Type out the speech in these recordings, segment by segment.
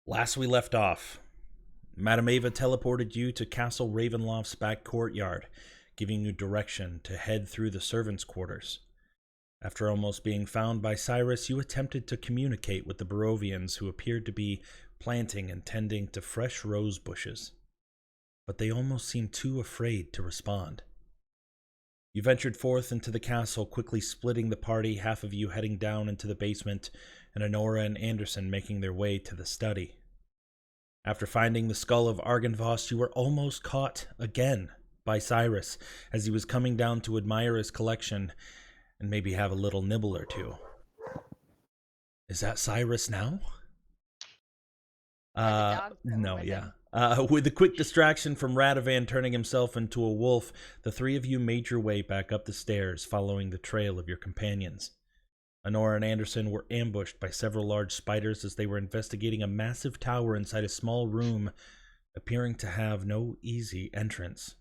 Last we left off, Madame Ava teleported you to Castle Ravenloft's back courtyard, giving you direction to head through the servants' quarters. After almost being found by Cyrus, you attempted to communicate with the Barovians, who appeared to be planting and tending to fresh rose bushes. But they almost seemed too afraid to respond. You ventured forth into the castle, quickly splitting the party, half of you heading down into the basement, and Honora and Anderson making their way to the study. After finding the skull of Argynvost, you were almost caught again by Cyrus, as he was coming down to admire his collection and maybe have a little nibble or two. Is that Cyrus now? No, yeah. With a quick distraction from Radovan turning himself into a wolf, the three of you made your way back up the stairs, following the trail of your companions. Honora and Anderson were ambushed by several large spiders as they were investigating a massive tower inside a small room, appearing to have no easy entrance.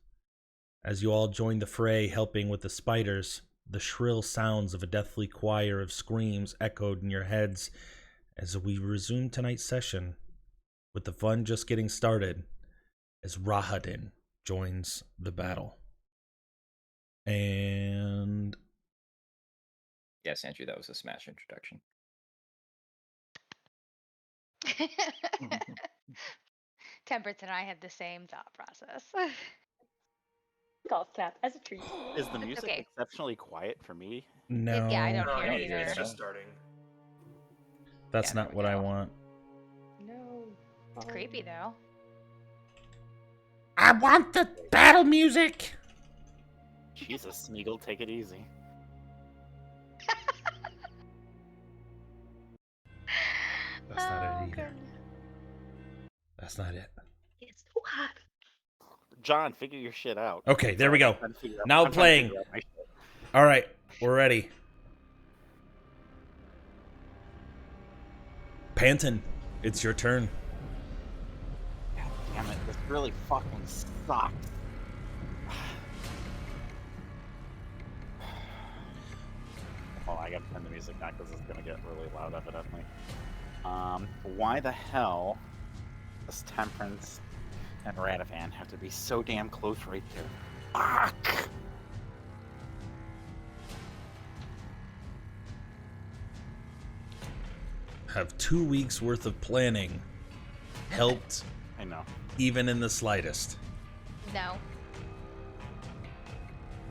As you all joined the fray, helping with the spiders, the shrill sounds of a deathly choir of screams echoed in your heads as we resumed tonight's session, with the fun just getting started, as Rahadin joins the battle. And... yes, Andrew, that was a smash introduction. Temperance and I had the same thought process. I'll snap as a treat. Is the music okay. exceptionally quiet for me? No. Yeah, I don't No, hear neither. either. It's Just starting. That's Yeah, not what I no. want. No. It's creepy though. I want the battle music! Jesus, Smeagol, take it easy. That's not it either. goodness. That's not it. It's so hot. John, figure your shit out. Okay, there we go. I'm trying to figure out- Now I'm trying to playing. figure out my shit. Alright, we're ready. Panton, it's your turn. God damn it, this really fucking sucks. Well, I gotta turn the music down because it's gonna get really loud, evidently. Why the hell does Temperance and Radovan have to be so damn close right there? Fuck! Have 2 weeks worth of planning helped I know. even in the slightest? No.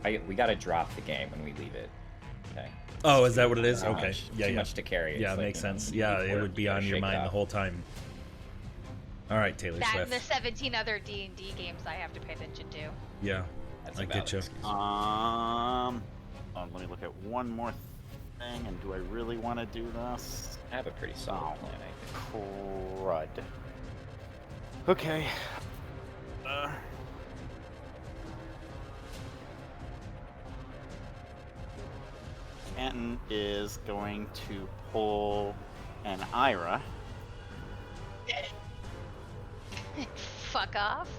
We gotta drop the game when we leave it. Okay. Oh, is that what it is? Too Okay. much- Yeah, too yeah. much to carry. Yeah, It's like, makes you know, sense. you Yeah, leave it work, would be you gotta on your shake it mind the up. whole time. All right, Taylor That and Swift. the 17 other D&D games I have to pay attention to. Yeah, That's I a get valid you. excuse. Let me look at one more thing, and do I really want to do this? I have a pretty solid Oh. plan, I think. Crud. Okay. Anton is going to pull an Ira. Fuck off.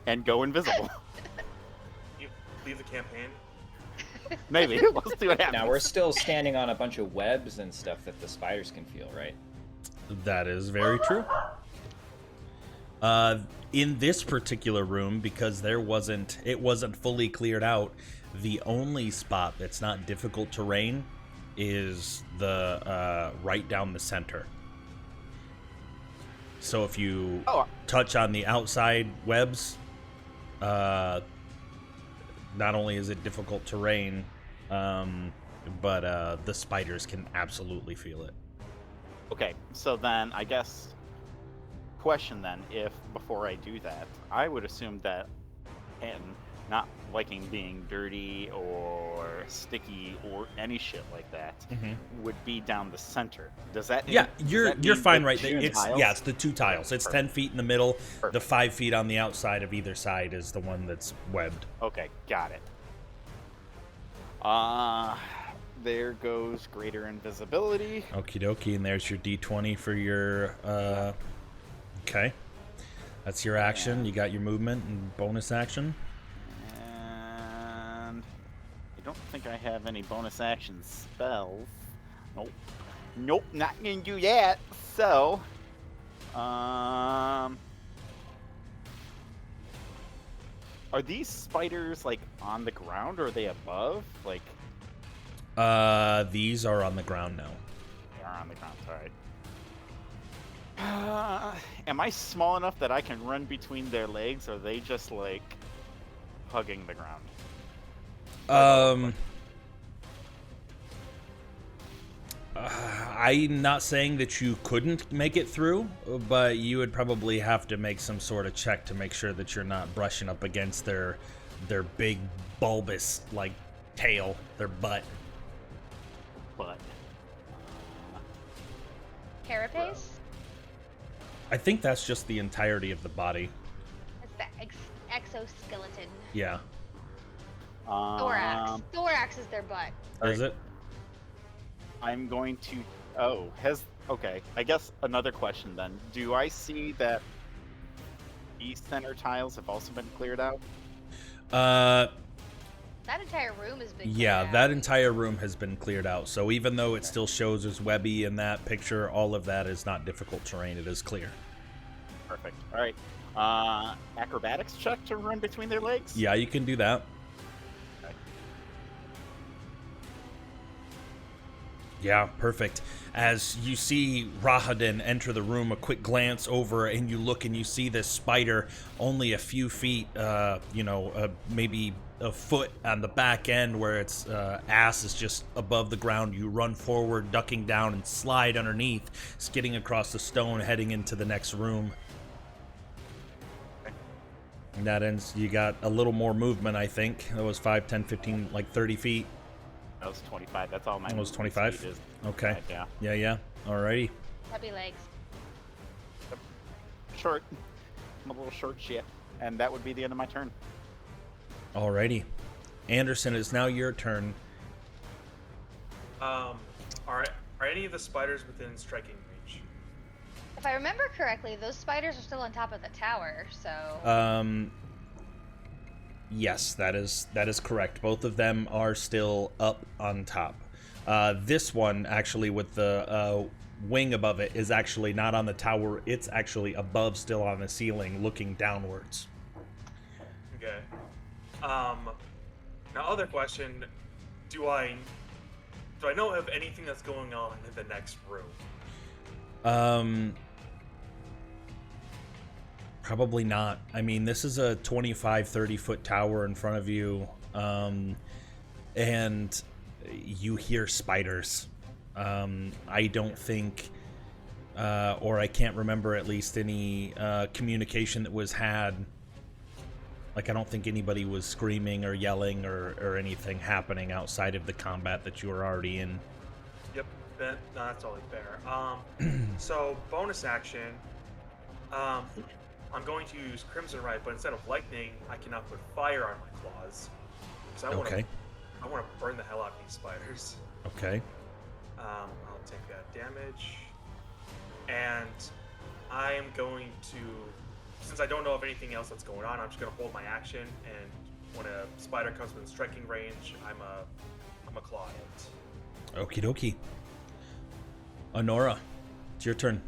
And go invisible. You leave the campaign. Maybe. Let's see what happens. Now we're still standing on a bunch of webs and stuff that the spiders can feel, right? That is very true. In this particular room, because it wasn't fully cleared out, the only spot that's not difficult terrain is the right down the center. So if you touch on the outside webs, not only is it difficult terrain, but the spiders can absolutely feel it. Okay, so then I guess question then, if before I do that, I would assume that Anton not liking being dirty or sticky or any shit like that would be down the center. Does that mean, Yeah, does you're that mean fine the right there. two tiles? It's the 2 tiles. It's Perfect. 10 feet in the middle. Perfect. The 5 feet on the outside of either side is the one that's webbed. Okay, got it. There goes greater invisibility. Okie dokie, and there's your D20 for your, okay. That's your action. You got your movement and bonus action. And I don't think I have any bonus action spells. Nope. Nope, not gonna do that. So Are these spiders like on the ground or are they above? Like These are on the ground now. they are on the ground. All right. Am I small enough that I can run between their legs, or are they just like hugging the ground? I'm not saying that you couldn't make it through, but you would probably have to make some sort of check to make sure that you're not brushing up against their big bulbous like tail, their butt. But Carapace? I think that's just the entirety of the body. It's the exoskeleton. Yeah. Thorax. Thorax is their butt. Is it? I'm going to. Oh, okay. I guess another question then. Do I see that these center tiles have also been cleared out? That entire room has been Yeah, cleared that out. entire room has been cleared out. So even though it still shows as webby in that picture, all of that is not difficult terrain. It is clear. Perfect. All right. Acrobatics check to run between their legs? Yeah, you can do that. Okay. Yeah, perfect. As you see Rahadin enter the room, a quick glance over, and you look and you see this spider only a few feet, maybe a foot on the back end where its ass is just above the ground. You run forward, ducking down, and slide underneath, skidding across the stone, heading into the next room. And that ends, you got a little more movement, I think. That was 5, 10, 15, like 30 feet. That was 25. That's all my That was movement 25? speed is. Okay. Yeah. Yeah. Alrighty. Chubby legs. Short. I'm a little short shit. And that would be the end of my turn. Alrighty. Anderson, it's now your turn. Are any of the spiders within striking reach? If I remember correctly, those spiders are still on top of the tower, so... Yes, that is correct. Both of them are still up on top. This one, actually, with the wing above it, is actually not on the tower. It's actually above, still on the ceiling, looking downwards. Okay. Now, other question: Do I know of anything that's going on in the next room? Probably not. I mean, this is a 25, 30-foot tower in front of you, and you hear spiders. I don't think, or I can't remember at least any communication that was had. Like, I don't think anybody was screaming or yelling or anything happening outside of the combat that you were already in. Yep, that's totally fair. So bonus action. I'm going to use Crimson Right, but instead of lightning, I can now put fire on my claws. So I want to burn the hell out of these spiders. Okay. I'll take that damage, and I am going to, since I don't know of anything else that's going on, I'm just going to hold my action, and when a spider comes within striking range, I'm a claw it. Okie dokie. Honora, it's your turn.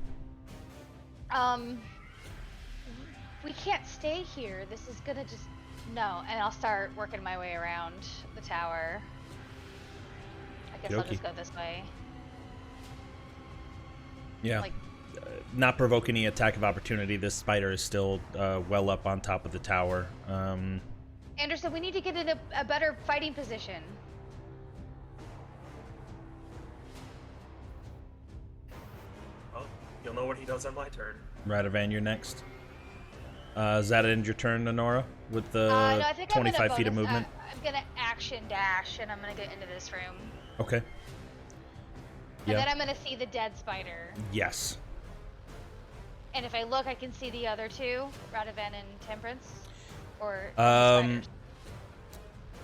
We can't stay here. This is gonna just... No, and I'll start working my way around the tower. I guess I'll just go this way. Yeah. Like, not provoke any attack of opportunity. This spider is still well up on top of the tower. Anderson, we need to get in a better fighting position. Well, you'll know what he does on my turn. Radovan, you're next. Is that end your turn, Honora? With the No, I think 25 I'm feet of movement? I'm gonna action dash, and I'm gonna get into this room. Okay. And then I'm gonna see the dead spider. Yes. And if I look, I can see the other two, Radovan and Temperance? Or Um,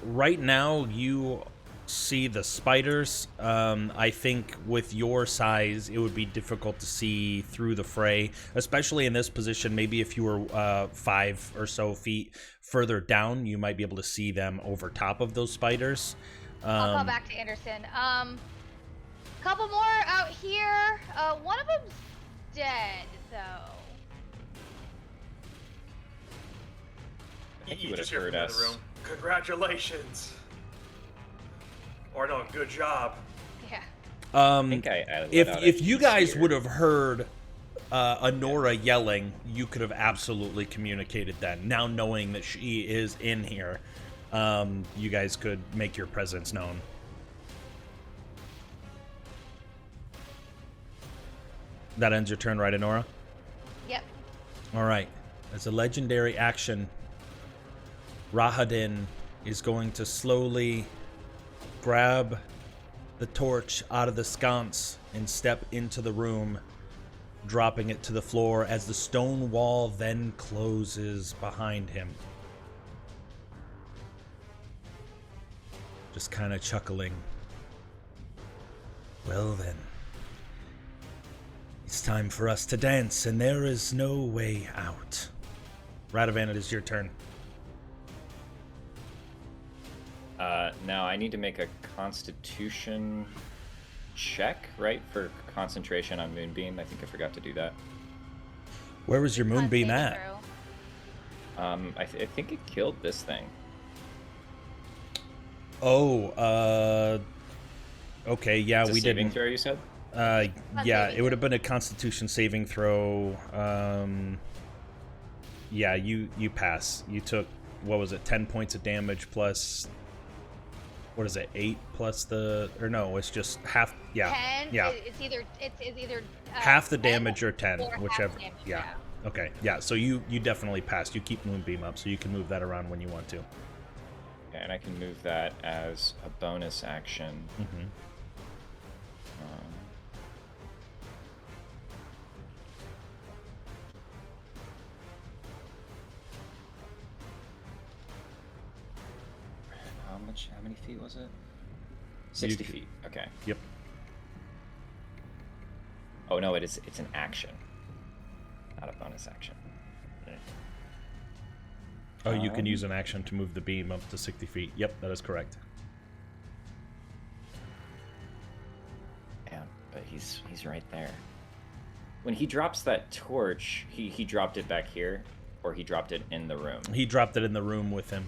right now, you see the spiders. I think with your size, it would be difficult to see through the fray, especially in this position. Maybe if you were 5 or so feet further down, you might be able to see them over top of those spiders. I'll call back to Anderson. Couple more out here. One of them's dead, though. I think you You would have just hear heard from the other us. room. Congratulations. Or no, good job. Yeah. I think I let out a If you guys here. would have heard Honora yelling, you could have absolutely communicated then. Now knowing that she is in here, you guys could make your presence known. That ends your turn, right, Honora? Yep. All right. As a legendary action, Rahadin is going to slowly grab the torch out of the sconce and step into the room, dropping it to the floor as the stone wall then closes behind him. Just kind of chuckling. Well then. It's time for us to dance, and there is no way out. Radovan, it is your turn. Now I need to make a Constitution check, right, for concentration on Moonbeam. I think I forgot to do that. Where was your moonbeam Saving at? throw. I think it killed this thing. Oh, okay, yeah, It's a we saving didn't. throw, you said? Yeah, saving it would have been a Constitution saving throw. Yeah, you pass. You took, what was it, 10 points of damage plus, what is it, 8 plus the, or no, it's just half, yeah, 10. yeah. It's either Half the 10 damage or 10, or half whichever, the damage, yeah. Okay, yeah, so you definitely passed. You keep Moonbeam up, so you can move that around when you want to. Okay, and I can move that as a bonus action. Mm-hmm. How many feet was it? 60 You- feet. Okay. Yep. Oh no, it's an action, not a bonus action. Oh, you can Um, use an action to move the beam up to 60 feet. Yep, that is correct. Yeah, but he's right there. When he drops that torch, he dropped it back here, or he dropped it in the room. He dropped it in the room with him.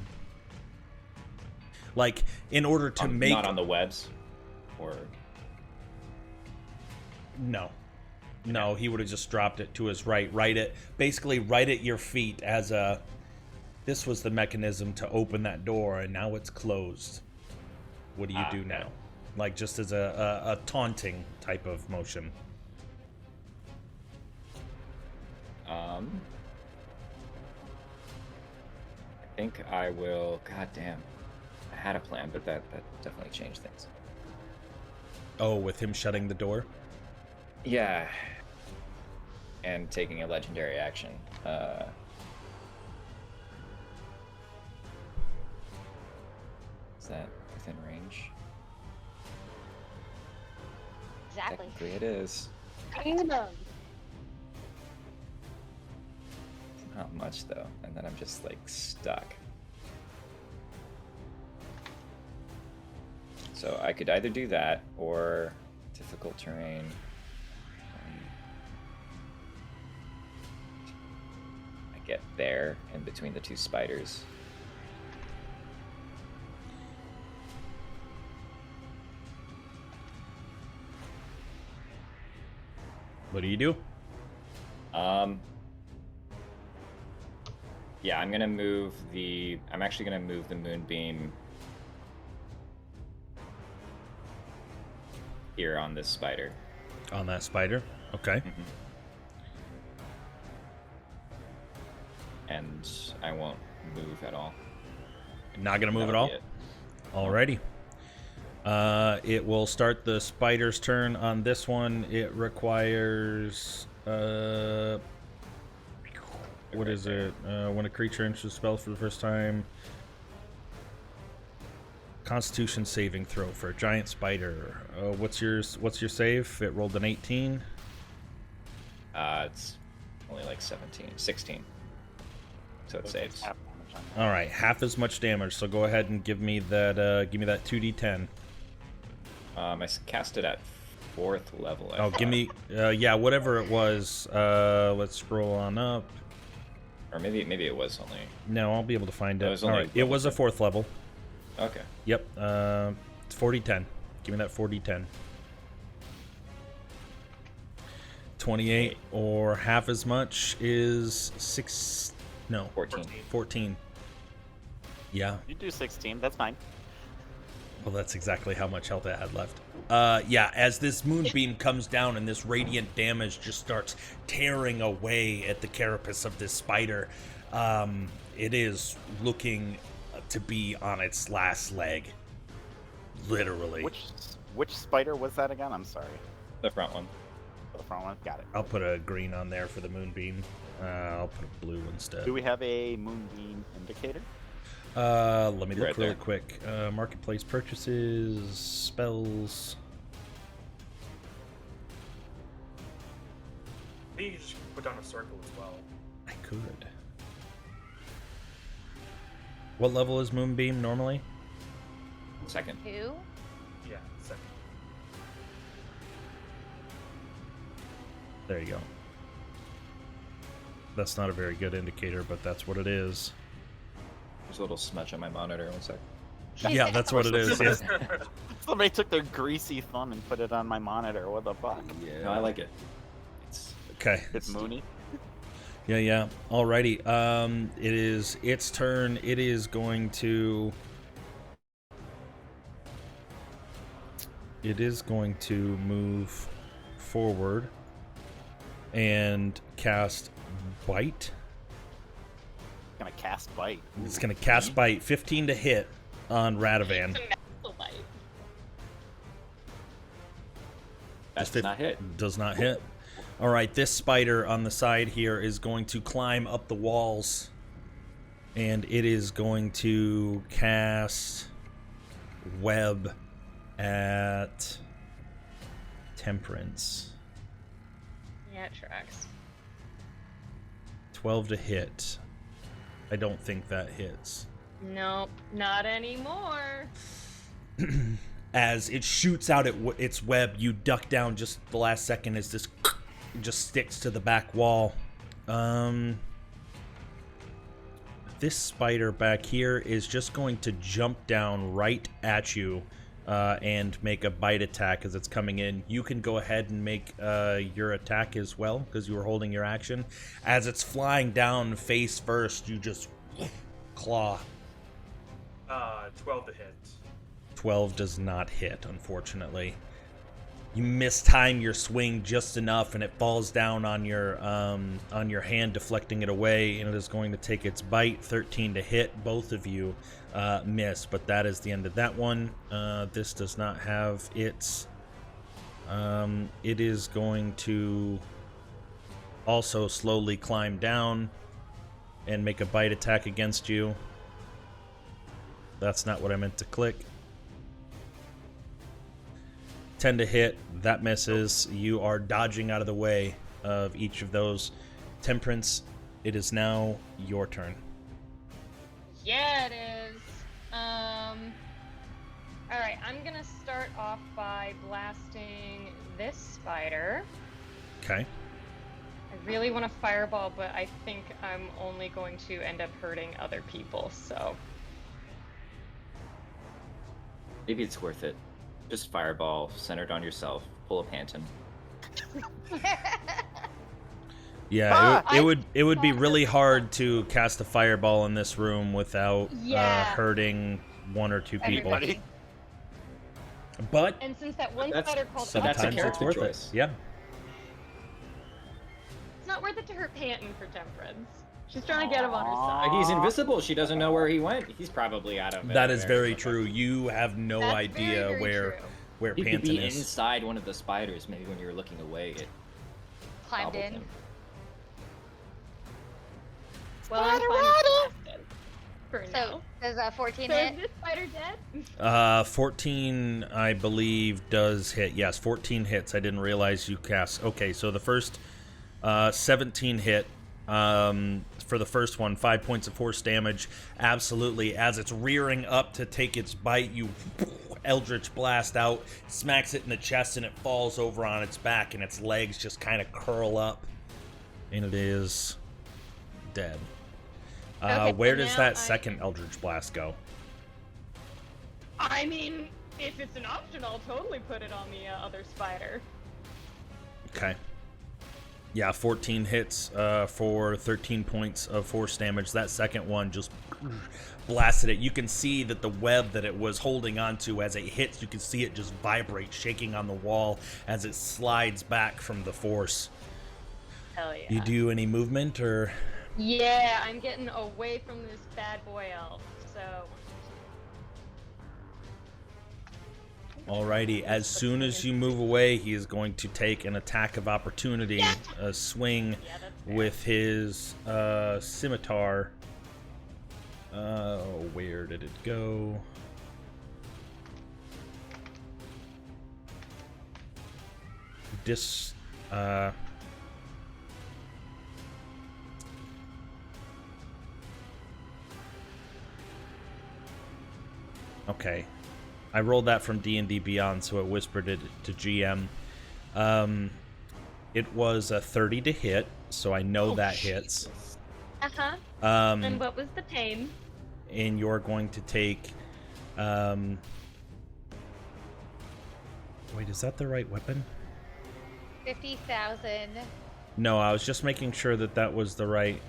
Like, in order to make... Not on the webs, or No. No, he would have just dropped it to his right. Basically right at your feet as a... This was the mechanism to open that door, and now it's closed. What do you do now? Like, just as a taunting type of motion. I think I will. God damn, I had a plan, but that definitely changed things. Oh, with him shutting the door? Yeah, and taking a legendary action. Is that within range? Exactly. Technically, it is. Kingdom. Not much though, and then I'm just like stuck. So I could either do that or difficult terrain. I get there in between the two spiders. What do you do? Yeah, I'm actually gonna move the moonbeam here on this spider. On that spider? Okay. And I won't move at all. Not gonna move at That'll all? be it. Alrighty. It will start the spider's turn on this one. It requires... what is it? When a creature enters a spell for the first time... Constitution saving throw for a giant spider. What's your save? It rolled an 18. It's only like 16. So it saves. Half damage on that. All right, half as much damage. So go ahead and give me that 2d10. I cast it at 4th level. I Oh, give me, yeah, whatever it was. Let's scroll on up. Or maybe it was only. No, I'll be able to find It it. was All only right, it level was a 4th level. Okay. Yep, it's 40-10. Give me that 40-10. 28 or half as much is 14. 14. Yeah, You do 16. That's fine. well, that's exactly how much health it had left. Yeah, as this moonbeam comes down and this radiant damage just starts tearing away at the carapace of this spider, it is looking to be on its last leg. Literally. Which spider was that again? I'm sorry. The front one. The front one. Got it. I'll put a green on there for the moonbeam. I'll put a blue instead. Do we have a moonbeam indicator? Let me look Right really there. quick. Marketplace purchases, spells. I think you just put down a circle as well. I could. What level is Moonbeam normally? 2nd. 2? Yeah, second. There you go. That's not a very good indicator, but that's what it is. There's a little smudge on my monitor. 1 sec. Yeah, that's what it is. Yeah. Somebody took their greasy thumb and put it on my monitor. What the fuck? Yeah. No, I like it. It's Okay. It's Mooney. Yeah. Alrighty. It is its turn. It is going to. It is going to move forward and cast Bite. Gonna cast bite. It's going to cast Bite, 15 to hit on Radovan. It's a magical bite. That's not hit. Does not hit. All right, this spider on the side here is going to climb up the walls, and it is going to cast Web at Temperance. Yeah, it tracks. 12 to hit. I don't think that hits. Nope, not anymore. As it shoots out its web, you duck down just the last second as this just sticks to the back wall. This spider back here is just going to jump down right at you and make a bite attack as it's coming in. You can go ahead and make your attack as well because you were holding your action. As it's flying down face first, you just claw. 12 to hit. 12 does not hit, unfortunately. You mistime your swing just enough, and it falls down on your hand, deflecting it away, and it is going to take its bite. 13 to hit. Both of you miss, but that is the end of that one. This does not have its. It is going to also slowly climb down and make a bite attack against you. That's not what I meant to click. 10 to hit, that misses. You are dodging out of the way of each of those. Temperance, it is now your turn. Yeah, it is. Alright, I'm gonna start off by blasting this spider. Okay. I really want to fireball, but I think I'm only going to end up hurting other people, so. Maybe it's worth it. Just fireball, centered on yourself. Pull a Panton. Yeah, Ah, it would be really hard to cast a fireball in this room without Yeah. hurting one or two people. Everybody. But And since that one That's- spider called so that's a sometimes it's character worth choice. it. Yeah. it's not worth it to hurt Panton for Temperance. She's trying to get him on her Aw. side. He's invisible. She doesn't know where he went. He's probably out of it. That is very true. You have no That's idea very, very true. where He could Panton be is. inside one of the spiders. Maybe when you were looking away, it Climbed gobbled in. him. Well, I'm fine with blasting for So, now. does 14 So hit? is this spider dead? 14, I believe, does hit. Yes, 14 hits. I didn't realize you cast. Okay, so the first 17 hit. For the first one, 5 points of force damage. Absolutely. As it's rearing up to take its bite, you Eldritch Blast out, smacks it in the chest, and it falls over on its back, and its legs just kind of curl up, and it is dead. Okay, Where so does now that I second am- Eldritch Blast go? I mean, if it's an option, I'll totally put it on the other spider. Okay. Yeah, 14 hits for 13 points of force damage. That second one just blasted it. You can see that the web that it was holding onto as it hits, you can see it just vibrate, shaking on the wall as it slides back from the force. Hell yeah. You do any movement or... Yeah, I'm getting away from this bad boy elf, so... Alrighty, as soon as you move away, he is going to take an attack of opportunity, a swing Yeah, that's fair. with his scimitar. Where did it go? Okay. I rolled that from D&D Beyond, so it whispered it to GM. It was a 30 to hit, so I know that hits. Uh-huh. And And what was the pain? you're going to take... Wait, is that the right weapon? 50,000. No, I was just making sure that that was the right...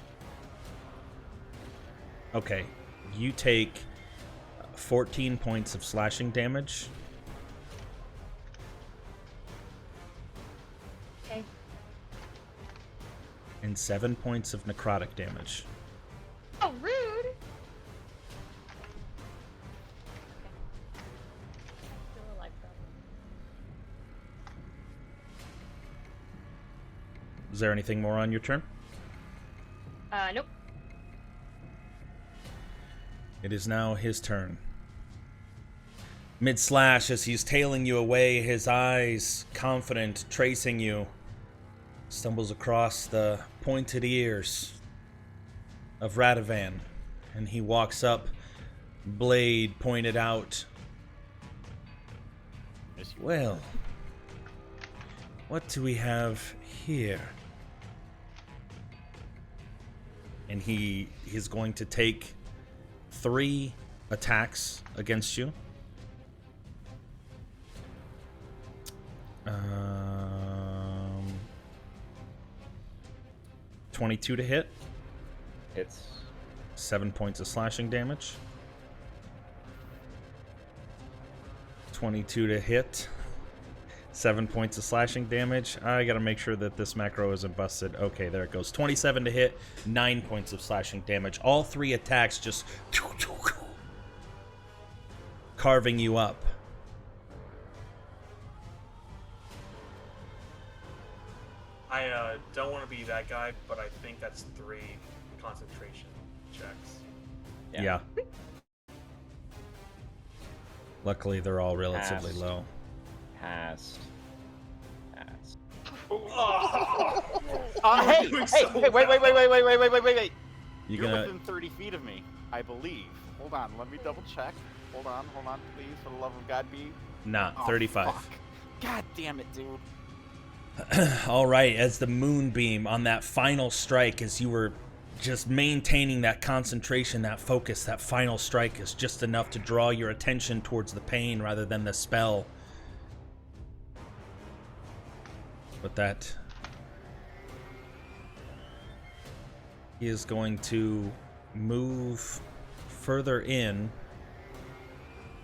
Okay. You take 14 points of slashing damage. Okay. And 7 points of necrotic damage. Oh, rude! Still alive, though. Is there anything more on your turn? Nope. It is now his turn. Mid-slash, as he's tailing you away, his eyes, confident, tracing you, stumbles across the pointed ears of Radovan, and he walks up, blade pointed out. Well, what do we have here? And he is going to take 3 attacks against you. 22 to hit. Hits. 7 points of slashing damage. 22 to hit. 7 points of slashing damage. I gotta make sure that this macro isn't busted. Okay, there it goes. 27 to hit. 9 points of slashing damage. All 3 attacks just carving you up. I don't want to be that guy, but I think that's 3 concentration checks. Yeah. Luckily, they're all relatively Passed. low. Passed. Passed. Hey, doing hey, so hey, wait. You You're gonna? within 30 feet of me, I believe. Hold on, let me double check. Hold on, please, for the love of God, be. Nah, Oh, 35. fuck. God damn it, dude. All right, as the moonbeam on that final strike, as you were just maintaining that concentration, that focus, that final strike is just enough to draw your attention towards the pain rather than the spell. But that... He is going to move further in,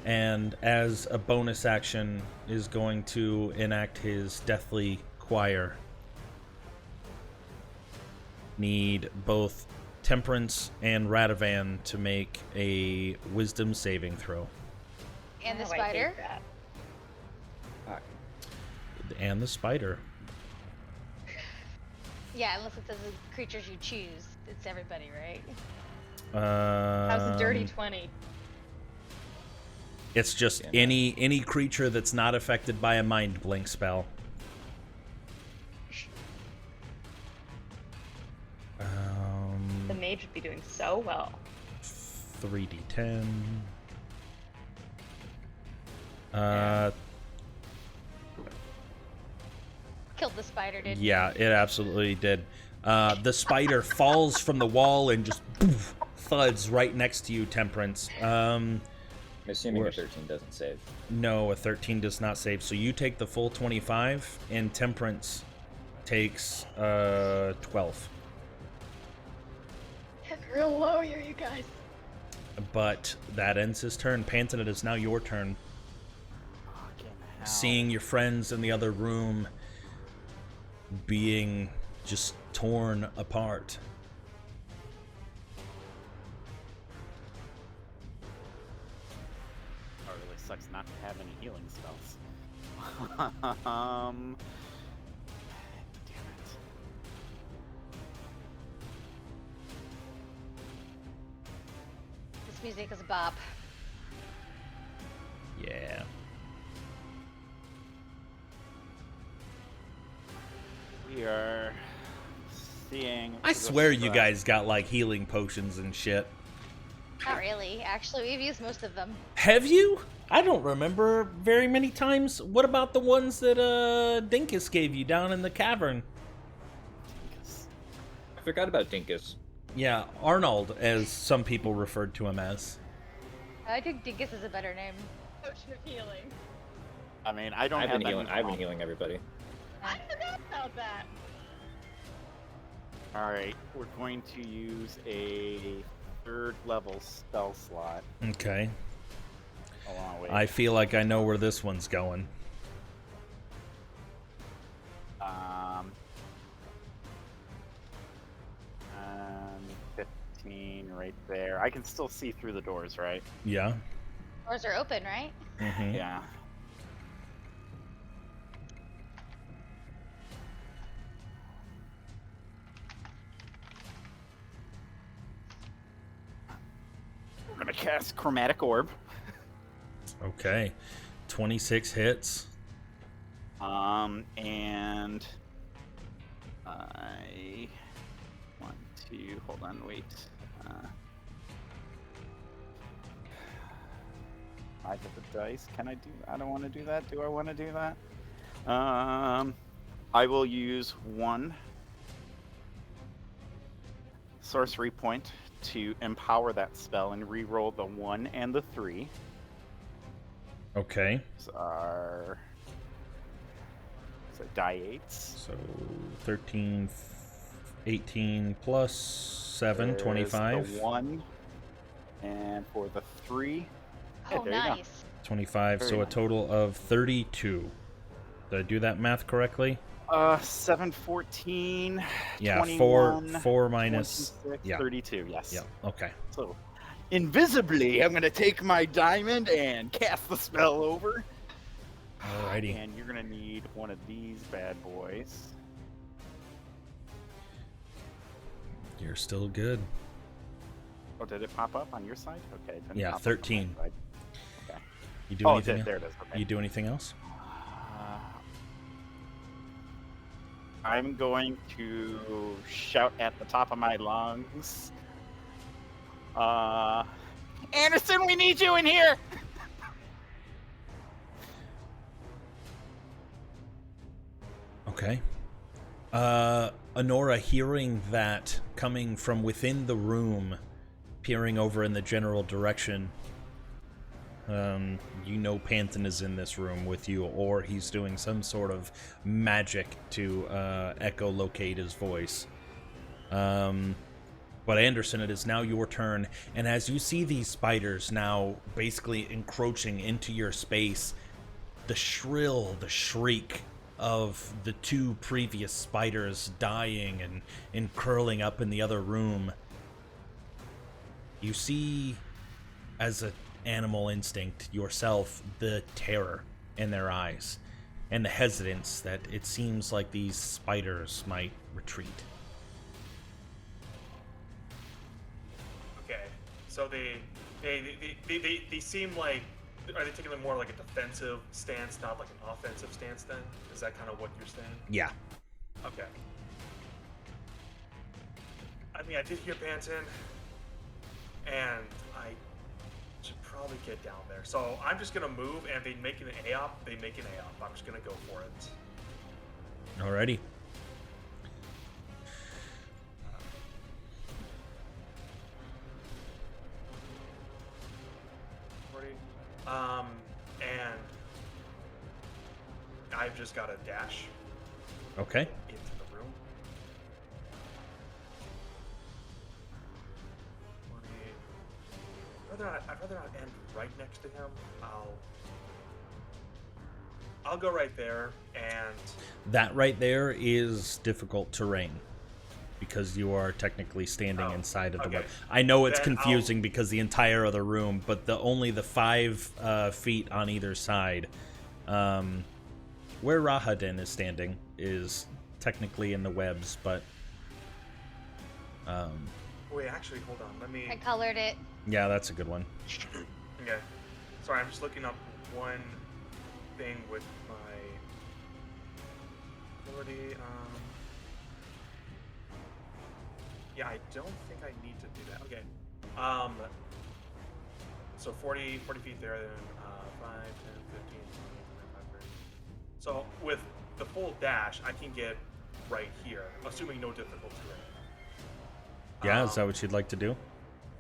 and as a bonus action is going to enact his Deathly Choir. Need both Temperance and Radovan to make a Wisdom saving throw. And the Oh, I hate spider. that. Fuck. And the spider. Yeah, unless it says the creatures you choose. It's everybody, right? How's a dirty 20? It's just Yeah, no. any creature that's not affected by a Mind Blink spell. The mage would be doing so well. 3d10. Killed the spider, didn't Yeah, it absolutely did. The spider falls from the wall and just poof, thuds right next to you, Temperance. I'm assuming We're- a 13 doesn't save. No, a 13 does not save. So you take the full 25, and Temperance takes 12. It's real low here, you guys. But that ends his turn. Panton, it is now your turn. Fucking hell. Seeing your friends in the other room being just torn apart. Oh, it really sucks not to have any healing spells. Damn it. This music is a bop. Yeah. We are seeing. I swear you guys got like healing potions and shit. Not really. Actually, we've used most of them. Have you? I don't remember very many times. What about the ones that Dinkus gave you down in the cavern? I forgot about Dinkus. Yeah, Arnold, as some people referred to him as. I think Dingus is a better name. Potion of healing. I mean, I don't I've have been that healing. in I've been common. healing everybody. I forgot about that. All right, we're going to use a 3rd level spell slot. Okay. Along with I feel like I know where this one's going. and 15 right there. I can still see through the doors, right? Yeah. Doors are open, right? Mm-hmm. Yeah. We're gonna cast Chromatic Orb. Okay. 26 hits. And I want to hold on, wait. I get the dice. Can I do? I don't want to do that. Do I want to do that? I will use 1 sorcery point to empower that spell and re-roll the 1 and the 3. Okay. So our die 8s. So 13, 18 plus 7, There's 25. The 1, and for the 3, Oh, there you go. nice. 25, Very so a nice. total of 32. Did I do that math correctly? 7, 14, Yeah, 21, 4 minus. 26, Yeah. 32, yes. Yeah, okay. So, invisibly, I'm going to take my diamond and cast the spell over. Alrighty. And you're going to need one of these bad boys. You're still good. Oh, did it pop up on your side? Okay. it didn't Yeah, pop up on 13. my side. Okay. You do Oh, anything? there it is. Okay. You do anything else? I'm going to shout at the top of my lungs. Anderson, we need you in here! Okay. Honora, hearing that coming from within the room, peering over in the general direction, you know Panton is in this room with you, or he's doing some sort of magic to echolocate his voice. But Anderson, it is now your turn, and as you see these spiders now basically encroaching into your space, the shriek of the 2 previous spiders dying and curling up in the other room, you see, as an animal instinct yourself, the terror in their eyes and the hesitance that it seems like these spiders might retreat. Okay, so they seem like, are they taking a more like a defensive stance, not like an offensive stance? Then is that kind of what you're saying? Yeah. Okay. I mean, I did hear Panton, and I should probably get down there. So I'm just gonna move, and if they make an AOP, they make an AOP. I'm just gonna go for it. Alrighty. And I've just got a dash Okay. into the room. 20. I'd rather not end right next to him. I'll go right there, and That right there is difficult terrain because you are technically standing inside of the okay. web. I know it's Then confusing because the entire other room, but only the 5 feet on either side. Where Rahadin is standing is technically in the webs, but wait, actually, hold on. Let me. I colored it. yeah, that's a good one. Okay. Sorry, I'm just looking up one thing with my ability. Yeah, I don't think I need to do that. Okay. So 40 feet there, then 5, 10, 15, 20, 25, 30. So with the full dash, I can get right here, assuming no difficulty. Yeah, is that what you'd like to do?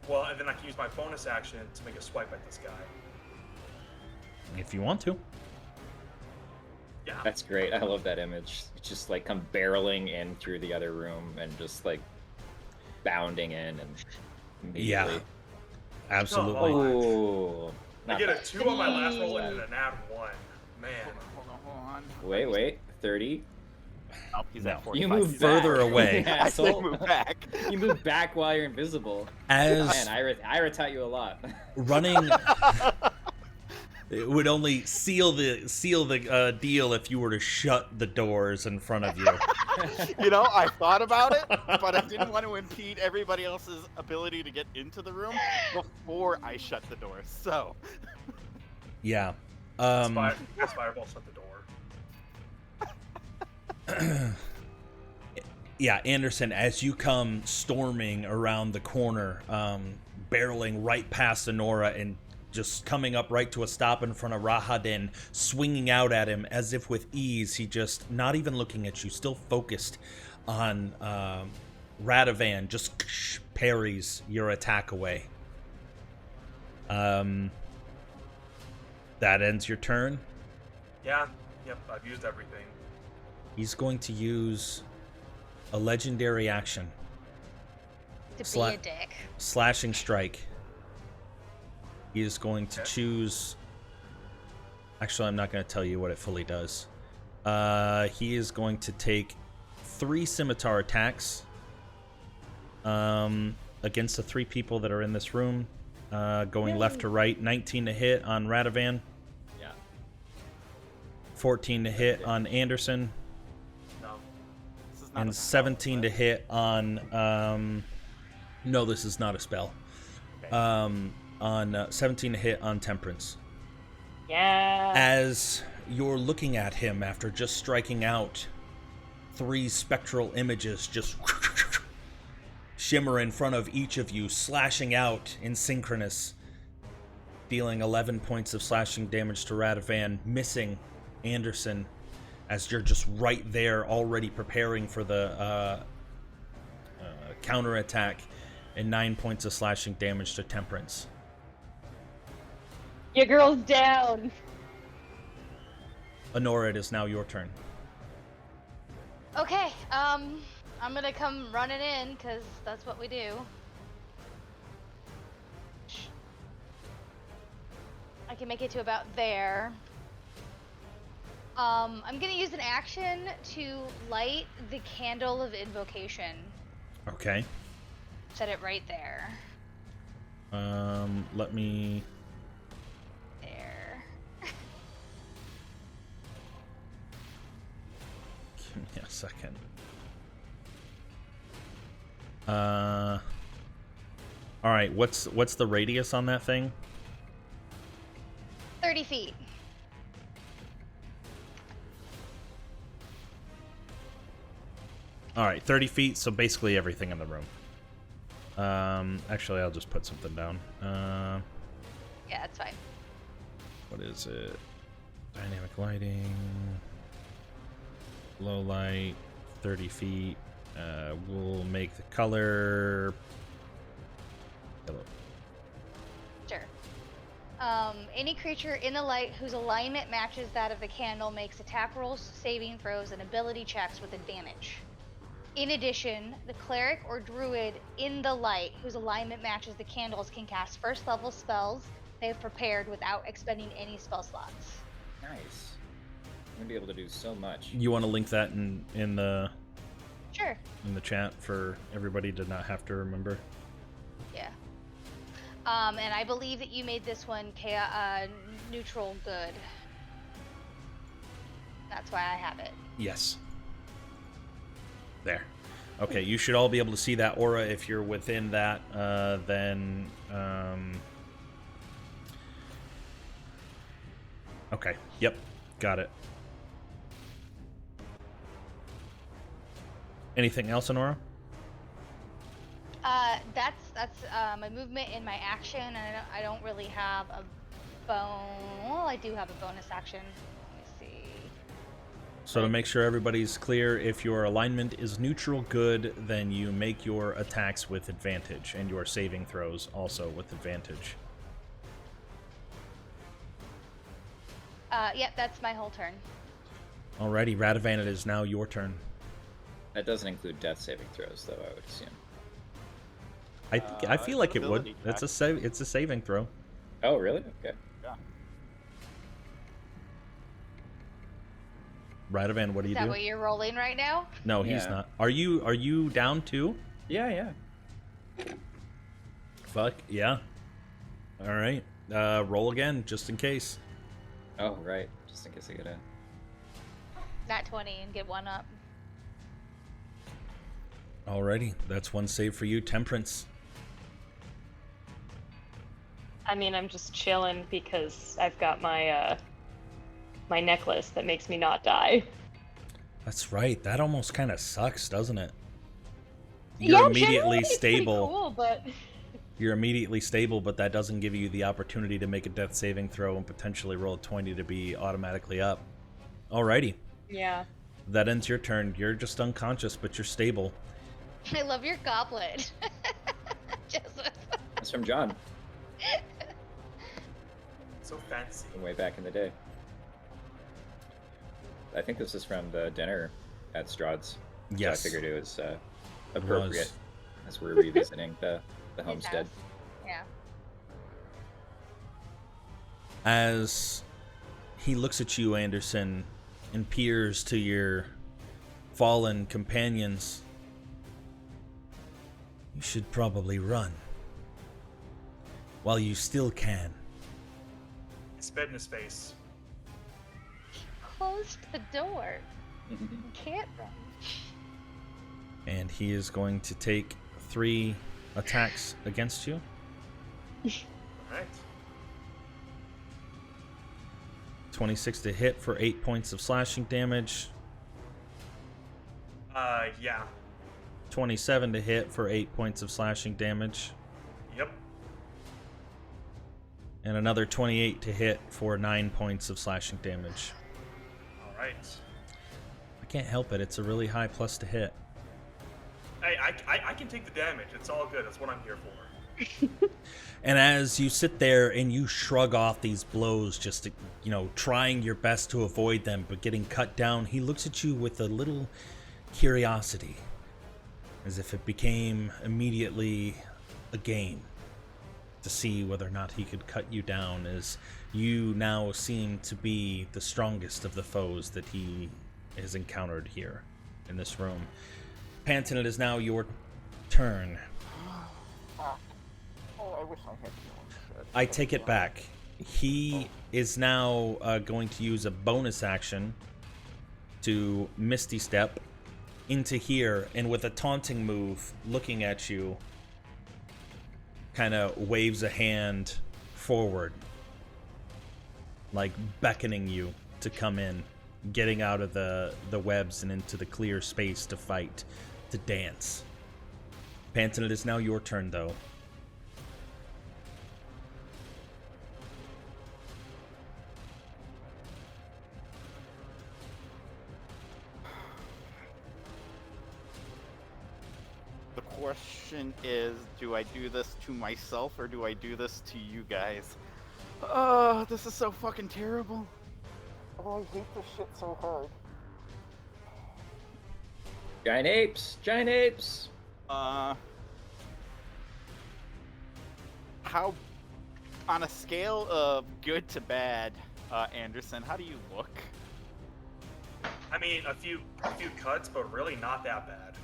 Well, and then I can use my bonus action to make a swipe at this guy. If you want to. Yeah. That's great. I love that image. Just like come barreling in through the other room and just like bounding in and Yeah. immediately. Absolutely. Oh, I get a 2 on my last roll and a nat 1. Man. Hold on. Wait, 30. Oh, he's No. at 45. You move He's further back. away. I say Asshole. move back. You move back while you're invisible. As Man, Ira taught you a lot. running, it would only seal the deal if you were to shut the doors in front of you. You know, I thought about it, but I didn't want to impede everybody else's ability to get into the room before I shut the door. So, Yeah. Fireball shut the door. Yeah, Anderson, as you come storming around the corner, barreling right past Honora and just coming up right to a stop in front of Rahadin, swinging out at him as if with ease, he just, not even looking at you, still focused on Radovan, just parries your attack away. That ends your turn. Yeah. Yep. I've used everything. He's going to use a legendary action. To Sla- be a dick. Slashing strike. He is going to choose. Actually, I'm not going to tell you what it fully does. He is going to take 3 scimitar attacks against the 3 people that are in this room, going left to right. 19 to hit on Radovan. Yeah. 14 to hit on Anderson. No. this is not And a- 17 to hit on. No, this is not a spell. Okay. On 17 to hit on Temperance. Yeah. As you're looking at him after just striking out, 3 spectral images just shimmer in front of each of you, slashing out in synchronous, dealing 11 points of slashing damage to Radovan, missing Anderson, as you're just right there already preparing for the counterattack, and 9 points of slashing damage to Temperance. Your girl's down. Honora, it is now your turn. Okay, I'm gonna come running in, because that's what we do. I can make it to about there. I'm gonna use an action to light the candle of invocation. Okay. Set it right there. Let me... There. Give me a second. All right. What's the radius on that thing? 30 feet. All right, 30 feet. So basically everything in the room. Actually, I'll just put something down. Yeah, Yeah, that's fine. What is it? Dynamic lighting. Low light, 30 feet. We'll make the color yellow. Sure. Any creature in the light whose alignment matches that of the candle makes attack rolls, saving throws, and ability checks with advantage. In addition, the cleric or druid in the light whose alignment matches the candles can cast first level spells they have prepared without expending any spell slots. Nice. I'm gonna be able to do so much. You want to link that in the Sure. chat for everybody to not have to remember? Yeah. And I believe that you made this one neutral good. That's why I have it. Yes. There. Okay, you should all be able to see that aura if you're within that. Then. Okay. Yep. Got it. Anything else, Honora? That's my movement and my action, and I don't really have a well, I do have a bonus action. Let me see. So to make sure everybody's clear, if your alignment is neutral good, then you make your attacks with advantage, and your saving throws also with advantage. Yep, that's my whole turn. Alrighty, Radovan, it is now your turn. That doesn't include death saving throws, though, I would assume. I feel like it would. ability It's a saving throw. Oh, really? Okay. Yeah. Radovan, what do you Is that do? what you're rolling right now? No, he's Yeah. not. Are you down too? Yeah. Fuck yeah. All right. Roll again, just in case. Oh, right. Just in case I get a... Not 20 and get one up. Alrighty, that's one save for you, Temperance. I mean, I'm just chilling because I've got my my necklace that makes me not die. That's right. That almost kind of sucks, doesn't it? Yeah, You're generally immediately it's pretty stable. cool, but You're immediately stable, but that doesn't give you the opportunity to make a death saving throw and potentially roll a 20 to be automatically up. Alrighty. yeah. That ends your turn. You're just unconscious, but you're stable. I love your goblet. Joseph. That's from John, So fancy. from way back in the day. I think this is from the dinner at Strahd's. Yes. So I figured it was appropriate was. as we're revisiting the His homestead. house. Yeah. As he looks at you, Anderson, and peers to your fallen companions, you should probably run. While you still can. Spit in his face. Closed the door. You can't run. And he is going to take 3 attacks against you. Alright. 26 to hit for 8 points of slashing damage. Yeah. 27 to hit for 8 points of slashing damage. Yep. And another 28 to hit for 9 points of slashing damage. Alright. I can't help it. It's a really high plus to hit. Hey, I can take the damage. It's all good. That's what I'm here for. And as you sit there and you shrug off these blows, just, trying your best to avoid them, but getting cut down, he looks at you with a little curiosity, as if it became immediately a game to see whether or not he could cut you down, as you now seem to be the strongest of the foes that he has encountered here in this room. Panton, it is now your turn. Oh, I wish I had more. I take it back. He is now going to use a bonus action to Misty Step into here, and with a taunting move, looking at you, kind of waves a hand forward, like beckoning you to come in, getting out of the webs and into the clear space to fight, to dance. Panton, it is now your turn, though. question is, do I do this to myself or do I do this to you guys? Oh, this is so fucking terrible. Oh, I hate this shit so hard. Giant apes! Giant apes! How, on a scale of good to bad, Anderson, how do you look? I mean, a few cuts, but really not that bad.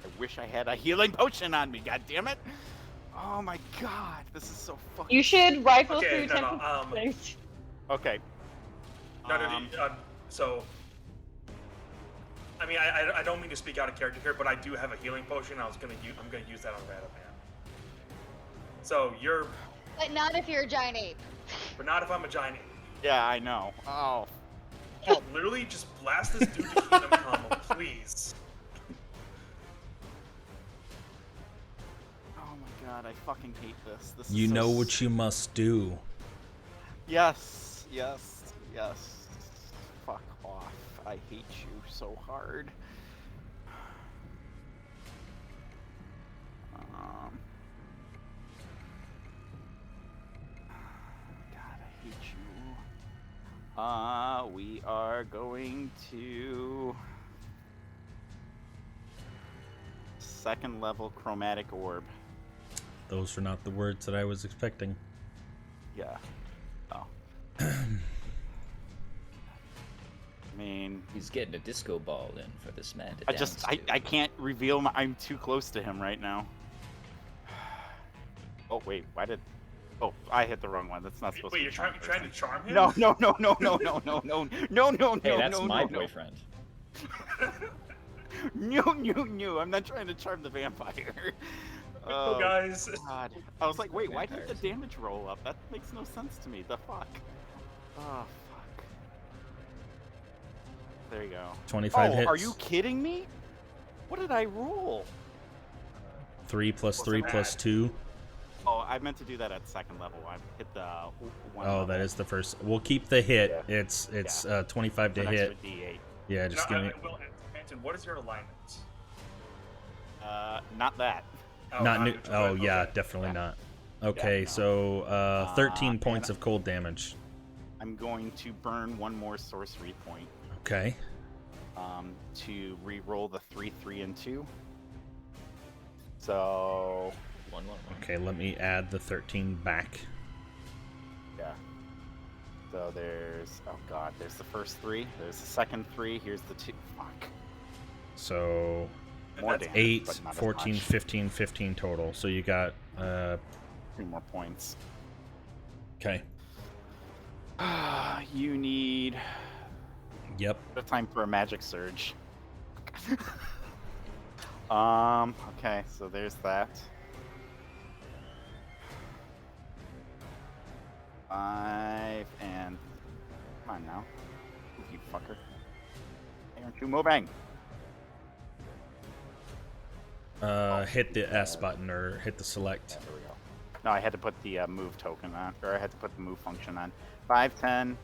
I wish I had a healing potion on me, god damn it! Oh my god, this is so fucking... You should rifle Okay, through no, temple things. Okay. So, I mean, I don't mean to speak out of character here, but I do have a healing potion. I'm gonna use that on Radaman. So you're, But not if you're a giant ape. but not if I'm a giant ape. Yeah, I know. Oh. Oh, literally, just blast this dude to Kingdom Come, please. Oh my god, I fucking hate this. This You is so know what you must do. Yes, yes, yes. Fuck off. I hate you so hard. God, I hate you. We are going to... second level chromatic orb. Those were not the words that I was expecting. Yeah. Oh. I mean, He's getting a disco ball in for this man to dance to. I can't reveal my... I'm too close to him right now. Oh, wait, why did... Oh, I hit the wrong one. That's not supposed Wait, to you're be trying to charm him? No. Hey, that's my boyfriend. No. I'm not trying to charm the vampire. Oh, guys. God. I was like, wait, why did the damage roll up? That makes no sense to me. The fuck? Oh, fuck. There you go. 25 hits. Are you kidding me? What did I roll? 3 plus 3 plus 2. Oh, I meant to do that at second level. I hit the one Oh, level. that is the first. We'll keep the hit. Yeah. It's 25 to An hit. extra D8. Yeah, just give me. Will, Anton, what is your alignment? Not that. Oh, Not new. neutral, Oh right, yeah, okay. definitely not. Okay, no. so 13 and points of cold damage. I'm going to burn one more sorcery point Okay. to re-roll the 3, 3, and 2. So 1, 1, 1. Okay, let me add the 13 back. yeah. So there's there's the first 3. There's the second 3. Here's the 2. Fuck. So More That's damage, 8, but not as 14, much. 15, 15 total. So you got 3 more points. okay. You need Yep. a time for a magic surge. Okay, so there's that. 5 and come on now, you fucker. Hey, aren't you moving? Hit the S button or hit the select. Yeah, there we go. No, I had to put the move token on, or I had to put the move function on. 5, 10,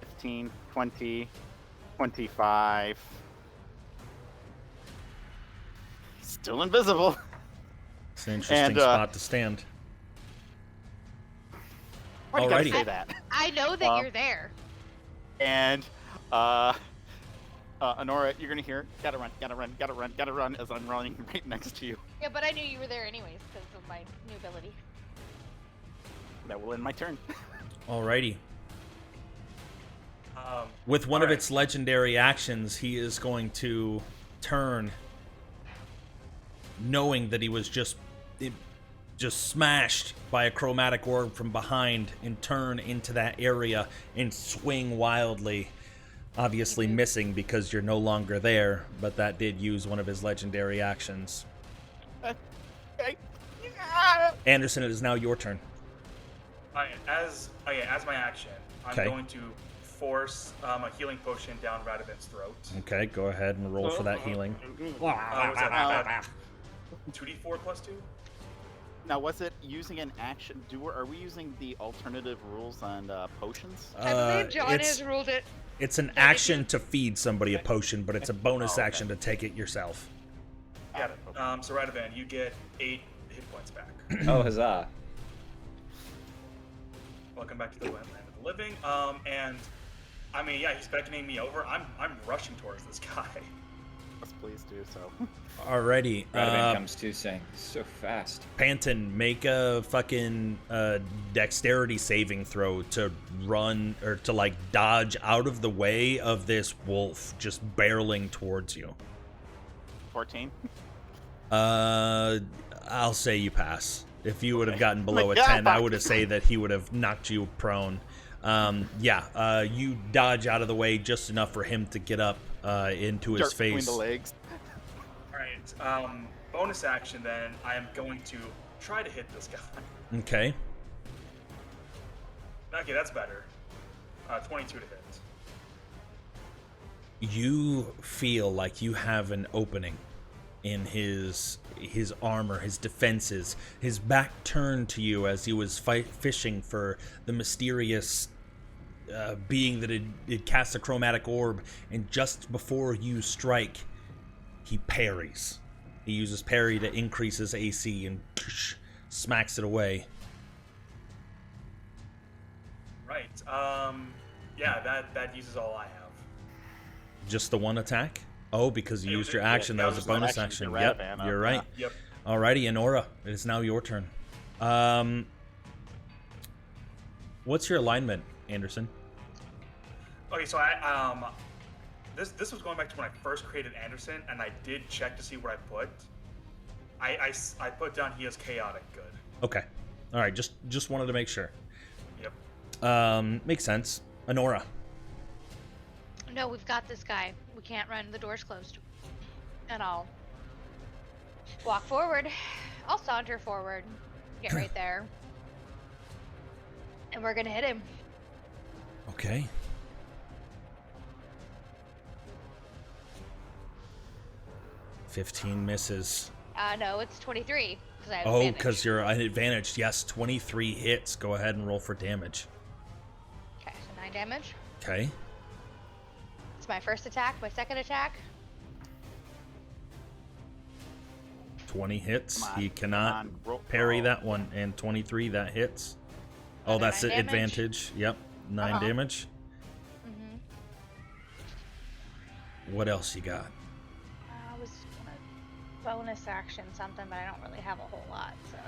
15, 20, 25. Still invisible. It's an interesting And, spot to stand. Why do you gotta Alrighty. say that? I know that you're there. And Honora, you're gonna hear gotta run as I'm running right next to you. Yeah, but I knew you were there anyways because of my new ability. That will end my turn. Alrighty. With one of alright. its legendary actions, he is going to turn, knowing that he was just smashed by a chromatic orb from behind, and turn into that area and swing wildly. Obviously missing because you're no longer there, but that did use one of his legendary actions. Anderson, it is now your turn. As my action, I'm Okay. going to force a healing potion down Radavin's throat. Okay, go ahead and roll for that healing. Was that 2d4 plus 2. Now, was it using an action? Are we using the alternative rules on potions? I believe John it's has ruled it. it's an did action you- to feed somebody a potion, but it's a bonus Oh, okay. action to take it yourself. Got it. So Radovan, you get 8 hit points back. Oh, huzzah. Welcome back to the land of the living. And I mean, yeah, he's beckoning me over. I'm rushing towards this guy. Yes, please do so. Alrighty. Radovan comes to saying, so fast. Panton, make a fucking dexterity saving throw to run or to like dodge out of the way of this wolf just barreling towards you. 14. I'll say you pass. If you would have gotten below a Yeah, 10, I fuck. would have said that he would have knocked you prone. You dodge out of the way just enough for him to get up into his Dirt between face. the legs. All right. Bonus action then. I am going to try to hit this guy. Okay. Okay, that's better. 22 to hit. You feel like you have an opening in his armor, his defenses, his back turned to you as he was fishing for the mysterious being that had cast a chromatic orb, and just before you strike, he parries. He uses parry to increase his AC and smacks it away. Right. Yeah, that uses all I have. Just the one attack? Oh, because you used your action. yeah, That was a just an bonus action action. to Yep, Radovan, you're right. Yep. Alrighty, Enora, it is now your turn. What's your alignment, Anderson? Okay, so this was going back to when I first created Anderson, and I did check to see what I put. I put down he is chaotic good. Okay. All right, just wanted to make sure. Yep. Makes sense. Enora. No, we've got this guy. We can't run. The door's closed. And I'll walk forward. I'll saunter forward. Get right there. And we're gonna hit him. Okay. $15 misses. No, it's 23. I have Oh, advantage. because you're an advantage. Yes, 23 hits. Go ahead and roll for damage. Okay, so 9 damage. Okay. It's my first attack. My second attack. 20 hits. Come on, He cannot roll. parry Oh. that one. And 23, that hits. Oh, Another that's 9 the damage. advantage. Yep, 9 Uh-huh. damage. Mm-hmm. What else you got? I was gonna bonus action something, but I don't really have a whole lot, so.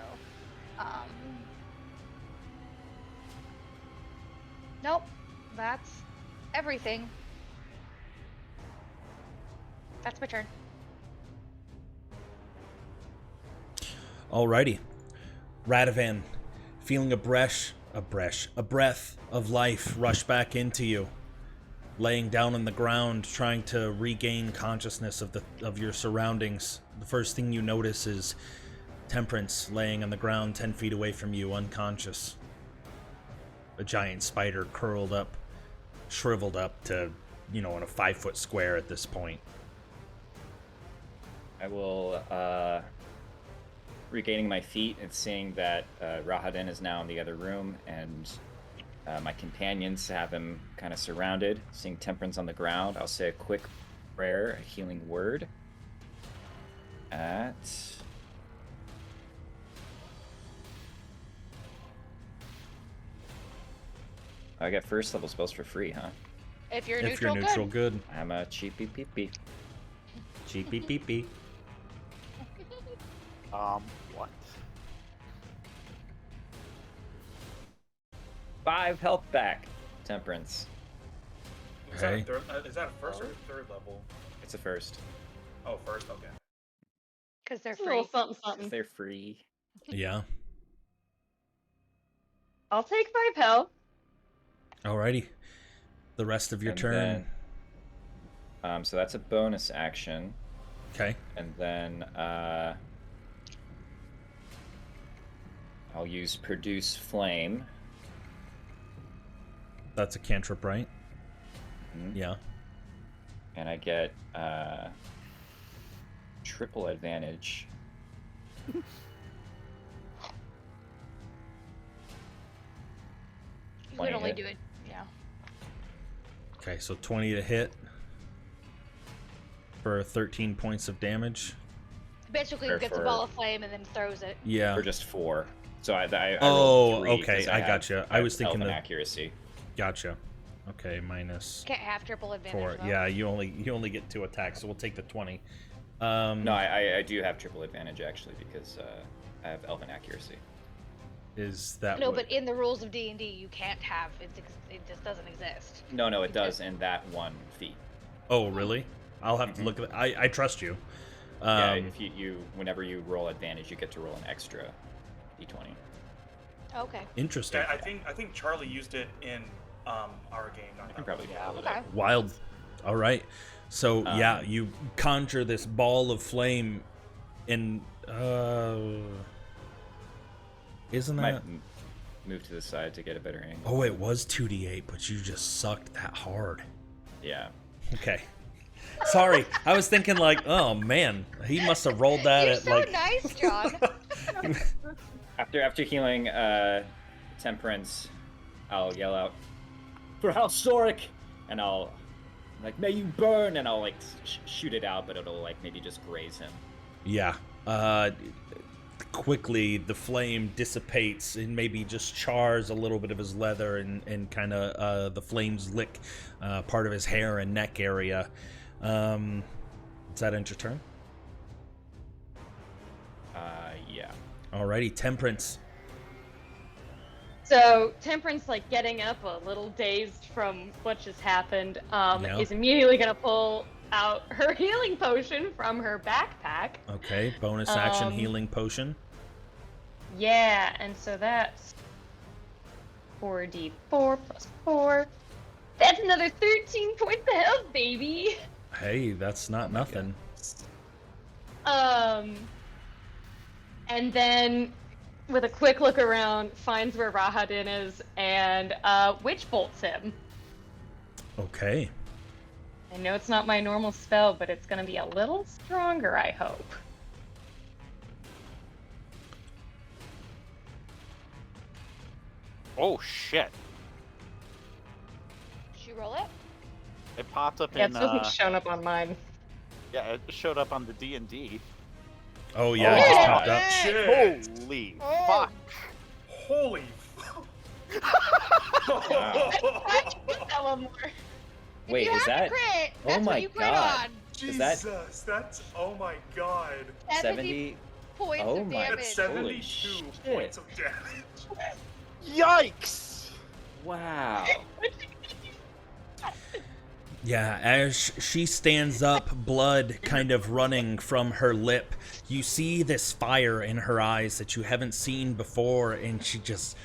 Nope. That's everything. That's my turn. Alrighty. Radovan, feeling a breath of life rush back into you. Laying down on the ground, trying to regain consciousness of your surroundings. The first thing you notice is Temperance laying on the ground 10 feet away from you, unconscious. A giant spider curled up, shriveled up to, in a 5-foot square at this point. I will, regaining my feet and seeing that Rahadin is now in the other room, and my companions have him kind of surrounded, seeing Temperance on the ground. I'll say a quick prayer, a healing word. I get first level spells for free, huh? If you're If neutral, you're neutral, good. I'm a cheapy peepee. Cheepy peepee. What? 5 health back, Temperance. Is that, Okay. is that a first or third level? It's a first. Oh, first. Okay. because they're It's a little free. something, 'Cause something. they're free. Yeah. I'll take 5 health. Alrighty. The rest of your And turn. then, so that's a bonus action. Okay. And then I'll use Produce Flame. That's a cantrip, right? Mhm. Yeah. And I get triple advantage you do it. Yeah. Okay, so 20 to hit for 13 points of damage. Basically, Or gets a for- ball of flame and then throws it. Yeah. Or just 4. So I Oh, rolled 3 okay, 'cause I have- gotcha. I was thinking elven that- accuracy. Gotcha. Okay, minus Can't have triple advantage. 4. Though. Yeah, you only get 2 attacks, so we'll take the 20. No, I do have triple advantage actually because I have elven accuracy. Is that No, what- but in the rules of D&D, you can't have it. It just doesn't exist. No, it does in that one feat. Oh, really? I'll have to look at I trust you. Yeah, if you whenever you roll advantage, you get to roll an extra d20. Okay. Interesting. Yeah, I think Charlie used it in our game. Not I can that probably one. pull it Okay. up. Wild. All right. So yeah, Um, you conjure this ball of flame, and isn't Might that? move to the side to get a better angle. Oh, it was 2d8, but you just sucked that hard. Yeah. Okay. Sorry, I was thinking like, oh man, he must have rolled that You're at so like. nice, John. After healing Temperance, I'll yell out, "For House Soric!" and I'll like, "May you burn!" and I'll like shoot it out, but it'll like maybe just graze him. Yeah. Quickly, the flame dissipates and maybe just chars a little bit of his leather, and kind of the flames lick part of his hair and neck area. Does that end your turn? Yeah. Alrighty, Temperance. So Temperance, like getting up a little dazed from what just happened, Yeah. is immediately gonna pull out her healing potion from her backpack. Okay, bonus action Um, healing potion. Yeah, and so that's 4d4 plus 4. That's another 13 points of health, baby. Hey, that's not nothing. And then with a quick look around, finds where Rahadin is and Witchbolts him. Okay. I know it's not my normal spell, but it's gonna be a little stronger, I hope. Oh shit! Did you roll it? It popped up Yeah, in. it hasn't shown up on mine. Yeah, it showed up on the D&D. Oh yeah, Oh, it just yeah. popped up. Shit. Holy Oh. fuck! Holy. That one more. Wait, if you is have that? to crit, Oh that's my what you crit God. on. Is that- Jesus, that's oh my god. 70? points Oh of my- damage. That's Holy 72 shit. points of damage. Yikes! Wow. Yeah, as she stands up, blood kind of running from her lip, you see this fire in her eyes that you haven't seen before, and she just,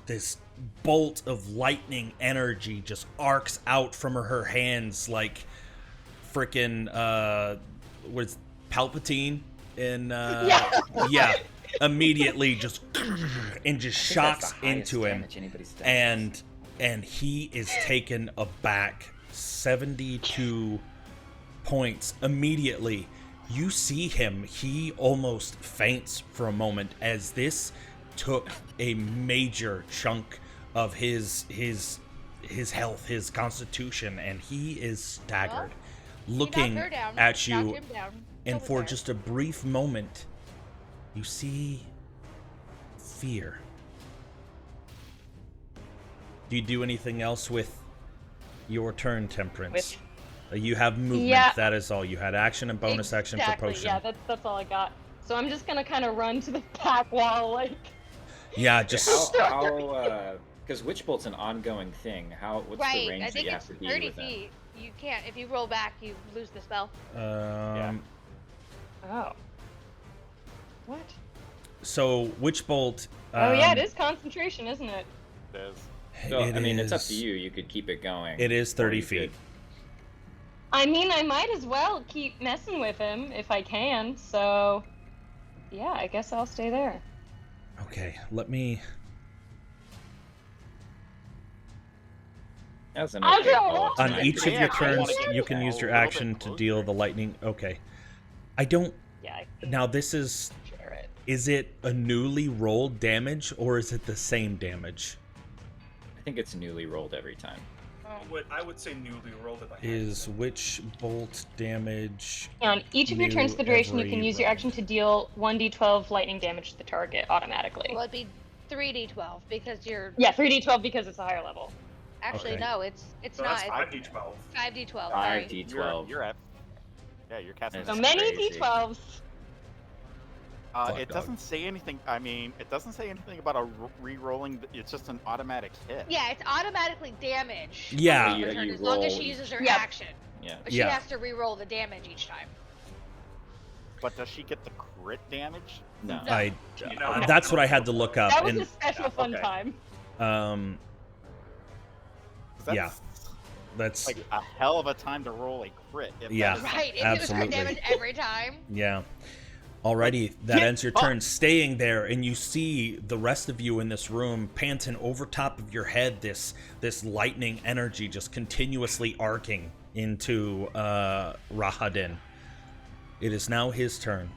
this bolt of lightning energy just arcs out from her hands like frickin' was Palpatine in yeah, immediately just and just I think that's shocks the highest into him, damage anybody's done. and he is taken aback. 72 points immediately. You see him, he almost faints for a moment as this took a major chunk of his health, his constitution, and he is staggered, looking Knocked her down, at knocked you, him down. and Over for there. just a brief moment you see fear. Do you do anything else with your turn, Temperance? You have movement, Yeah. that is all. You had action and bonus action for Exactly, potion. yeah, that's all I got. So I'm just gonna kind of run to the back wall, like... Yeah, just How because Witchbolt's an ongoing thing. What's the Right, range I that think you it's have to be 30 within? feet. You can't. If you roll back, you lose the spell. Oh. What? So Witchbolt. Oh yeah, it is concentration, isn't it? It is. So, it I mean, it's up is- to you. You could keep it going. It is or 30 you feet. could- I mean, I might as well keep messing with him if I can, so... Yeah, I guess I'll stay there. Okay, let me. That's an I okay don't call. want On Yeah, each of yeah, your I turns, wanna get you can that use a your little bit action to closer. deal the lightning. Okay. I don't. Yeah, I can Now, this is. share it. Is it a newly rolled damage or is it the same damage? I think it's newly rolled every time. I would say newly rolled if I had to Is say. Witchbolt damage On each of your turns new for the duration, you can every use your action round? to deal 1d12 lightning damage to the target automatically. Well, it'd be 3d12 because you're. Yeah, 3d12 because it's a higher level. Actually, Okay. no, it's So not. that's It's 5d12. 5d12. Five Sorry. D12. You're at. Yeah, you're casting. That's So that. many crazy. d12s. Fuck, It dog. doesn't say anything. I mean, it doesn't say anything about a re-rolling. It's just an automatic hit. Yeah, it's automatically damage. Yeah. on You- her turn, you as long as roll she uses her Yeah. action. Yeah. But she Yeah. has to re-roll the damage each time. But does she get the crit damage? No. I. No, That's what I had to look up, That was and a special fun okay. time. 'Cause Yeah. That's that's like a hell of a time to roll a crit. If Yeah. that is Right, if Absolutely. it was crit damage every time. yeah. Alrighty, that get ends your turn. Staying there, and you see the rest of you in this room, Panton, over top of your head. This lightning energy just continuously arcing into Rahadin. It is now his turn.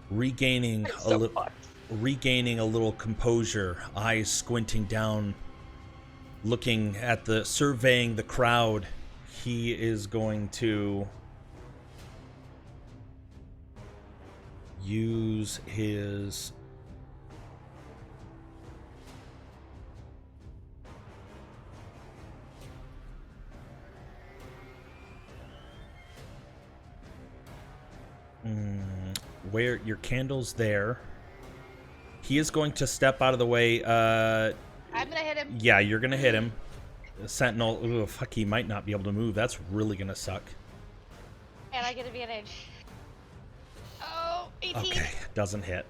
Regaining It's a so little. fucked. Regaining a little composure, eyes squinting down, surveying the crowd, he is going to use his where your candle's there. He is going to step out of the way. I'm gonna hit him. Yeah, you're gonna hit him. The Sentinel. Ooh, fuck, he might not be able to move. That's really gonna suck. And I get advantage. Oh, 18. Okay, doesn't hit.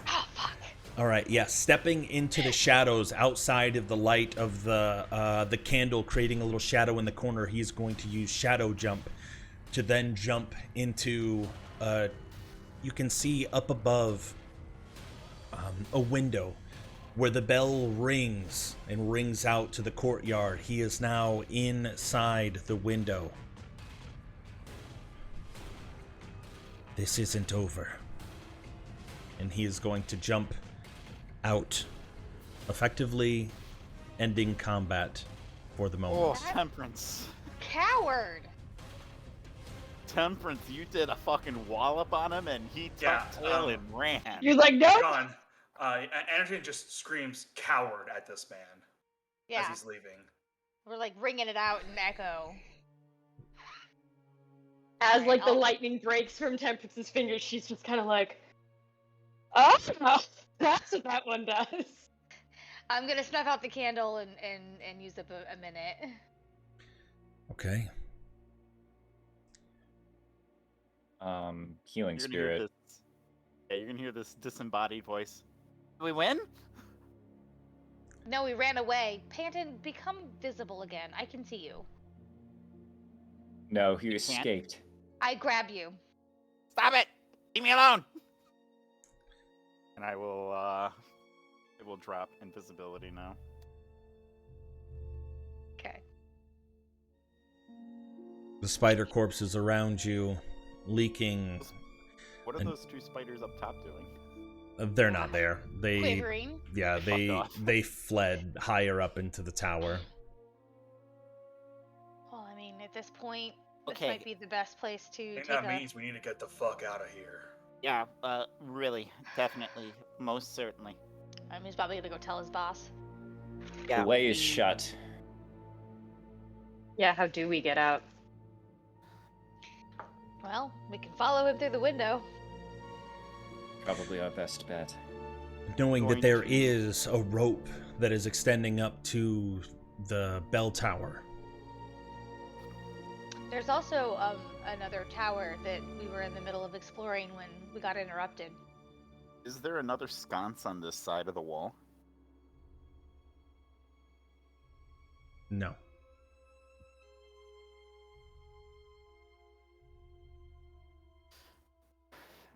Oh, fuck. All right, yeah, stepping into the shadows outside of the light of the candle, creating a little shadow in the corner. He's going to use Shadow Jump to then jump into. You can see up above a window where the bell rings and rings out to the courtyard. He is now inside the window. This isn't over. And he is going to jump out, effectively ending combat for the Oh, moment. Temperance. Coward. Temperance, you did a fucking wallop on him and he Yeah, tucked tail and ran. You're like, nope. John, Anderson just screams "coward" at this man as Yeah, he's leaving. we're like ringing it out in echo. As like the I'll- lightning breaks from Temperance's fingers, she's just kind of like, oh, that's what that one does. I'm gonna snuff out the candle and use up a minute. Okay. Healing You're gonna hear spirit. this- Yeah, you're gonna hear this disembodied voice. Did we win? No, we ran away. Panton, become visible again. I can see you. No, he can't. escaped. I grab you. Stop it! Leave me alone! And I will, it will drop invisibility now. Okay. The spider corpses around you, leaking. What are And- those two spiders up top doing? They're not there. They, Quivering. yeah, They they fucked off. they fled higher up into the tower. Well, I mean, at this point, this Okay. might be the best place to I think take that means we need to get the fuck out of here. Yeah, really, definitely, most certainly. I mean, he's probably gonna go tell his boss. The way is shut. Yeah, how do we get out? Well, we can follow him through the window. Probably our best bet. Knowing that Going there to- is a rope that is extending up to the bell tower. There's also another tower that we were in the middle of exploring when we got interrupted. Is there another sconce on this side of the wall? No.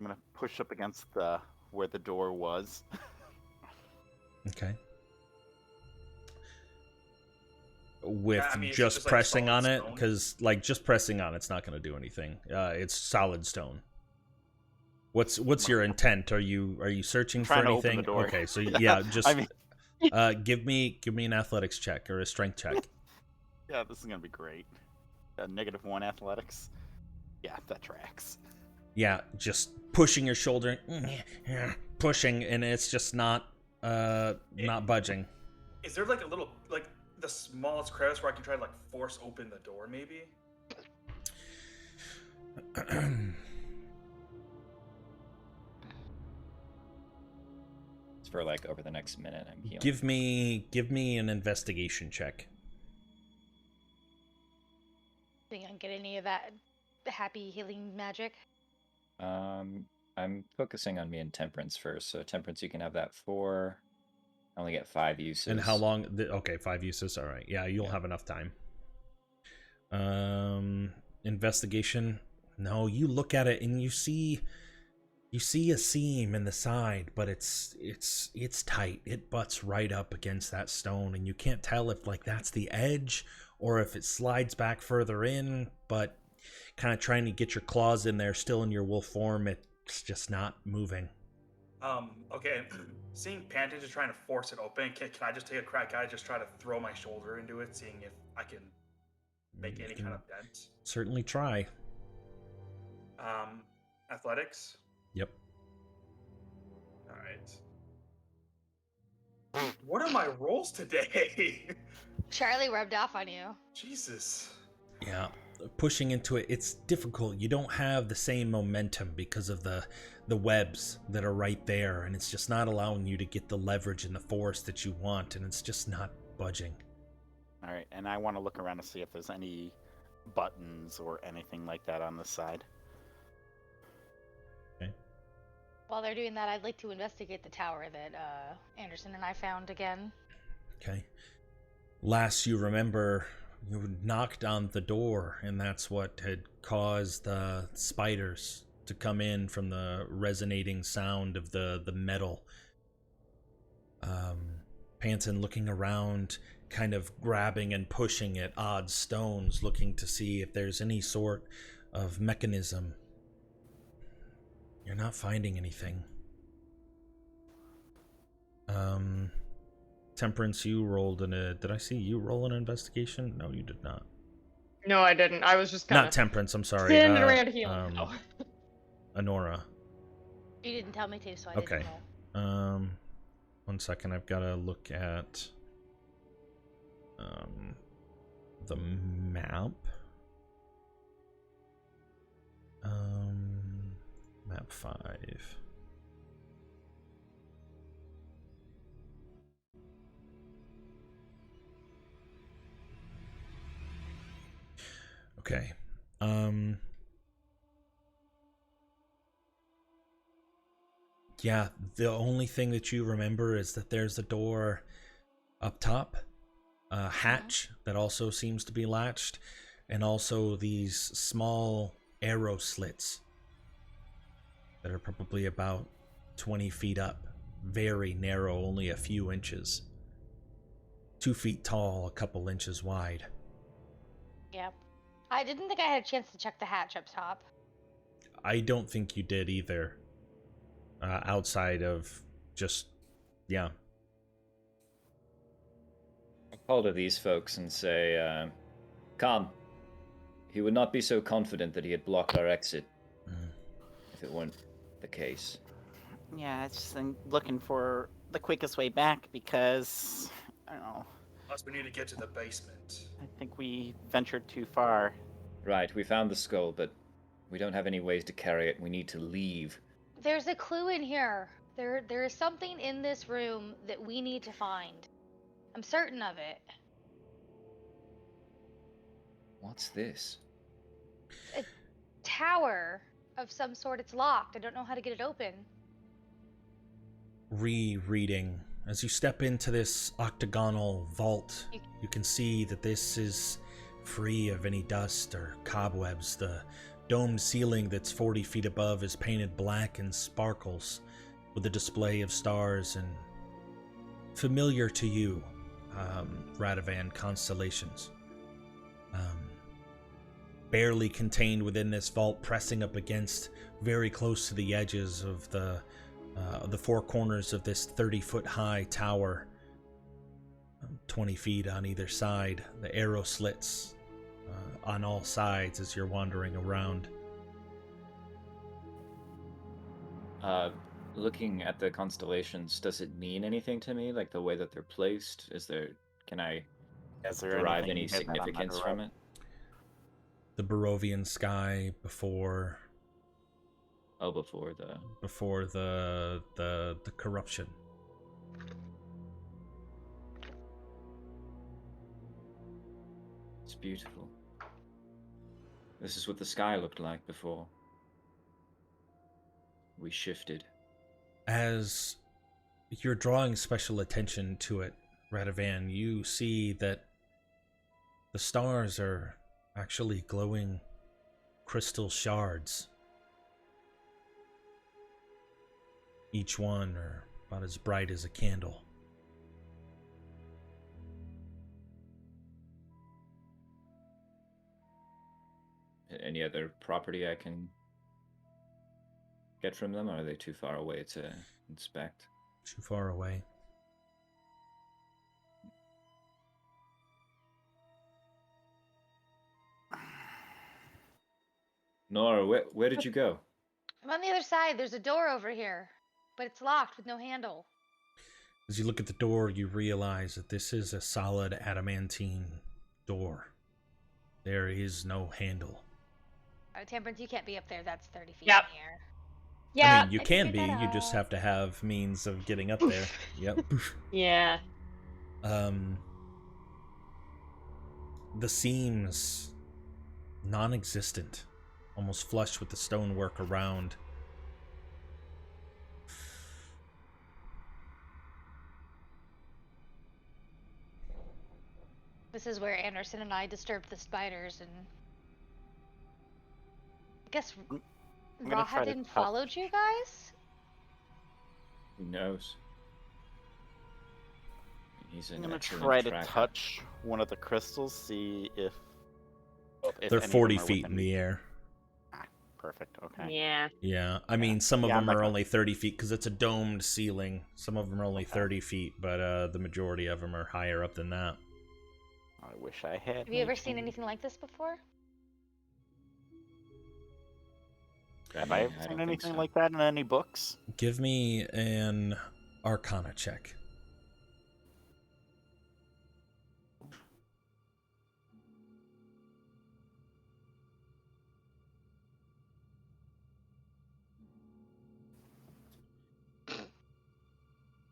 I'm gonna push up against the where the door was. Okay. With Yeah, I mean, it's just just like pressing solid on it, stone. because like just pressing on it's not going to do anything. It's solid stone. What's your intent? Are you searching for Trying to open anything? the door. Okay, so yeah, just I mean, Give me an athletics check or a strength check. Yeah, this is gonna be great. -1 athletics. Yeah, that tracks. Yeah, just pushing your shoulder, pushing, and it's just not budging. Is there like a little, like the smallest crevice where I can try to like force open the door, maybe? It's for like over the next minute. I'm healing. Give me an investigation check. Think I can get any of that happy healing magic? I'm focusing on me and temperance first. So temperance, you can have that 4. I only get 5 uses. And how long? Okay, 5 uses. All right. Yeah, you'll have enough time. Investigation. No, you look at it and you see a seam in the side, but it's tight. It butts right up against that stone, and you can't tell if like that's the edge or if it slides back further in. But kind of trying to get your claws in there, still in your wolf form, it's just not moving. Okay. Seeing Panton just trying to force it open, can I just take a crack at it, just try to throw my shoulder into it, seeing if I can make any kind of dent? Certainly try. Athletics? Yep. All right. What are my rolls today? Charlie rubbed off on you. Jesus. Yeah, pushing into it, it's difficult. You don't have the same momentum because of the webs that are right there, and it's just not allowing you to get the leverage and the force that you want, and it's just not budging. All right, and I want to look around to see if there's any buttons or anything like that on this side. Okay. While they're doing that, I'd like to investigate the tower that Anderson and I found again. Okay. Last you remember, you knocked on the door, and that's what had caused the spiders to come in from the resonating sound of the metal. Panton looking around, kind of grabbing and pushing at odd stones, looking to see if there's any sort of mechanism. You're not finding anything. Temperance, you rolled did I see you roll an investigation? No, you did not. No, I didn't. I was just kind Not Temperance, I'm sorry. standing around healing. Honora. You didn't tell me to, so I Okay. didn't know. 1 second, I've got to look at the map. Map 5. Okay. Yeah, the only thing that you remember is that there's a door up top, a hatch that also seems to be latched, and also these small arrow slits that are probably about 20 feet up, very narrow, only a few inches. 2 feet tall, a couple inches wide. Yep. I didn't think I had a chance to check the hatch up top. I don't think you did either. Outside of just, yeah. I call to these folks and say, come. He would not be so confident that he had blocked our exit if it weren't the case. Yeah, it's just I'm looking for the quickest way back because, I don't know, Plus, we need to get to the basement. I think we ventured too far. Right, we found the skull, but we don't have any ways to carry it. We need to leave. There's a clue in here. There is something in this room that we need to find. I'm certain of it. What's this? A tower of some sort. It's locked. I don't know how to get it open. Rereading. As you step into this octagonal vault, you can see that this is free of any dust or cobwebs. The domed ceiling that's 40 feet above is painted black and sparkles with a display of stars and familiar to you, Radovan constellations. Barely contained within this vault, pressing up against very close to the edges of the four corners of this 30-foot high tower 20 feet on either side, the arrow slits on all sides as you're wandering around. Looking at the constellations, does it mean anything to me? Like the way that they're placed? Can I Is there derive anything any you hit that I'm not significance from deriving? it? The Barovian sky before Oh, before the... the corruption. It's beautiful. This is what the sky looked like before we shifted. As you're drawing special attention to it, Radovan, you see that the stars are actually glowing crystal shards. Each one are about as bright as a candle. Any other property I can get from them, or are they too far away to inspect? Too far away. Nora, where did you go? I'm on the other side. There's a door over here, but it's locked with no handle. As you look at the door, you realize that this is a solid adamantine door. There is no handle. Temperance, you can't be up there. That's 30 feet Yep. in the air. Yeah. I mean, you I can be. figured that You just out. have to have means of getting up there. Yep. Yeah. The seams non-existent, almost flush with the stonework around. This is where Anderson and I disturbed the spiders, and I guess I'm gonna try to Rahadin cut- followed you guys? Who knows? He's an I'm gonna excellent try to tracker. touch one of the crystals, see if They're any of 40 them are feet in within- the air. Ah, perfect. Okay. Yeah. Yeah, I mean, some of Yeah, I'm them not are gonna- only 30 feet because it's a domed ceiling. Some of them are only Okay. 30 feet, but the majority of them are higher up than that. I wish I had. Have you ever nature. seen anything like this before? Have I ever don't seen think anything so. like that in any books? Give me an Arcana check.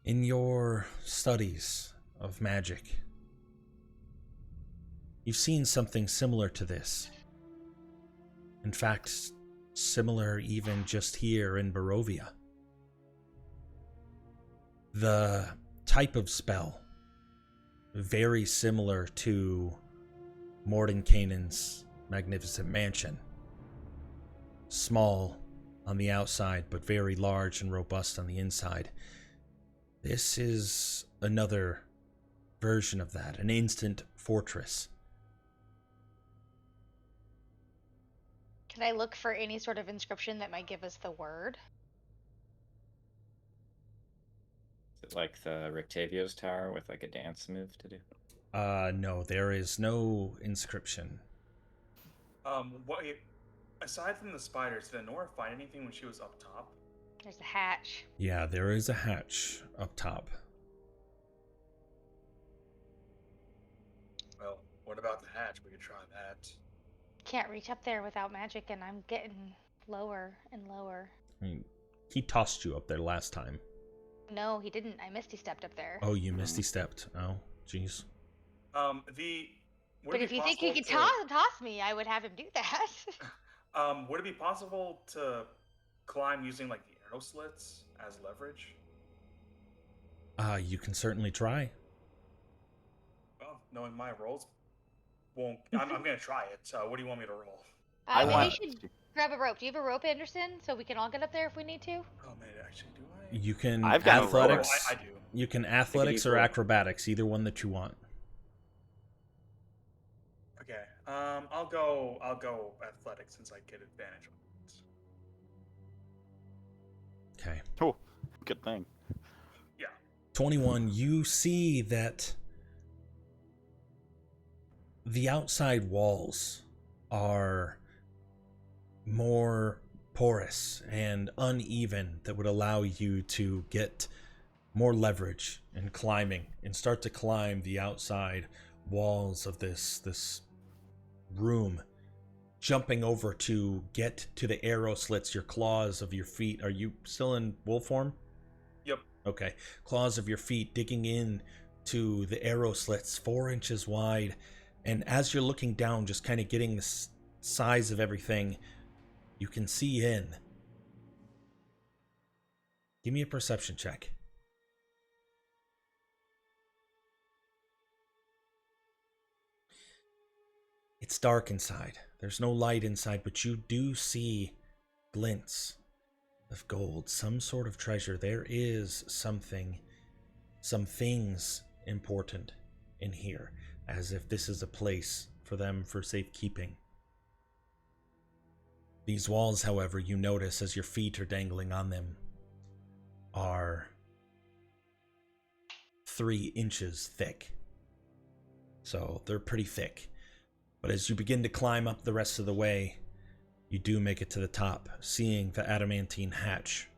In your studies of magic, you've seen something similar to this. In fact, similar even just here in Barovia. The type of spell, very similar to Mordenkainen's magnificent mansion. Small on the outside, but very large and robust on the inside. This is another version of that, an instant fortress. Can I look for any sort of inscription that might give us the word? Is it like the Rictavio's tower with like a dance move to do? No, there is no inscription. Aside from the spiders, did Nora find anything when she was up top? There's a hatch. Yeah, there is a hatch up top. Well, what about the hatch? We could try that. Can't reach up there without magic, and I'm getting lower and lower. I mean, he tossed you up there last time. No, he didn't. I misty stepped up there. Oh, you misty stepped. Oh, jeez. But if you think he could toss me, I would have him do that. Would it be possible to climb using like the arrow slits as leverage? You can certainly try. Well, knowing my rolls, won't. I'm gonna try it. What do you want me to roll? I Maybe want. you should grab a rope. Do you have a rope, Anderson? So we can all get up there if we need to? Oh man, actually, do I? You can I've got a athletics. Oh, I do. You can athletics or D4. acrobatics, either one that you want. Okay. I'll go athletics since I get advantage on it. Okay. Oh, good thing. Yeah. 21, you see that the outside walls are more porous and uneven that would allow you to get more leverage in climbing and start to climb the outside walls of this room, jumping over to get to the arrow slits, your claws of your feet. Are you still in wolf form? Yep. Okay. Claws of your feet digging in to the arrow slits 4 inches wide, and as you're looking down, just kind of getting the size of everything, you can see in. Give me a perception check. It's dark inside. There's no light inside, but you do see glints of gold, some sort of treasure. There is something, some things important in here, as if this is a place for them for safekeeping. These walls, however, you notice as your feet are dangling on them, are 3 inches thick. So they're pretty thick. But as you begin to climb up the rest of the way, you do make it to the top, seeing the adamantine hatch.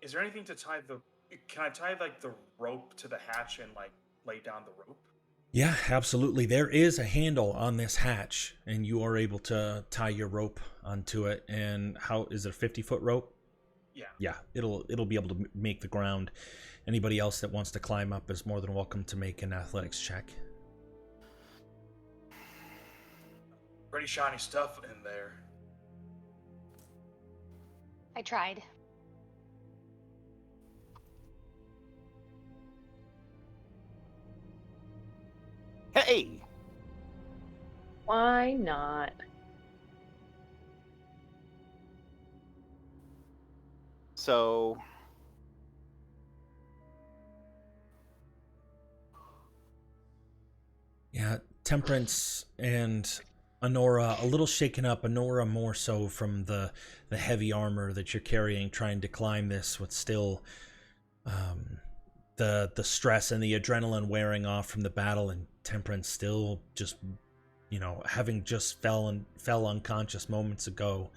Is there anything to tie the... Can I tie, like, the rope to the hatch and, like, lay down the rope? Yeah, absolutely. There is a handle on this hatch, and you are able to tie your rope onto it. And how is it, a 50-foot rope? Yeah. Yeah, it'll be able to make the ground. Anybody else that wants to climb up is more than welcome to make an athletics check. Pretty shiny stuff in there. I tried. Hey! Why not? So, Yeah, Temperance and Honora a little shaken up. Honora more so from the heavy armor that you're carrying, trying to climb this with still the stress and the adrenaline wearing off from the battle, and Temperance still just, you know, having just fell unconscious moments ago,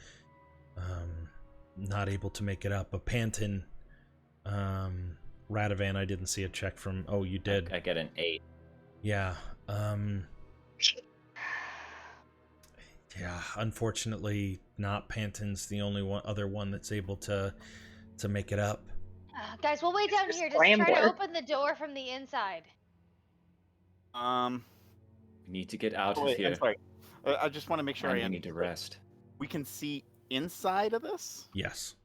not able to make it up. But Panton, Radovan, I didn't see a check from. Oh, you did. I get an 8. Yeah. Yeah, unfortunately, not Panton's the only other one that's able to make it up. Guys, we'll wait down here. Just try to Scrambler. open the door from the inside. We need to get out of wait, here. I'm sorry. I just want to make sure And I we need to understand. rest. We can see inside of this? Yes.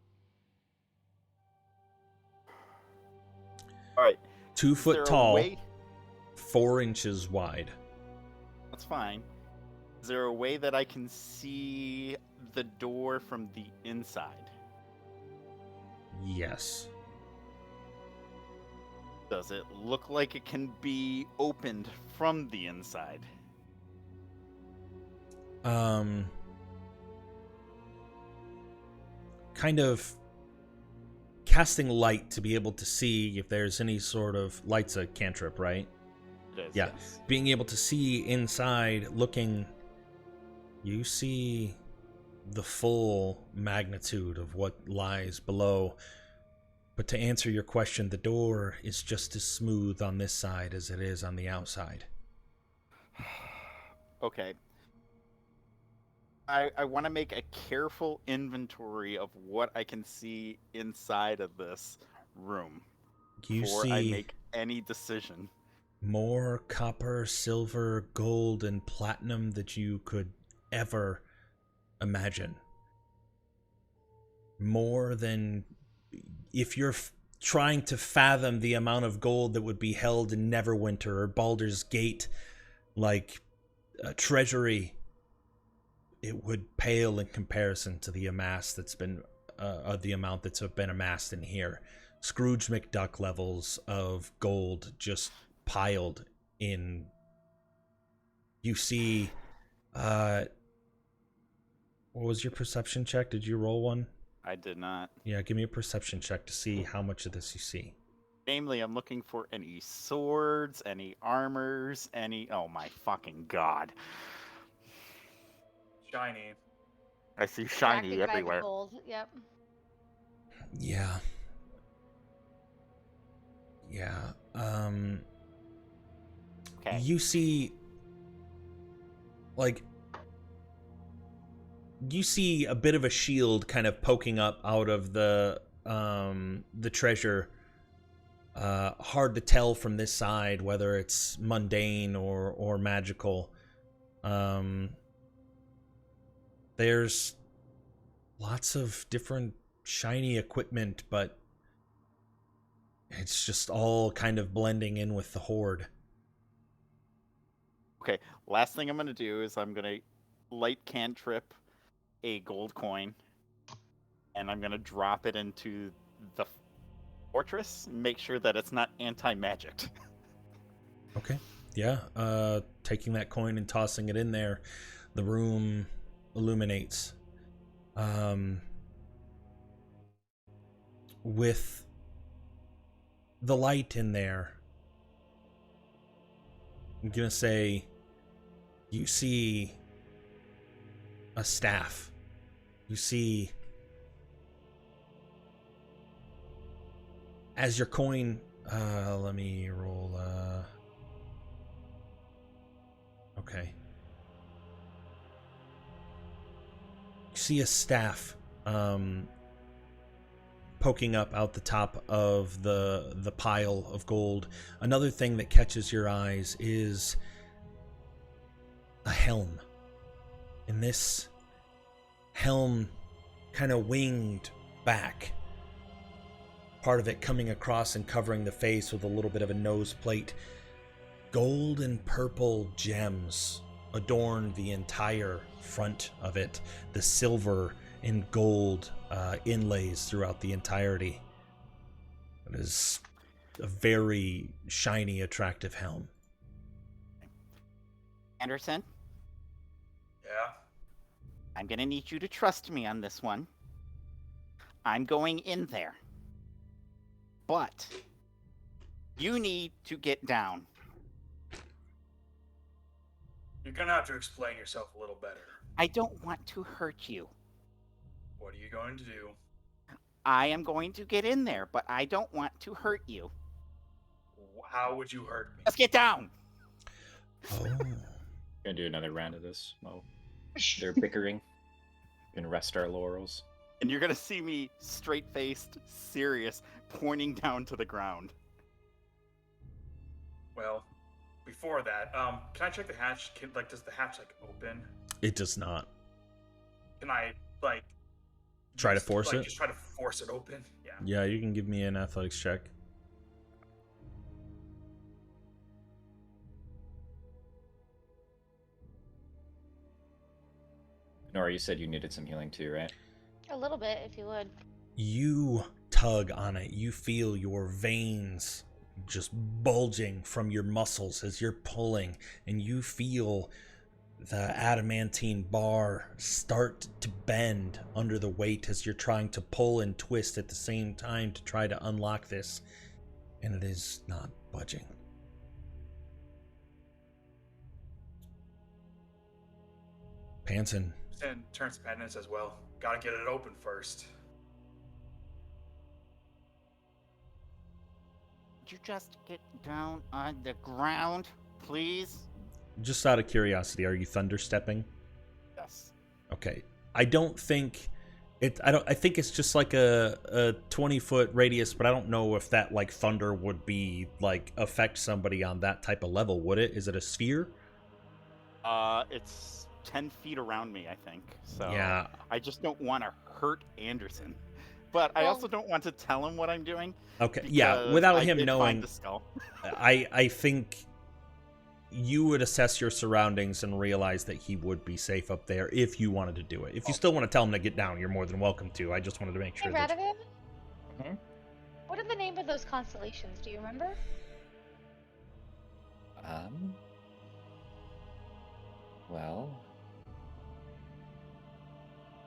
All right. 2 Is there foot a tall, way- 4 inches wide. That's fine. Is there a way that I can see the door from the inside? Yes. Does it look like it can be opened from the inside? Kind of casting light to be able to see if there's any sort of light's a cantrip, right? It is, Yeah. yes. Being able to see inside, looking, you see the full magnitude of what lies below. But to answer your question, the door is just as smooth on this side as it is on the outside. Okay. I want to make a careful inventory of what I can see inside of this room You before I see make any decision. more copper, silver, gold, and platinum that you could ever imagine. More than if you're trying to fathom the amount of gold that would be held in Neverwinter or Baldur's Gate, like a treasury, it would pale in comparison to the amass that's been the amount that's been amassed in here. Scrooge McDuck levels of gold just piled in. You see, what was your perception check? Did you roll one? I did not. Yeah, give me a perception check to see how much of this you see. Namely, I'm looking for any swords, any armors, any... Oh my fucking god. Shiny. I see Distracted shiny by the everywhere. gold. Yep. Yeah. Yeah. Okay. You see, like, you see a bit of a shield kind of poking up out of the treasure. Hard to tell from this side whether it's mundane or magical. There's lots of different shiny equipment, but it's just all kind of blending in with the horde. Okay, last thing I'm going to do is I'm going to light cantrip a gold coin, and I'm going to drop it into the fortress, make sure that it's not anti-magicked. Okay. Yeah. Taking that coin and tossing it in there, the room illuminates. With the light in there, I'm gonna say you see a staff. You see, as your coin, let me roll, okay. You see a staff, poking up out the top of the pile of gold. Another thing that catches your eyes is a helm. And this helm kind of winged back. Part of it coming across and covering the face with a little bit of a nose plate. Gold and purple gems adorn the entire front of it. The silver and gold inlays throughout the entirety. It is a very shiny, attractive helm. Anderson, Yeah. I'm going to need you to trust me on this one. I'm going in there. But you need to get down. You're gonna have to explain yourself a little better. I don't want to hurt you. What are you going to do? I am going to get in there, but I don't want to hurt you. How would you hurt me? Let's get down. Oh. Gonna do another round of this while they're bickering. Gonna rest our laurels. And you're going to see me straight-faced, serious, pointing down to the ground. Well, before that, can I check the hatch? Does the hatch open? It does not. Can I Try to force it? Just try to force it open? Yeah. Yeah, you can give me an athletics check. Nora, you said you needed some healing too, right? A little bit, if you would. You tug on it. You feel your veins just bulging from your muscles as you're pulling, and you feel the adamantine bar start to bend under the weight as you're trying to pull and twist at the same time to try to unlock this, and it is not budging. Panson. And turns to Pat and says, "Well, gotta get it open first." Could you just get down on the ground, please? Just out of curiosity, are you thunderstepping? Yes. Okay. I don't think it. I think it's just like a 20-foot radius, but I don't know if that thunder would be affect somebody on that type of level. Would it? Is it a sphere? It's 10 feet around me, I think. So Yeah. I just don't want to hurt Anderson. But I also don't want to tell him what I'm doing. Okay. Yeah. Without I him did knowing, find the skull. I think you would assess your surroundings and realize that he would be safe up there if you wanted to do it. If you still want to tell him to get down, you're more than welcome to. I just wanted to make Hey, sure that. Radovan? Mhm. What are the name of those constellations? Do you remember? Well,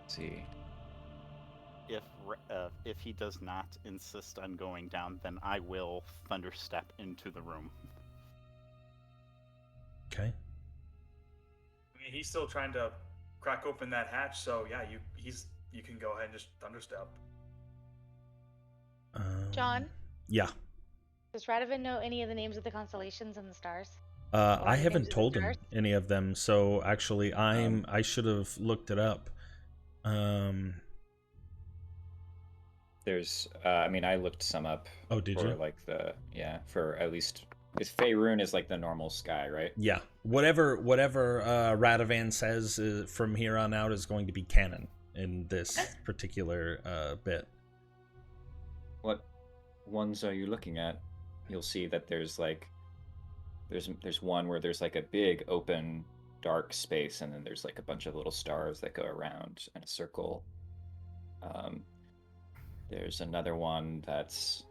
let's see. if he does not insist on going down, then I will thunderstep into the room. Okay. I mean, he's still trying to crack open that hatch, so yeah, you can go ahead and just thunderstep. John? Yeah. Does Radovan know any of the names of the constellations and the stars? I the names haven't of the told him stars? any of them, so actually, I should have looked it up. There's, I mean, I looked some up. Oh, did for you? like for at least, because Faerun is like the normal sky, right? Yeah. Whatever Radovan says from here on out is going to be canon in this particular bit. What ones are you looking at? You'll see that there's like there's one where there's like a big open dark space, and then there's like a bunch of little stars that go around in a circle. There's another one that's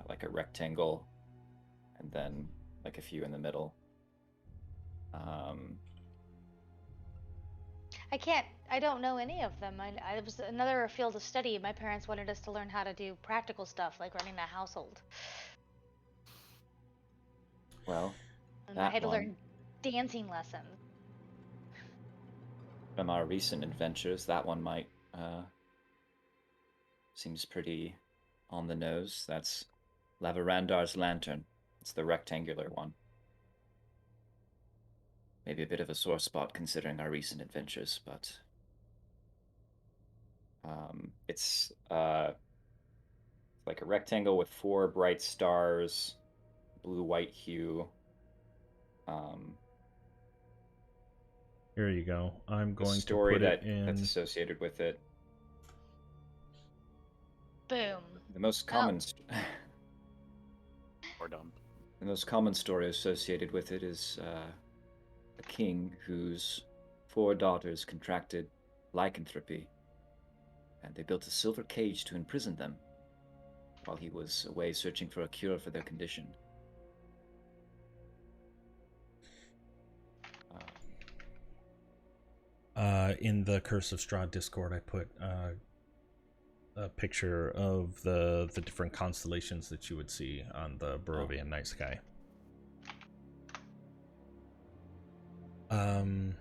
like a rectangle, and then like a few in the middle. I don't know any of them. I was another field of study. My parents wanted us to learn how to do practical stuff like running a household. Well, And I that had to one, learn dancing lessons. from our recent adventures, that one might seems pretty on the nose. That's Lavarandar's lantern. It's the rectangular one. Maybe a bit of a sore spot considering our recent adventures, but it's like a rectangle with 4 bright stars, blue-white hue. Here you go. I'm The going to story put it that's in. associated with it. Boom. The most common Or done. the most common story associated with it is a king whose 4 daughters contracted lycanthropy, and they built a silver cage to imprison them while he was away searching for a cure for their condition. In the Curse of Strahd Discord, I put a picture of the different constellations that you would see on the Barovian night sky. Anyways,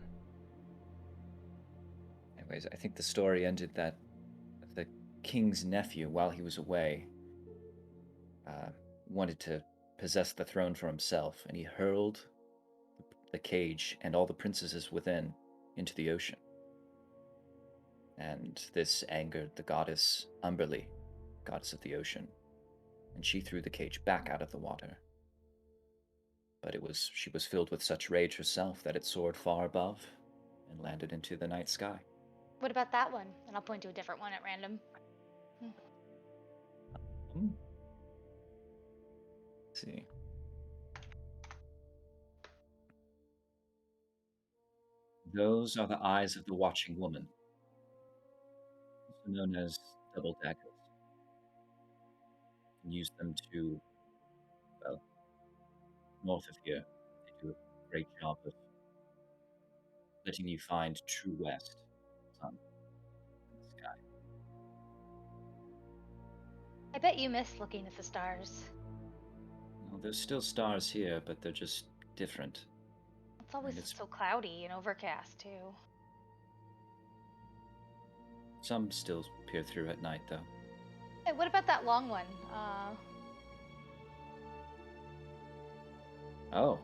I think the story ended that the king's nephew, while he was away, wanted to possess the throne for himself, and he hurled the cage and all the princesses within into the ocean. And this angered the goddess Umberly, goddess of the ocean, and she threw the cage back out of the water. But she was filled with such rage herself that it soared far above and landed into the night sky. What about that one? And I'll point to a different one at random. Let's see. Those are the eyes of the watching woman, also known as double daggers. You can use them to, well, north of here, they do a great job of letting you find true west, sun, in the sky. I bet you miss looking at the stars. Well, there's still stars here, but they're just different. It's always it's- so cloudy and overcast, too. Some still peer through at night, though. Hey, what about that long one? Oh.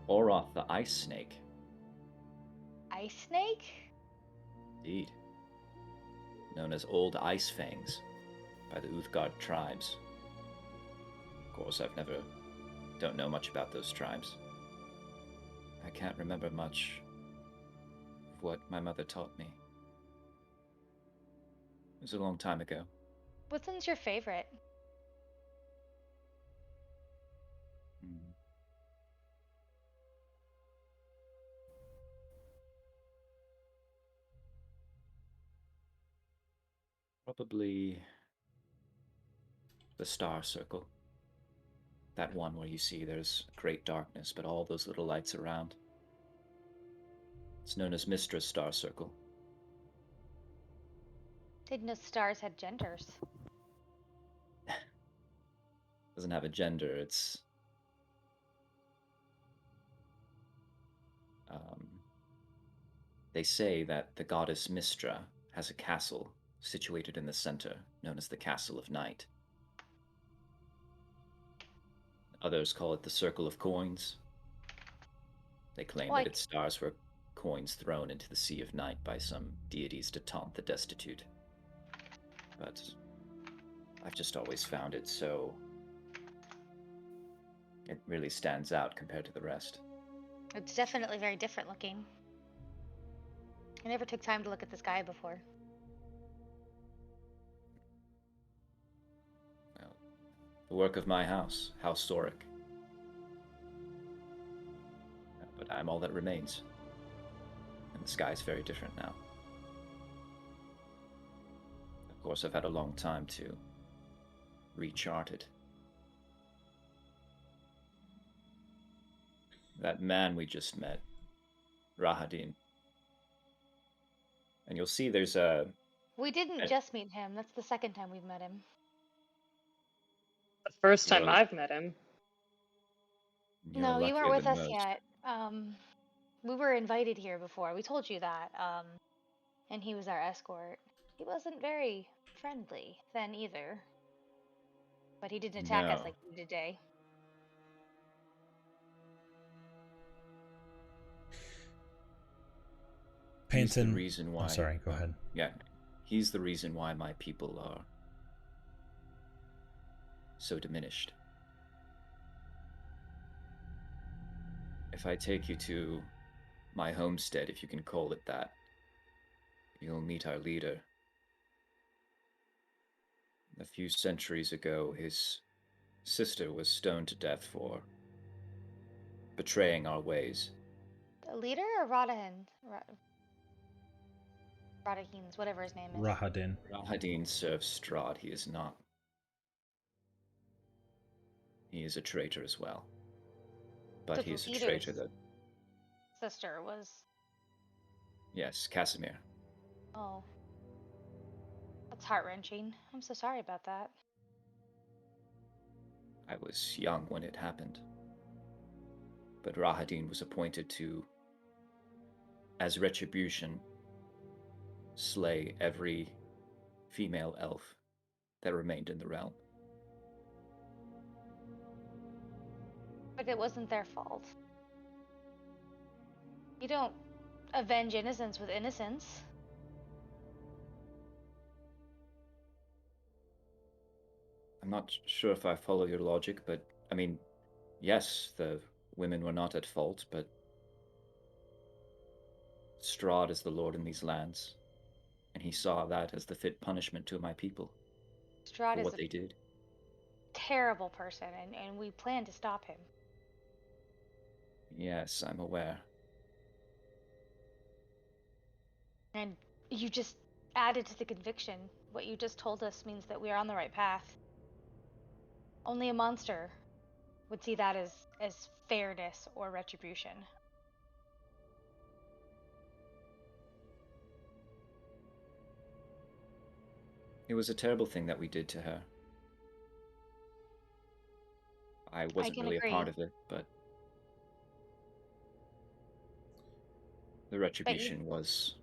Oroth the Ice Snake. Ice Snake? Indeed. Known as Old Ice Fangs by the Uthgard tribes. Of course, don't know much about those tribes. I can't remember much of what my mother taught me. It was a long time ago. Which one's your favorite? Probably the star circle. That one where you see there's great darkness, but all those little lights around. It's known as Mistress Star Circle. Didn't know stars had genders. Doesn't have a gender. It's they say that the goddess Mistra has a castle situated in the center, known as the Castle of Night. Others call it the Circle of Coins. They claim that Like, its stars were coins thrown into the Sea of Night by some deities to taunt the destitute. But I've just always found it so... It really stands out compared to the rest. it's definitely very different looking. I never took time to look at this guy before. Well, the work of my house, House Soric. But I'm all that remains. And the sky's very different now. Of course, I've had a long time to rechart it. That man we just met, Rahadin. And you'll see there's a... We didn't I- just meet him. That's the second time we've met him. The first time Well, I've met him. you're No, you weren't luckier with than us most. yet. We were invited here before. We told you that. And he was our escort. He wasn't very friendly then either. But he didn't attack us No. like he did today. He's the Panton. reason why... I'm sorry, go ahead. Yeah, he's the reason why my people are so diminished. If I take you to my homestead, if you can call it that, you'll meet our leader. A few centuries ago, his sister was stoned to death for betraying our ways. The leader or Radahin? Radahines, whatever his name is. Rahadin. Rahadin serves Strahd. He is not. He is a traitor as well. But The he is a leader's traitor that... sister was. Yes, Casimir. Oh. That's heart wrenching. I'm so sorry about that. I was young when it happened. But Rahadin was appointed to, as retribution, slay every female elf that remained in the realm. But it wasn't their fault. You don't avenge innocence with innocence. I'm not sure if I follow your logic, but I mean, yes, the women were not at fault, but Strahd is the lord in these lands, and he saw that as the fit punishment to my people Strahd for is what a they did. terrible person, and we plan to stop him. Yes, I'm aware. And you just added to the conviction. What you just told us means that we are on the right path. Only a monster would see that as fairness or retribution. It was a terrible thing that we did to her. I wasn't can really agree. a part of it, but the retribution was...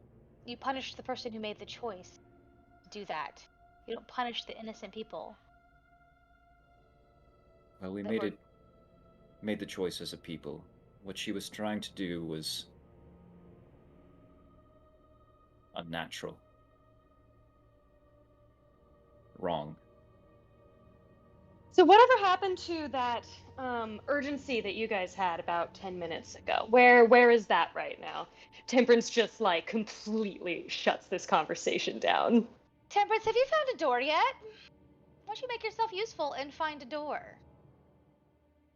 You punish the person who made the choice to do that. You don't punish the innocent people. Well, we that made were- it... made the choice as a people. What she was trying to do was... unnatural. Wrong. So whatever happened to that urgency that you guys had about 10 minutes ago? Where is that right now? Temperance just like completely shuts this conversation down. Temperance, have you found a door yet? Why don't you make yourself useful and find a door?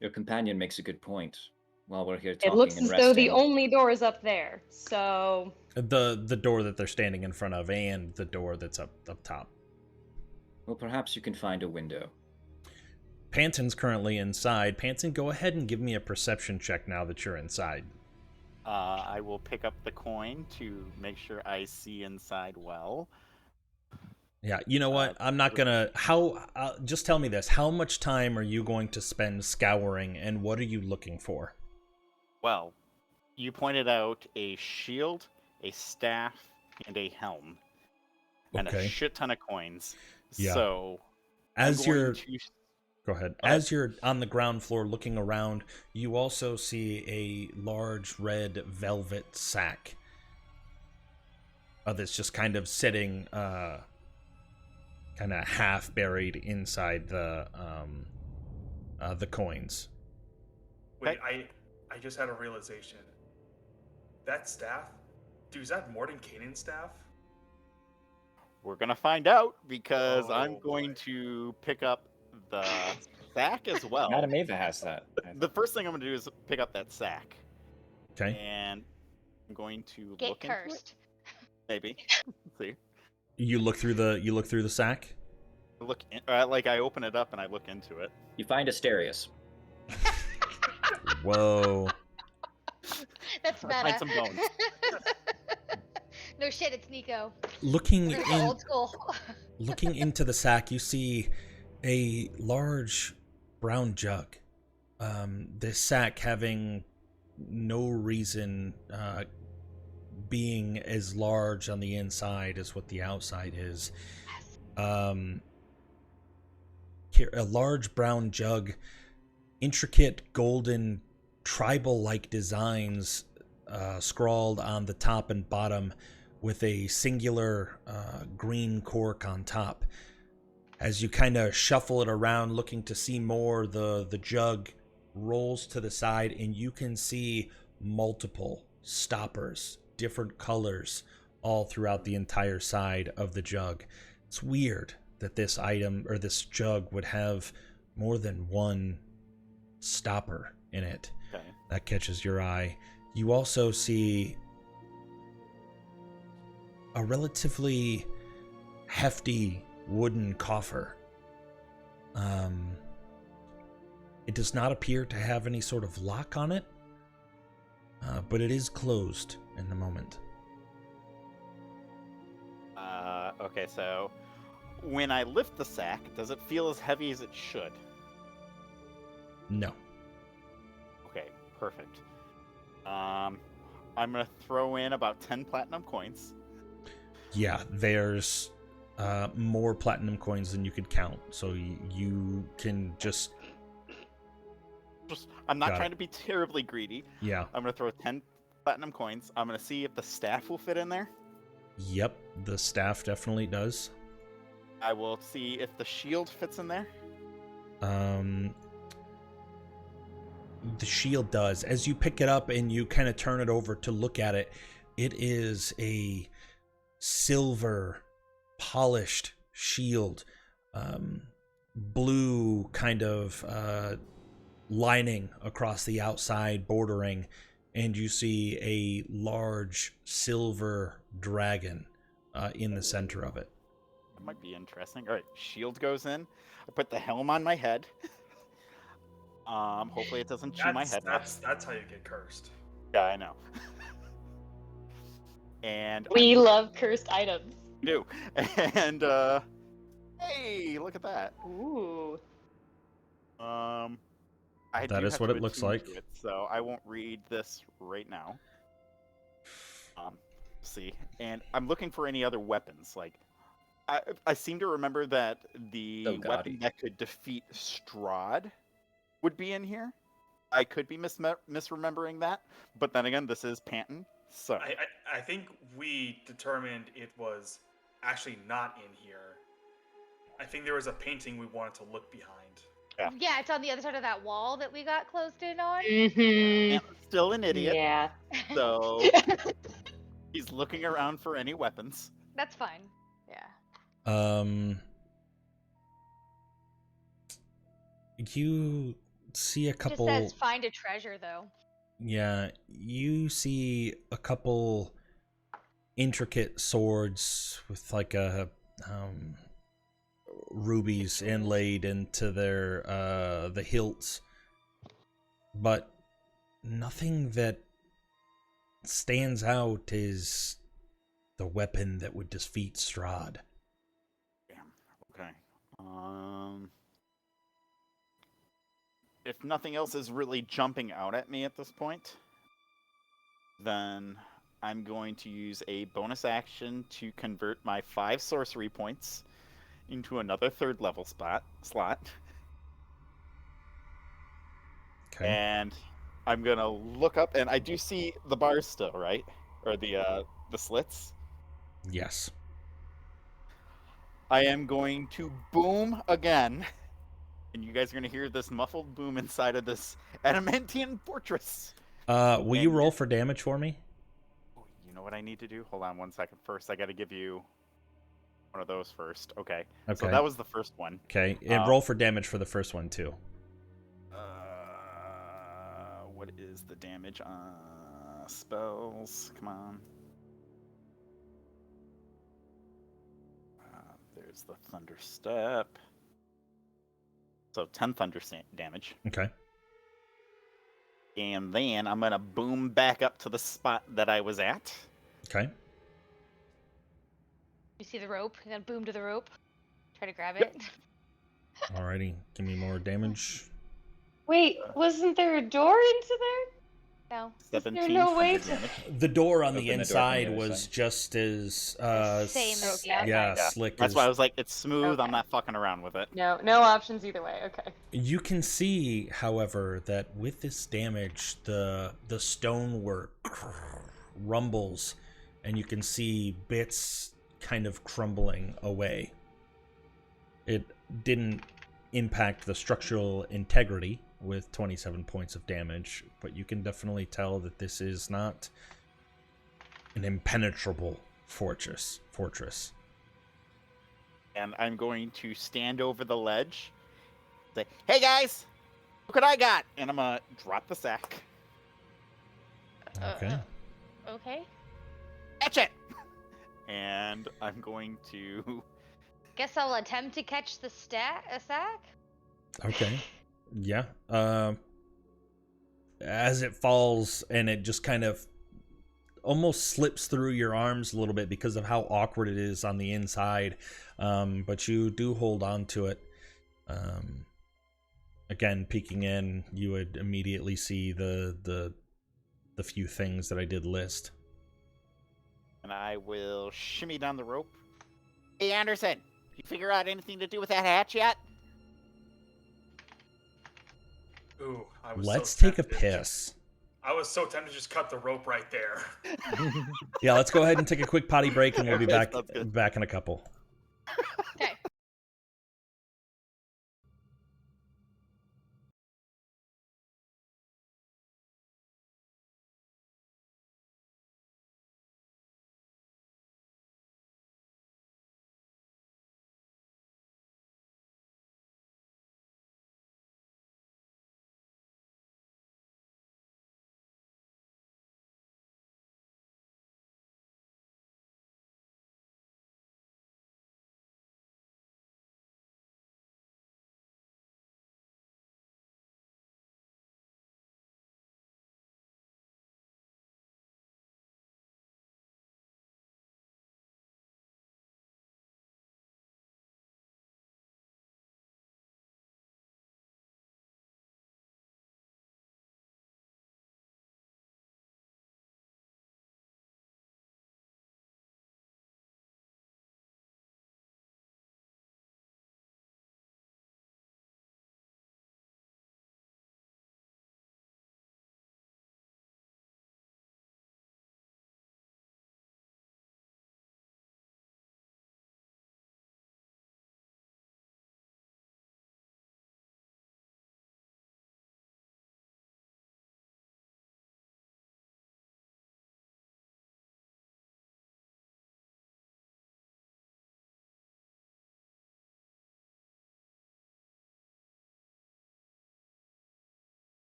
Your companion makes a good point. While we're here It talking looks and as though the resting, only door is up there. So The door that they're standing in front of and the door that's up top. well, perhaps you can find a window. Panton's currently inside. Panton, go ahead and give me a perception check now that you're inside. I will pick up the coin to make sure I see inside well. Yeah, you know what? I'm not gonna. Just tell me this. How much time are you going to spend scouring, and what are you looking for? Well, you pointed out a shield, a staff, and a helm, and a Okay. shit ton of coins. Yeah. So, As I'm going you're to... Go ahead. Go ahead. As you're on the ground floor looking around, you also see a large red velvet sack that's just kind of sitting, kind of half buried inside the coins. Wait, I just had a realization. That staff, dude, is that Mordenkainen's staff? We're going to find out, because Oh, I'm going boy. to pick up the sack as well. Madame Ava has that. The first thing I'm going to do is pick up that sack. Okay. And I'm going to Get look into it. cursed. Maybe. Let's see. You look through the sack. I open it up and I look into it. You find Asterius. Whoa. That's I find meta. some bones. No shit, it's Nico. Looking We're gonna go in, old school. looking into the sack, you see a large brown jug. This sack having no reason being as large on the inside as what the outside is. Here, a large brown jug, intricate golden tribal-like designs scrawled on the top and bottom with a singular green cork on top. As you kind of shuffle it around looking to see more, the jug rolls to the side and you can see multiple stoppers, different colors, all throughout the entire side of the jug. It's weird that this item or this jug would have more than one stopper in it. Okay. That catches your eye. You also see a relatively hefty wooden coffer. It does not appear to have any sort of lock on it, but it is closed in the moment. Okay, so when I lift the sack, does it feel as heavy as it should? No. Okay, perfect. I'm gonna throw in about 10 platinum coins. Yeah, there's more platinum coins than you could count, so you can just... I'm not Got trying it. to be terribly greedy. Yeah. I'm gonna throw 10 platinum coins. I'm gonna see if the staff will fit in there. Yep, the staff definitely does. I will see if the shield fits in there. The shield does. As you pick it up and you kind of turn it over to look at it, it is a silver polished shield, blue kind of lining across the outside bordering, and you see a large silver dragon in the center of it. That might be interesting. All right, shield goes in. I put the helm on my head. Hopefully it doesn't chew my head off. That's how you get cursed. Yeah, I know. And We love cursed items. I do. And hey, look at that. Ooh. I That do is have what to it looks attune like. to it, so I won't read this right now. See, and I'm looking for any other weapons. Like, I seem to remember that the So weapon gaudy. that could defeat Strahd would be in here. I could be misremembering that, but then again, this is Panton, so I think we determined it was actually not in here. I think there was a painting we wanted to look behind. Yeah, it's on the other side of that wall that we got closed in on. Mm-hmm. Panton's still an idiot. Yeah. So he's looking around for any weapons. That's fine. Yeah. You see a Just couple... says find a treasure though. Yeah, you see a couple intricate swords with like a rubies inlaid into their the hilts, but nothing that stands out is the weapon that would defeat Strahd. If nothing else is really jumping out at me at this point, then I'm going to use a bonus action to convert my 5 sorcery points into another 3rd level slot. Okay. And I'm gonna look up, and I do see the bars still, right? Or the slits. Yes. I am going to boom again, and you guys are gonna hear this muffled boom inside of this adamantian fortress. Will you And roll for damage for me? you know what I need to do? Hold on one second. First, I got to give you one of those first. Okay. So Okay. that was the first one. Okay, and roll for damage for the first one too. What is the damage on spells? Come on. There's the thunder step. So 10 thunder damage. Okay. And then I'm gonna boom back up to the spot that I was at. Okay. You see the rope? You gotta boom to the rope. Try to grab it. Alrighty, give me more damage. Wait, wasn't there a door into there? No. Is there 17 no way thunder to- damage. The door on Open the the door from the inside other was side. just as Same as the yeah, outside. slick That's as. why I was like, it's smooth. I'm Okay. not fucking around with it. No options either way. Okay. You can see, however, that with this damage, the stonework rumbles, and you can see bits kind of crumbling away. It didn't impact the structural integrity with 27 points of damage, but you can definitely tell that this is not an impenetrable fortress. And I'm going to stand over the ledge, say, "Hey guys, look what I got!" And I'm gonna drop the sack. Okay. Okay. Catch it! And I'm going to. Guess I'll attempt to catch the sack. Okay. Yeah. As it falls and it just kind of almost slips through your arms a little bit because of how awkward it is on the inside. But you do hold on to it. Again, peeking in, you would immediately see the few things that I did list. And I will shimmy down the rope. Hey Anderson, you figure out anything to do with that hatch yet? Ooh, I was Let's so take a tempted. piss. I was so tempted to just cut the rope right there. Yeah, let's go ahead and take a quick potty break, and we'll be Okay, sounds good. back in a couple. Okay.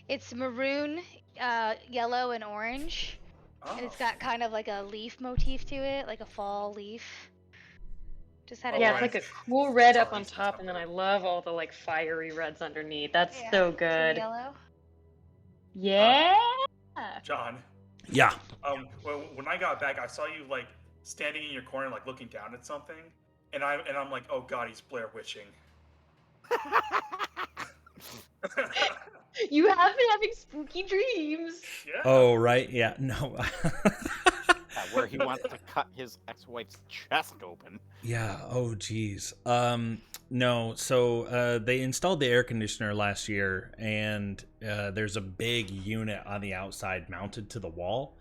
It's maroon, yellow, and orange. Oh. And it's got kind of like a leaf motif to it, like a fall leaf. Just had Oh, it Yeah, done. it's like a cool red up Sorry, on top, and then I September. love all the like fiery reds underneath. That's Yeah, so some good. yellow. Yeah. John, Yeah. when I got back, I saw you like standing in your corner, like looking down at something, and I'm like, oh god, he's Blair Witching. You have been having spooky dreams. Yeah. Oh, right. Yeah. No. Where he wants to cut his ex-wife's chest open. Yeah. Oh, geez. No. So they installed the air conditioner last year, and there's a big unit on the outside mounted to the wall.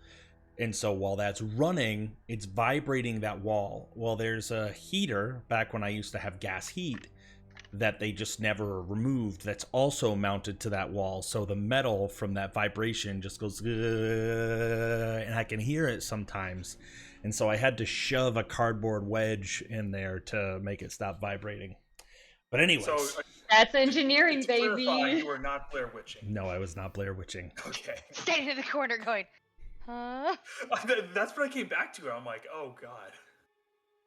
And so while that's running, it's vibrating that wall. Well, there's a heater back when I used to have gas heat that they just never removed that's also mounted to that wall. So the metal from that vibration just goes, and I can hear it sometimes. And so I had to shove a cardboard wedge in there to make it stop vibrating. But anyways, So That's engineering, to clarify, baby. you were not Blair Witching. no, I was not Blair Witching. Okay. Standing in the corner going, huh? That's what I came back to. I'm like, oh god.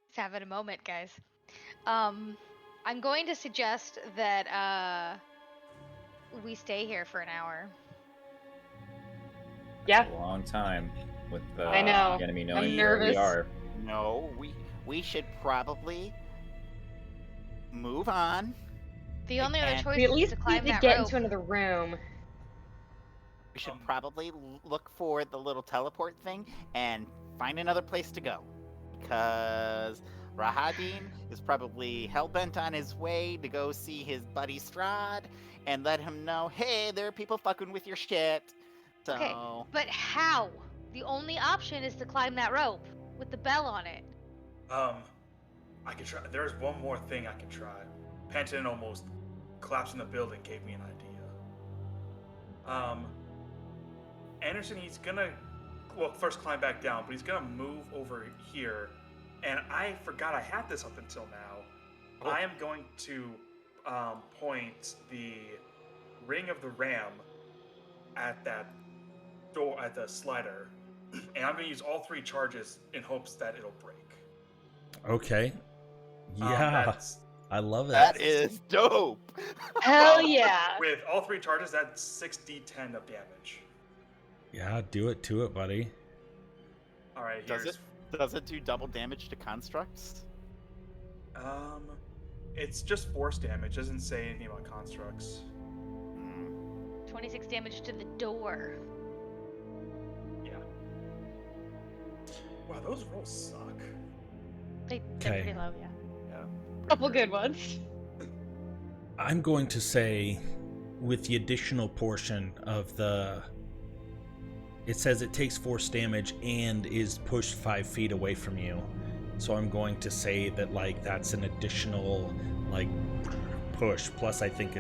Just having a moment, guys. I'm going to suggest that we stay here for an hour. Yeah. A long time with the I know. enemy I'm knowing where we nervous. are. No, we should probably move on. The only other And choice We at is least to need climb to that get rope. into another room. We should probably look for the little teleport thing and find another place to go. Because Rahadin is probably hell-bent on his way to go see his buddy Strahd and let him know, hey, there are people fucking with your shit. So, Okay, but how? The only option is to climb that rope with the bell on it. I could try. There's one more thing I can try. Penton almost collapsing the building gave me an idea. Anderson, he's gonna, well, first climb back down, but he's gonna move over here. And I forgot I had this up until now. Oh. I am going to point the ring of the ram at that door, at the slider, and I'm gonna use all 3 charges in hopes that it'll break. Okay. Yeah. That's, I love it. that is dope. Hell yeah. with all 3 charges, that's 6d10 of damage. Yeah, do it to it, buddy. All right, Does it do double damage to constructs? It's just force damage. Doesn't say anything about constructs. 26 damage to the door. Yeah. Wow, those rolls suck. They're Okay. pretty low, yeah. Yeah. Couple good ones. I'm going to say, with the additional portion of the... It says it takes force damage and is pushed 5 feet away from you. So I'm going to say that, like, that's an additional, like, push. Plus, I think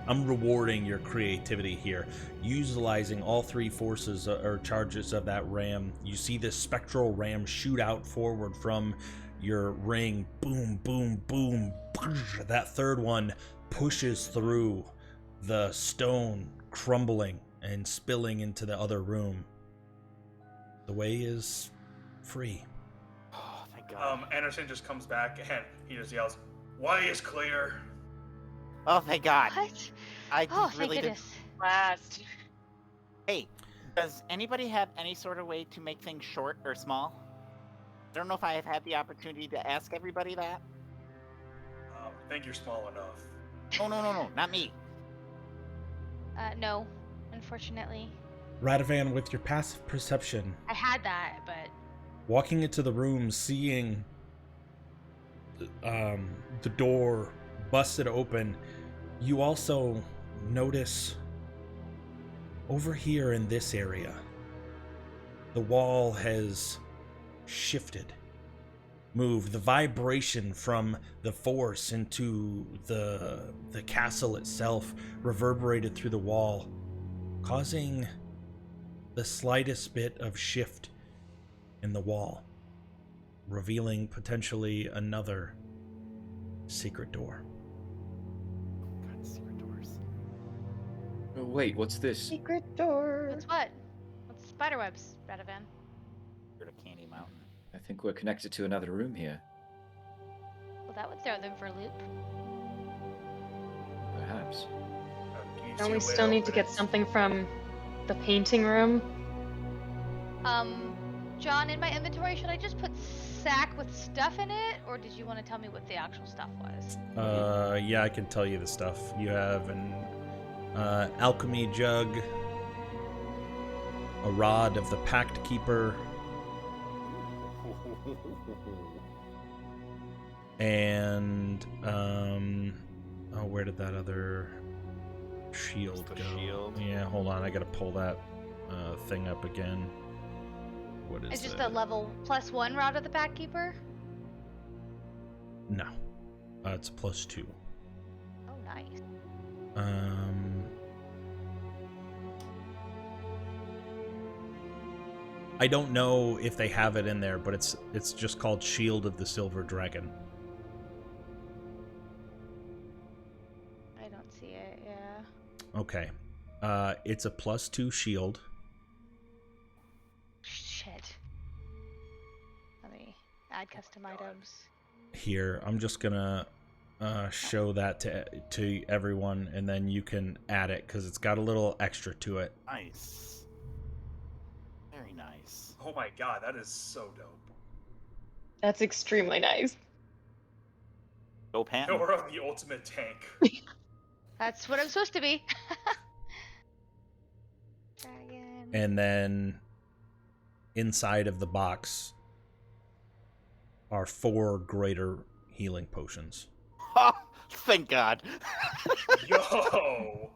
I'm rewarding your creativity here. Utilizing all 3 forces or charges of that ram, you see this spectral ram shoot out forward from your ring. Boom, boom, boom. That third one pushes through the stone, crumbling and spilling into the other room. The way is free. Oh, thank God. Anderson just comes back and he just yells, "Way is clear." Oh, thank God. What? I Oh, thank really did. goodness. Last. Hey, does anybody have any sort of way to make things short or small? I don't know if I have had the opportunity to ask everybody that. I think you're small enough. Oh, no, not me. No, unfortunately. Radovan, with your passive perception, I had that, but walking into the room, seeing the door busted open, you also notice over here in this area, the wall has shifted, moved. The vibration from the force into the castle itself reverberated through the wall, causing the slightest bit of shift in the wall, revealing potentially another secret door. God, secret doors. Oh Oh, wait, what's this? Secret door. What's what? What's spiderwebs, Radavan? We're at a candy mountain. I think we're connected to another room here. Well, that would throw them for a loop. Perhaps. Can you Don't see we a way still need to open get it? something from the painting room? John, in my inventory, should I just put sack with stuff in it, or did you want to tell me what the actual stuff was? Yeah, I can tell you the stuff. You have an alchemy jug, a rod of the Pact Keeper, and oh, where did that other shield The go? shield. Yeah, hold on, I gotta pull that thing up again. What is It's just that? a level +1 rod of the Pact Keeper? No, it's +2. Oh, nice. I don't know if they have it in there, but it's just called Shield of the Silver Dragon. I don't see it, yeah. Okay. It's a +2 shield. Shit. Let me add custom items. Here, I'm just gonna show that to everyone, and then you can add it because it's got a little extra to it. Nice. Very nice. Oh my god, that is so dope. That's extremely nice. Go Panton. We're on the ultimate tank. That's what I'm supposed to be. Dragon. And then inside of the box are 4 greater healing potions. Ha! Thank God. Yo!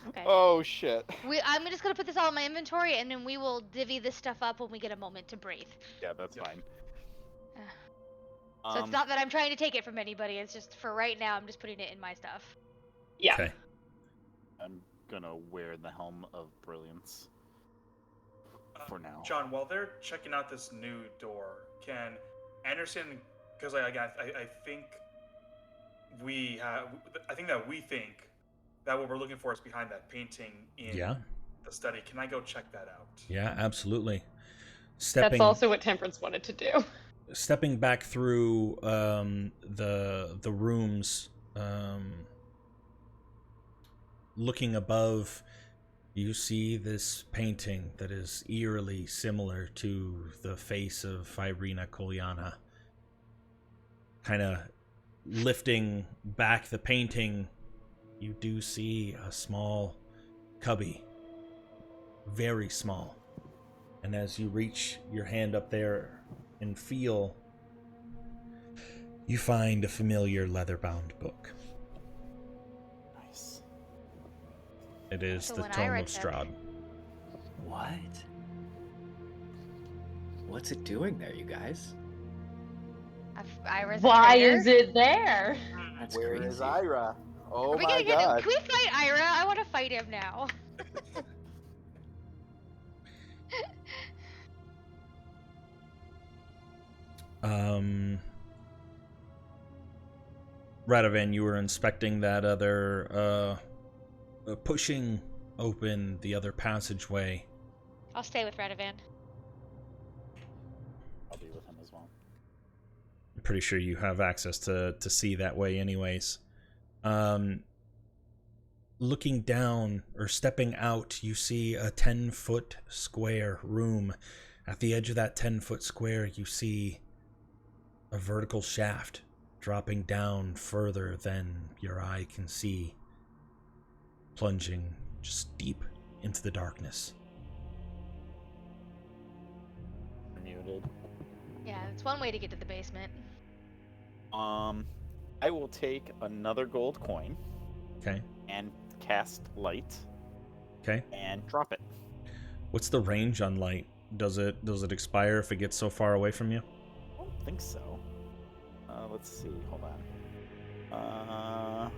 Okay. Oh shit. I'm just gonna put this all in my inventory, and then we will divvy this stuff up when we get a moment to breathe. Yeah, that's Yep. fine. So it's not that I'm trying to take it from anybody. It's just for right now, I'm just putting it in my stuff. Yeah. Okay. I'm gonna wear the helm of brilliance for now. John, while they're checking out this new door, can Anderson, because I think we have, I think that we think that what we're looking for is behind that painting in Yeah. the study. Can I go check that out? Yeah, absolutely. That's also what Temperance wanted to do. Stepping back through the rooms, looking above, you see this painting that is eerily similar to the face of Irina Kolyana. Kind of lifting back the painting, you do see a small cubby. Very small. And as you reach your hand up there and feel, you find a familiar leather-bound book. Nice. It is The the one Tome Ira of took. Strahd. What? What's it doing there, you guys? Ira's a Why traitor? is it there? That's Where crazy. is Ira? Oh Are we my gonna get God. Can we fight Ira? I want to fight him now. Radovan, you were inspecting that other, pushing open the other passageway. I'll stay with Radovan. I'll be with him as well. I'm pretty sure you have access to see that way anyways. Looking down, or stepping out, you see a 10-foot square room. At the edge of that 10-foot square, you see a vertical shaft dropping down further than your eye can see, plunging just deep into the darkness. Muted. Yeah, it's one way to get to the basement. I will take another gold coin Okay. and cast light Okay. and drop it. What's the range on light? Does it expire if it gets so far away from you? I don't think so. Let's see. Hold on.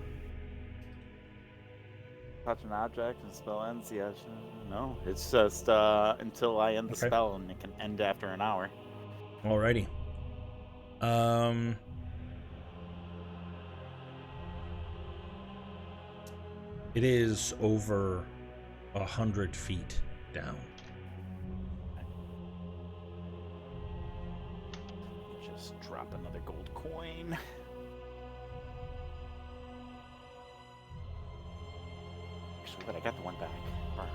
Touch an object and the spell ends. Yeah, no. It's just until I end the Okay. spell, and it can end after an hour. Alrighty. It is over 100 feet down. Just drop another gold coin. Actually, but I got the one back. Darn.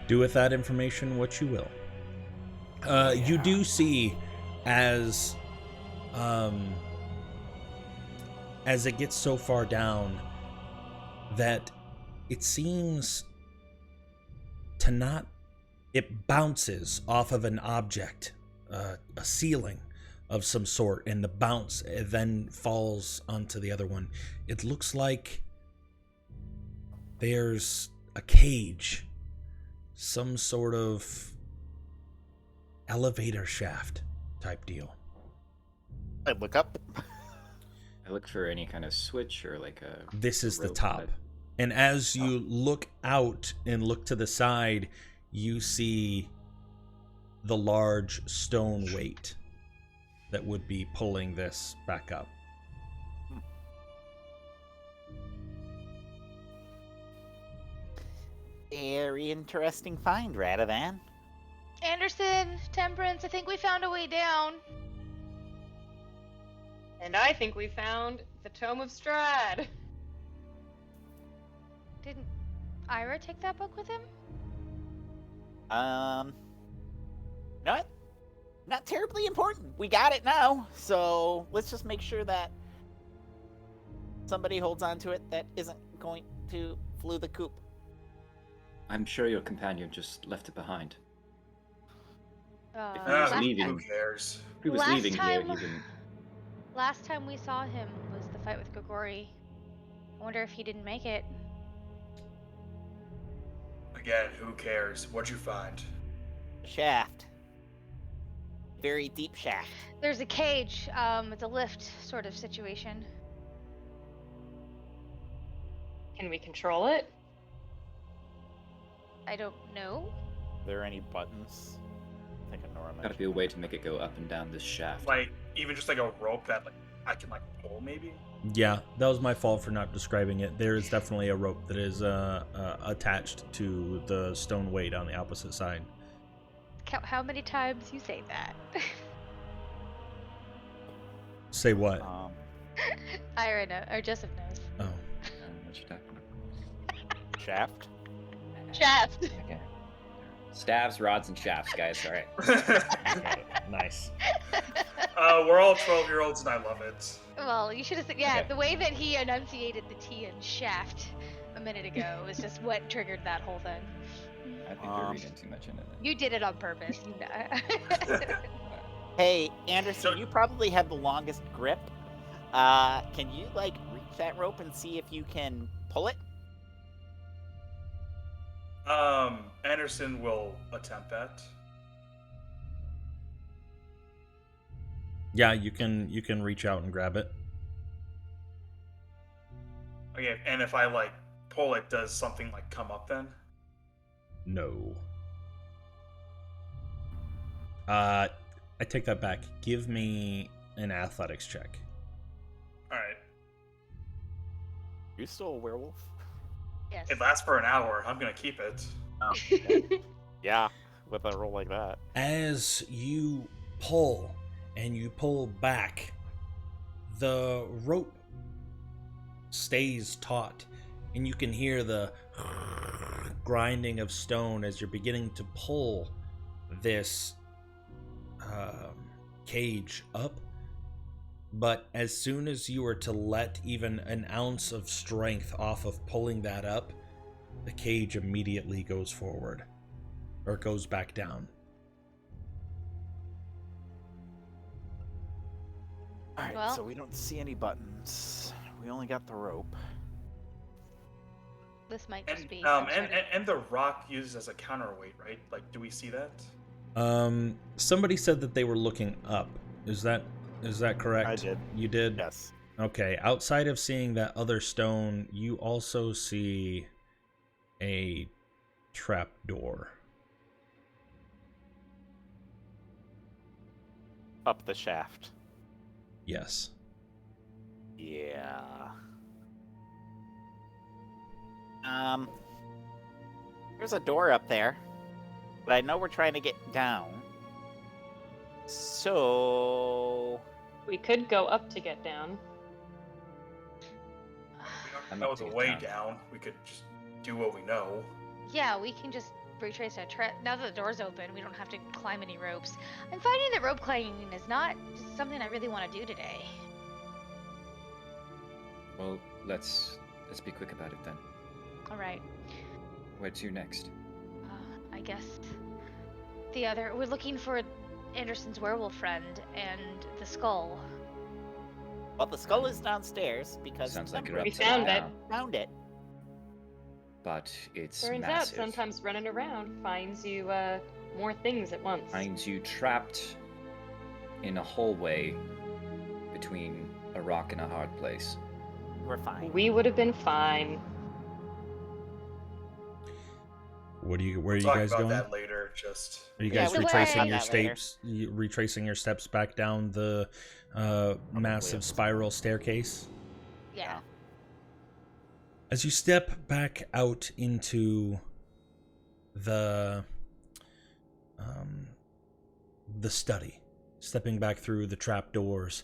Do with that information what you will. You do see as it gets so far down that it seems to not. It bounces off of an object, a ceiling of some sort, and the bounce then falls onto the other one. It looks like there's a cage, some sort of elevator shaft type deal. I look up. I look for any kind of switch or like a. This is the rope top. that- And as you look out and look to the side, you see the large stone weight that would be pulling this back up. Very interesting find, Radovan. Anderson, Temperance, I think we found a way down. And I think we found the Tome of Strahd. Didn't Ira take that book with him? Not terribly important. We got it now, so let's just make sure that somebody holds on to it that isn't going to flew the coop. I'm sure your companion just left it behind. Uh, He was last, leaving. Who cares? If he was Last leaving here, time- he wouldn't. last time we saw him was the fight with Grigori. I wonder if he didn't make it. Again, who cares? What'd you find? Shaft. Very deep shaft. There's a cage. It's a lift sort of situation. Can we control it? I don't know. Are there any buttons? I think Nora Gotta mentioned be a that. way to make it go up and down this shaft. Like, even just like a rope that like I can like pull maybe? Yeah, that was my fault for not describing it. There is definitely a rope that is attached to the stone weight on the opposite side. Count how many times you say that. Say what? Ira knows, or Joseph knows. Oh. I don't know what you're talking about. Shaft? Shaft. Okay. Staves, rods, and shafts, guys. All right. Nice. We're all 12-year-olds and I love it. Well, you should have said, yeah, Okay. the way that he enunciated the T in shaft a minute ago was just what triggered that whole thing. I think we're reading too much into it. You did it on purpose, you know. Hey, Anderson, So- you probably have the longest grip. Can you, like, reach that rope and see if you can pull it? Anderson will attempt that. Yeah, you can reach out and grab it. Okay, and if I like pull it, does something like come up then? No. I take that back. Give me an athletics check. Alright. You still a werewolf? Yes. It lasts for an hour. I'm gonna keep it. Yeah, with a roll like that. As you pull and you pull back, the rope stays taut, and you can hear the grinding of stone as you're beginning to pull this cage up. But as soon as you were to let even an ounce of strength off of pulling that up, the cage immediately goes forward, or goes back down. Alright, Well- so we don't see any buttons. We only got the rope. This might just And be. and the rock used as a counterweight, right? Like, do we see that? Somebody said that they were looking up. Is that correct? I did. You did? Yes. Okay. Outside of seeing that other stone, you also see a trap door. Up the shaft. Yes. Yeah. There's a door up there, but I know we're trying to get down. So We could go up to get down. We don't I'm know up to the get way down. down. We could just do what we know. Yeah, we can just retrace our trip. Now that the door's open, we don't have to climb any ropes. I'm finding that rope climbing is not just something I really want to do today. Well, let's be quick about it then. All right. Where to next? I guess we're looking for Anderson's werewolf friend and the skull. well, the skull is downstairs because Sounds like you're somebody up We to found it it. now. found it. But it's Turns massive. out sometimes running around finds you more things at once. Finds you trapped in a hallway between a rock and a hard place. We're fine. We would have been fine. Where are you Talk guys about going? that later. Just Are you Yeah, guys we can retracing talk your about that later. steps? Retracing your steps back down the massive up. spiral staircase? Yeah. As you step back out into the study, stepping back through the trap doors,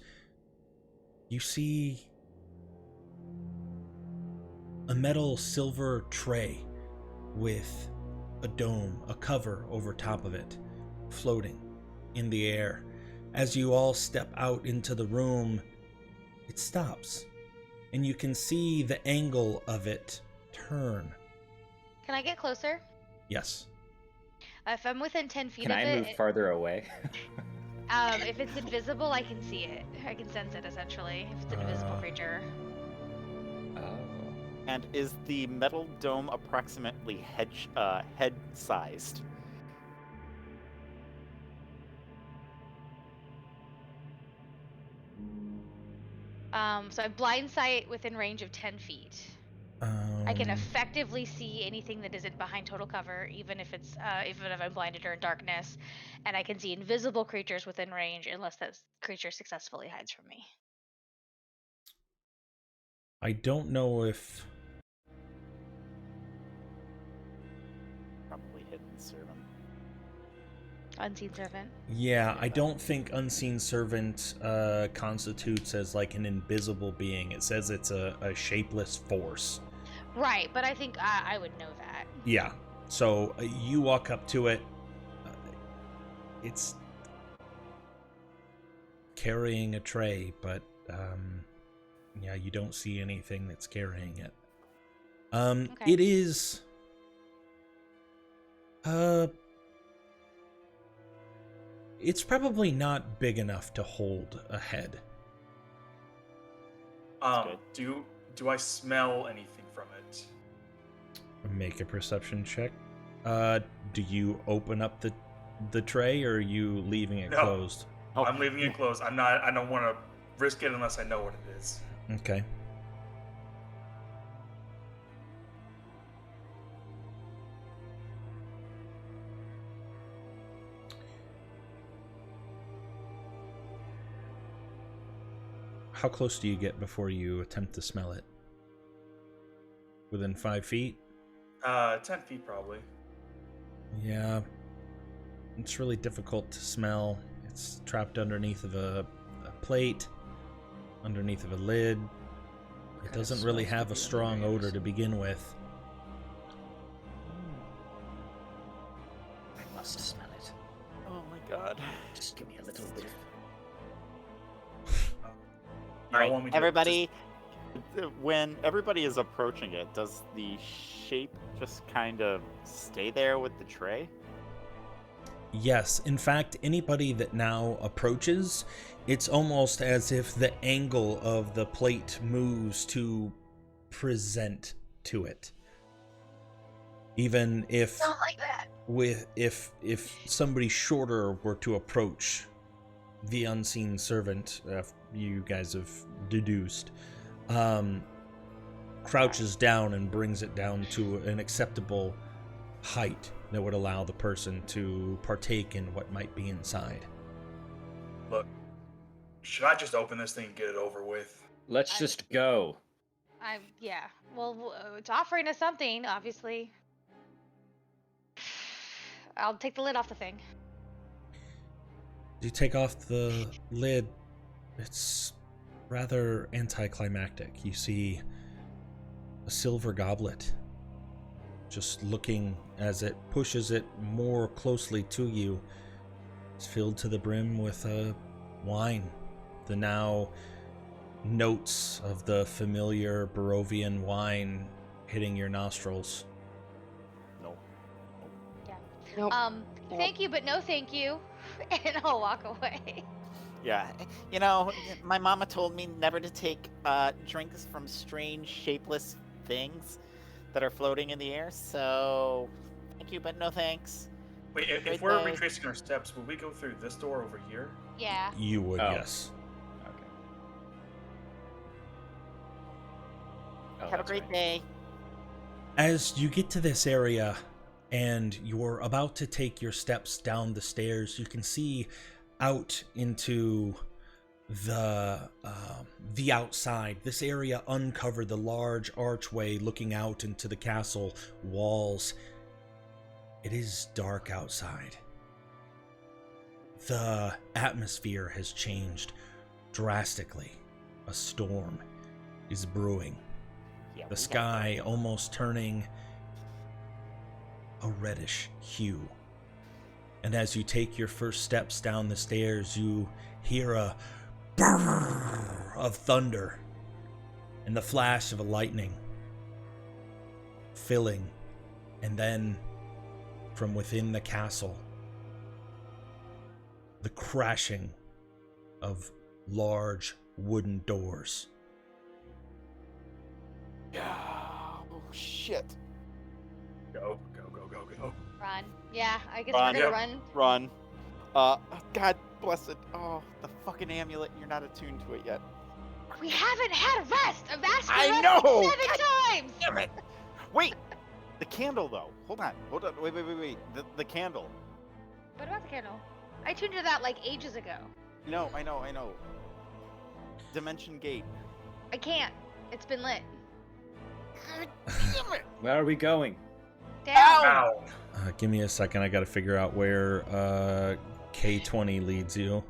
you see a metal silver tray with a dome, a cover over top of it, floating in the air. As you all step out into the room, it stops, and you can see the angle of it turn. Can I get closer? Yes. If I'm within 10 feet Can of I it, move farther away? if it's invisible, I can see it. I can sense it, essentially, if it's an invisible creature. Oh. And is the metal dome approximately head-sized? So I have blind sight within range of 10 feet. I can effectively see anything that isn't behind total cover, even if I'm blinded or in darkness, and I can see invisible creatures within range unless that creature successfully hides from me. I don't know if... Probably hidden servant. Unseen servant. Yeah, I don't think Unseen Servant constitutes as like an invisible being. It says it's a shapeless force. Right, but I think I would know that. Yeah. So you walk up to it. It's carrying a tray, but yeah, you don't see anything that's carrying it. Okay. It is it's probably not big enough to hold a head. good. Do I smell anything from it? Make a perception check. Do you open up the tray, or are you leaving it No. closed? Oh, I'm leaving it closed. I don't want to risk it unless I know what it is. Okay. How close do you get before you attempt to smell it? Within 5 feet? 10 feet probably. Yeah. It's really difficult to smell. It's trapped underneath of a plate, underneath of a lid. It kind of doesn't really smells have a could be strong under odor waves? to begin with. I must smell it. oh my god. Just give me a little whiff. You All don't want me right, to everybody. When everybody is approaching it, does the shape just kind of stay there with the tray? Yes, in fact, anybody that now approaches, it's almost as if the angle of the plate moves to present to it. Even if Not like that. if somebody shorter were to approach the unseen servant, you guys have deduced, crouches down and brings it down to an acceptable height that would allow the person to partake in what might be inside. Look, should I just open this thing and get it over with? Let's just go. Yeah. Well, it's offering us something, obviously. I'll take the lid off the thing. You take off the lid. It's rather anticlimactic. You see a silver goblet just looking as it pushes it more closely to you. It's filled to the brim with wine. The now notes of the familiar Barovian wine hitting your nostrils. No. Yeah. Nope. Thank you, but no thank you. And I'll walk away. Yeah, my mama told me never to take drinks from strange, shapeless things that are floating in the air. So, thank you, but no thanks. Wait, if Right we're there. retracing our steps, will we go through this door over here? Yeah. You would, Oh. yes. Okay. Oh, Have a that's great right. day. As you get to this area and you're about to take your steps down the stairs, you can see out into the outside. This area uncovered, the large archway looking out into the castle walls. It is dark outside. The atmosphere has changed drastically. A storm is brewing. Yeah, The sky almost turning a reddish hue. And as you take your first steps down the stairs, you hear a brrr of thunder and the flash of a lightning filling. And then from within the castle, the crashing of large wooden doors. Oh, shit. Go, go, go, go, go. Run. Yeah, I guess Run. we're gonna Yep. run. Run. God bless it. Oh, the fucking amulet. You're not attuned to it yet. We haven't had a rest. I've asked for I rest know! 7 times. Damn it! Wait! The candle, though. Hold on. Wait. The candle. What about the candle? I tuned to that like ages ago. No, I know. Dimension gate. I can't. It's been lit. Damn it! Where are we going? Down. Ow! Give me a second. I gotta figure out where K20 leads you.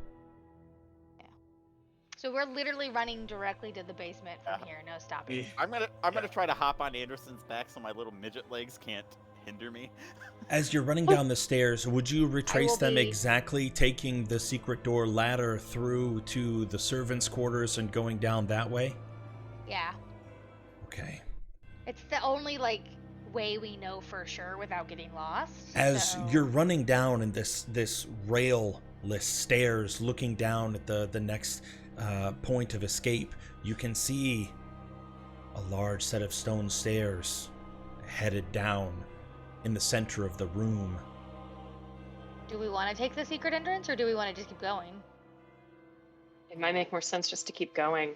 So we're literally running directly to the basement from here. No stopping. Yeah. I'm gonna try to hop on Anderson's back so my little midget legs can't hinder me. As you're running down the stairs, would you retrace will them be- exactly, taking the secret door ladder through to the servants' quarters and going down that way? Yeah. Okay. It's the only like way we know for sure without getting lost. As so- you're running down in this rail-less stairs, looking down at the next point of escape, you can see a large set of stone stairs headed down in the center of the room. Do we want to take the secret entrance or do we want to just keep going? It might make more sense just to keep going.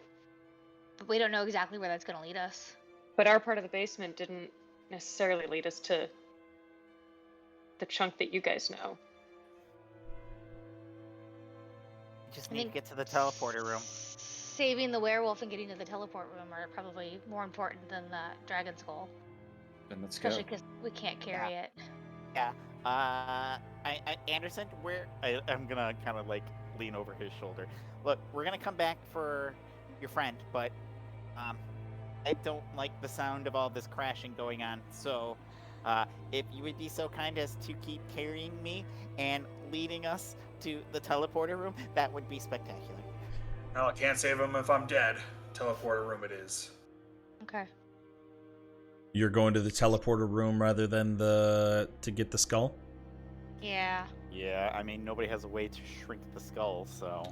But we don't know exactly where that's going to lead us. But our part of the basement didn't necessarily lead us to the chunk that you guys know. Just I need to think get to the teleporter room. Saving the werewolf and getting to the teleport room are probably more important than the dragon skull. Then let's go. Especially because we can't carry it. Yeah. Anderson, I'm gonna kind of like lean over his shoulder. Look, we're gonna come back for your friend, but I don't like the sound of all this crashing going on. So, if you would be so kind as to keep carrying me and leading us to the teleporter room, that would be spectacular. No, I can't save him if I'm dead. Teleporter room it is. Okay. You're going to the teleporter room rather than to get the skull? Yeah. Yeah, I mean nobody has a way to shrink the skull, so.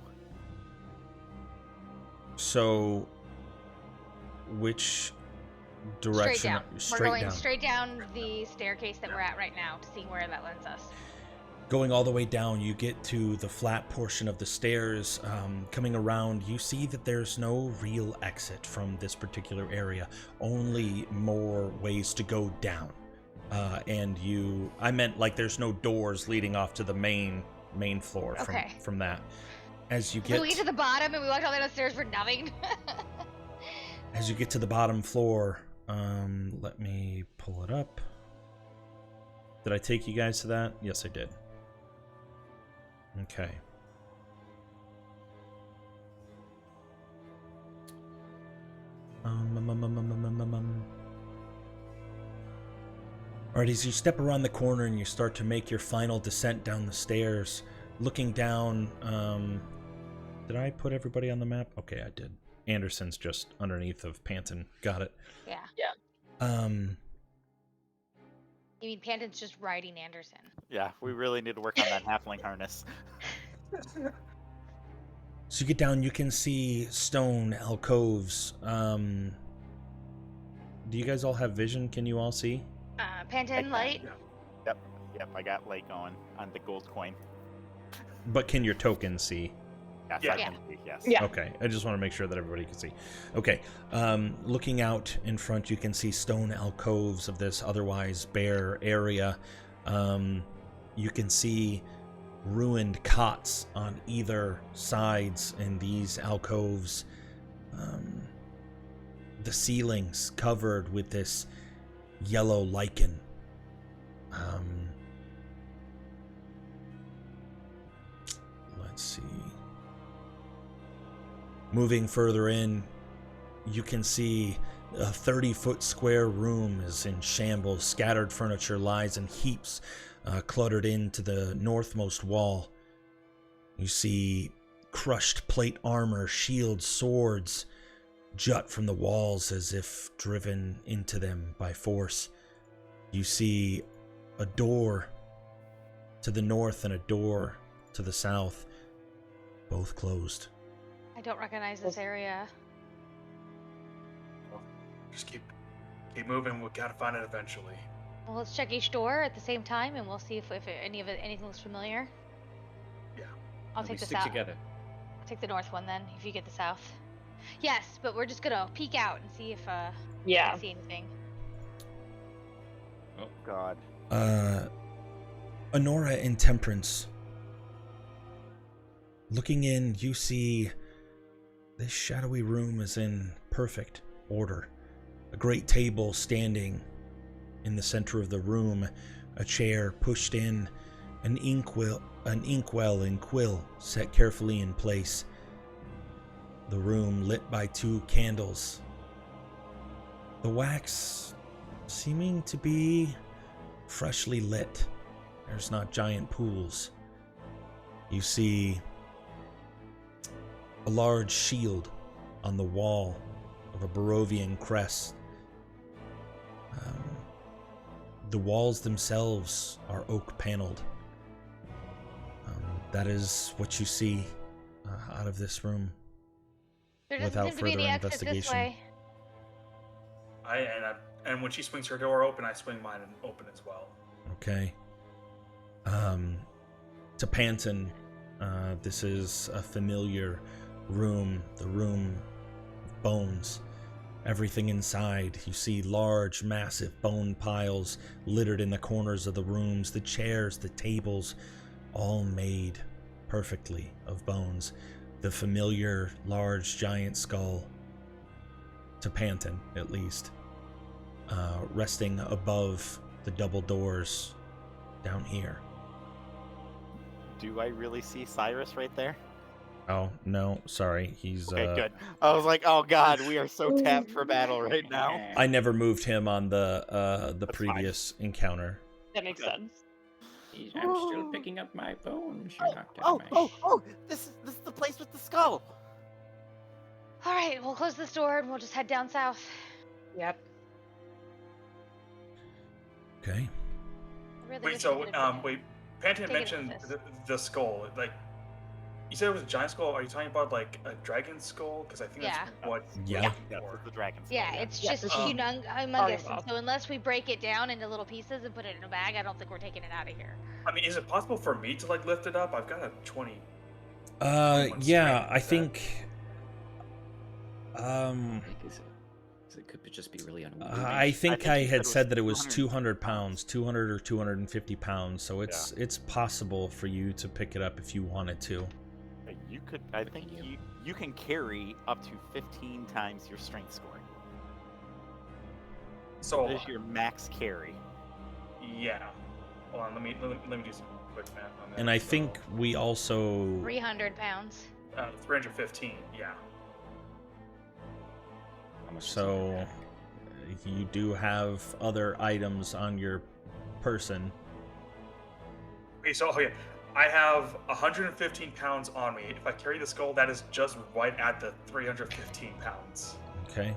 So, which direction? Straight down. We're going straight down the staircase that we're at right now to see where that lends us. Going all the way down, you get to the flat portion of the stairs. Coming around, you see that there's no real exit from this particular area. Only more ways to go down. I meant like there's no doors leading off to the main floor Okay. from that. As you So get, we get to the bottom and we walked all the way downstairs for nothing. As you get to the bottom floor, let me pull it up. Did I take you guys to that? Yes, I did. Okay. Alright, as you step around the corner and you start to make your final descent down the stairs, looking down, did I put everybody on the map? Okay, I did. Anderson's just underneath of Panton. Got it. Yeah. Um, You mean Panton's just riding Anderson? Yeah, we really need to work on that halfling harness. so you get down, you can see stone alcoves. Do you guys all have vision? Can you all see? Panton, light? Yep, I got light going on the gold coin. But can your token see? Yes, Yeah. I can see, yes. Yeah. Okay, I just want to make sure that everybody can see. Okay, looking out in front, you can see stone alcoves of this otherwise bare area. You can see ruined cots on either sides in these alcoves. The ceilings covered with this yellow lichen. Let's see. Moving further in, you can see a 30-foot square room is in shambles. Scattered furniture lies in heaps, cluttered into the northmost wall. You see crushed plate armor, shields, swords jut from the walls as if driven into them by force. You see a door to the north and a door to the south, both closed. I don't recognize this area. Well, just keep moving. We gotta find it eventually. Well, let's check each door at the same time, and we'll see if anything looks familiar. Yeah. I'll We take the stick south. together. Take the north one then, if you get the south. Yes, but we're just gonna peek out and see if Yeah. we see anything. Oh, God. Honora and Temperance. Looking in, you see this shadowy room is in perfect order. A great table standing in the center of the room, a chair pushed in, an inkwell and quill set carefully in place. The room lit by 2 candles. The wax seeming to be freshly lit. There's not giant pools. You see a large shield on the wall of a Barovian crest. The walls themselves are oak paneled. That is what you see out of this room. There doesn't Without seem to be any further exit this investigation. way. And when she swings her door open, I swing mine open as well. Okay. To Panton, this is a familiar room, the room of bones. Everything inside, you see large, massive bone piles littered in the corners of the rooms, the chairs, the tables, all made perfectly of bones. The familiar, large, giant skull, to Panton at least, resting above the double doors down here. Do I really see Cyrus right there? Oh, no, sorry. He's, Okay, good. I was like, oh God, we are so tapped for battle right now. I never moved him on the That's previous encounter. That makes sense. I'm still picking up my bones. You're not Oh, getting my... this is the place with the skull. All right, we'll close this door and we'll just head down south. Yep. Okay. I really Wait, wish so we could've done it. wait, Panton Take it mentioned with us. the skull. Like, you said it was a giant skull. Are you talking about like a dragon skull? Because I think Yeah. that's what Yeah. we're looking Yeah, for. it's the dragon skull. Yeah, it's Yeah, just this is- humongous. Volleyball. So unless we break it down into little pieces and put it in a bag, I don't think we're taking it out of here. I mean, is it possible for me to like lift it up? I've got a 20. Yeah, strength, I is that- think. It could just be really unwieldy. I think think I you had said said that it it was was 200 pounds, 200 or 250 pounds. So it's possible for you to pick it up if you wanted to. You could. I think you can carry up to 15 times your strength scoring. So What is your max carry? yeah. Hold on, let me do some quick math on that. And I think we also 300 pounds. 315. Yeah. How much is in so your pack? you do have other items on your person. Okay, so yeah, I have 115 pounds on me. If I carry the skull, that is just right at the 315 pounds. Okay.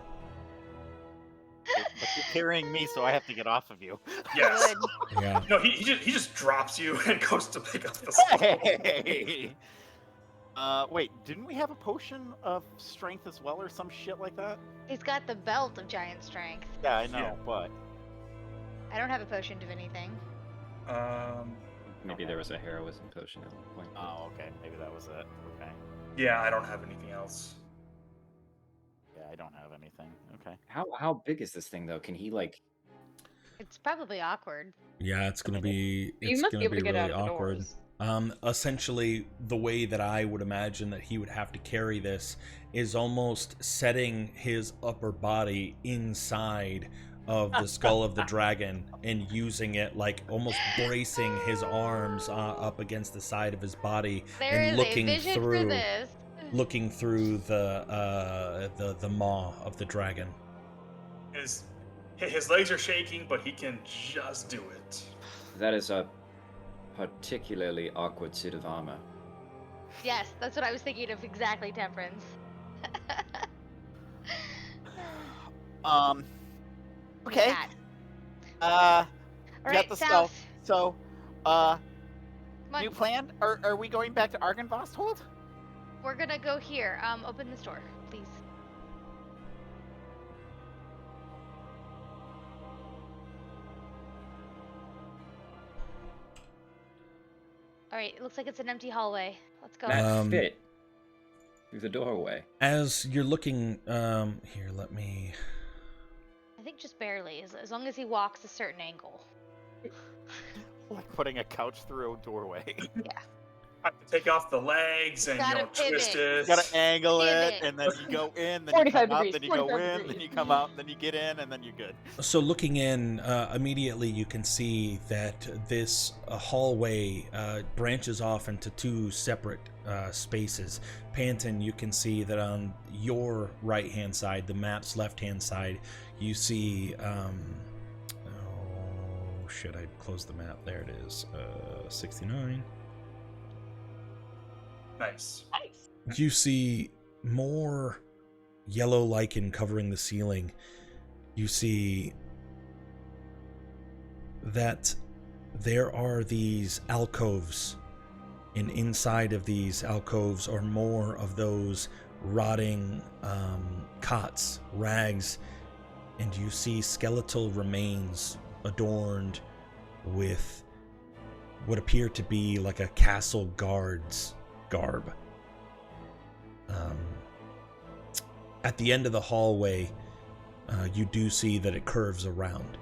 But you're carrying me, so I have to get off of you. Yes. Good. Yeah. No, he just drops you and goes to pick up the skull. Hey! Wait, didn't we have a potion of strength as well, or some shit like that? He's got the belt of giant strength. Yeah, I know, Yeah. but I don't have a potion of anything. Maybe there was a heroism potion at one point. oh, okay, maybe that was it. Okay, Yeah, I don't have anything else. yeah, I don't have anything. Okay, How big is this thing though? Can he like? It's probably awkward. Yeah, it's gonna be You it's must gonna be able be to get really out of the awkward. doors. Essentially, the way that I would imagine that he would have to carry this is almost setting his upper body inside of the skull of the dragon and using it like almost bracing his arms up against the side of his body There and is looking a vision through for this. looking through the maw of the dragon. His legs are shaking, but he can just do it. That is a particularly awkward suit of armor. Yes, that's what I was thinking of exactly, Temperance. okay. Bad. All All got right, the south. skull. So, Come on. new plan? Are we going back to Argynvosthold? We're gonna go here. Open this door, please. All right, it looks like it's an empty hallway. Let's go. That fit through the doorway. As you're looking, here, let me. I think just barely, as long as he walks a certain angle. Like putting a couch through a doorway. Yeah. I have to take off the legs and Gotta twist pivot. it. Gotta angle it, Pivot. and then you go in, then you 45 come out, degrees, then you go 45 in, degrees. then you come out, then you get in, and then you're good. So looking in, immediately you can see that this hallway branches off into two separate spaces. Panton, you can see that on your right-hand side, the map's left-hand side, you see, oh shit, I closed the map. There it is, 69. Nice. Nice. You see more yellow lichen covering the ceiling. You see that there are these alcoves, and inside of these alcoves are more of those rotting cots, rags, and you see skeletal remains adorned with what appear to be like a castle guard's garb. At the end of the hallway, you do see that it curves around.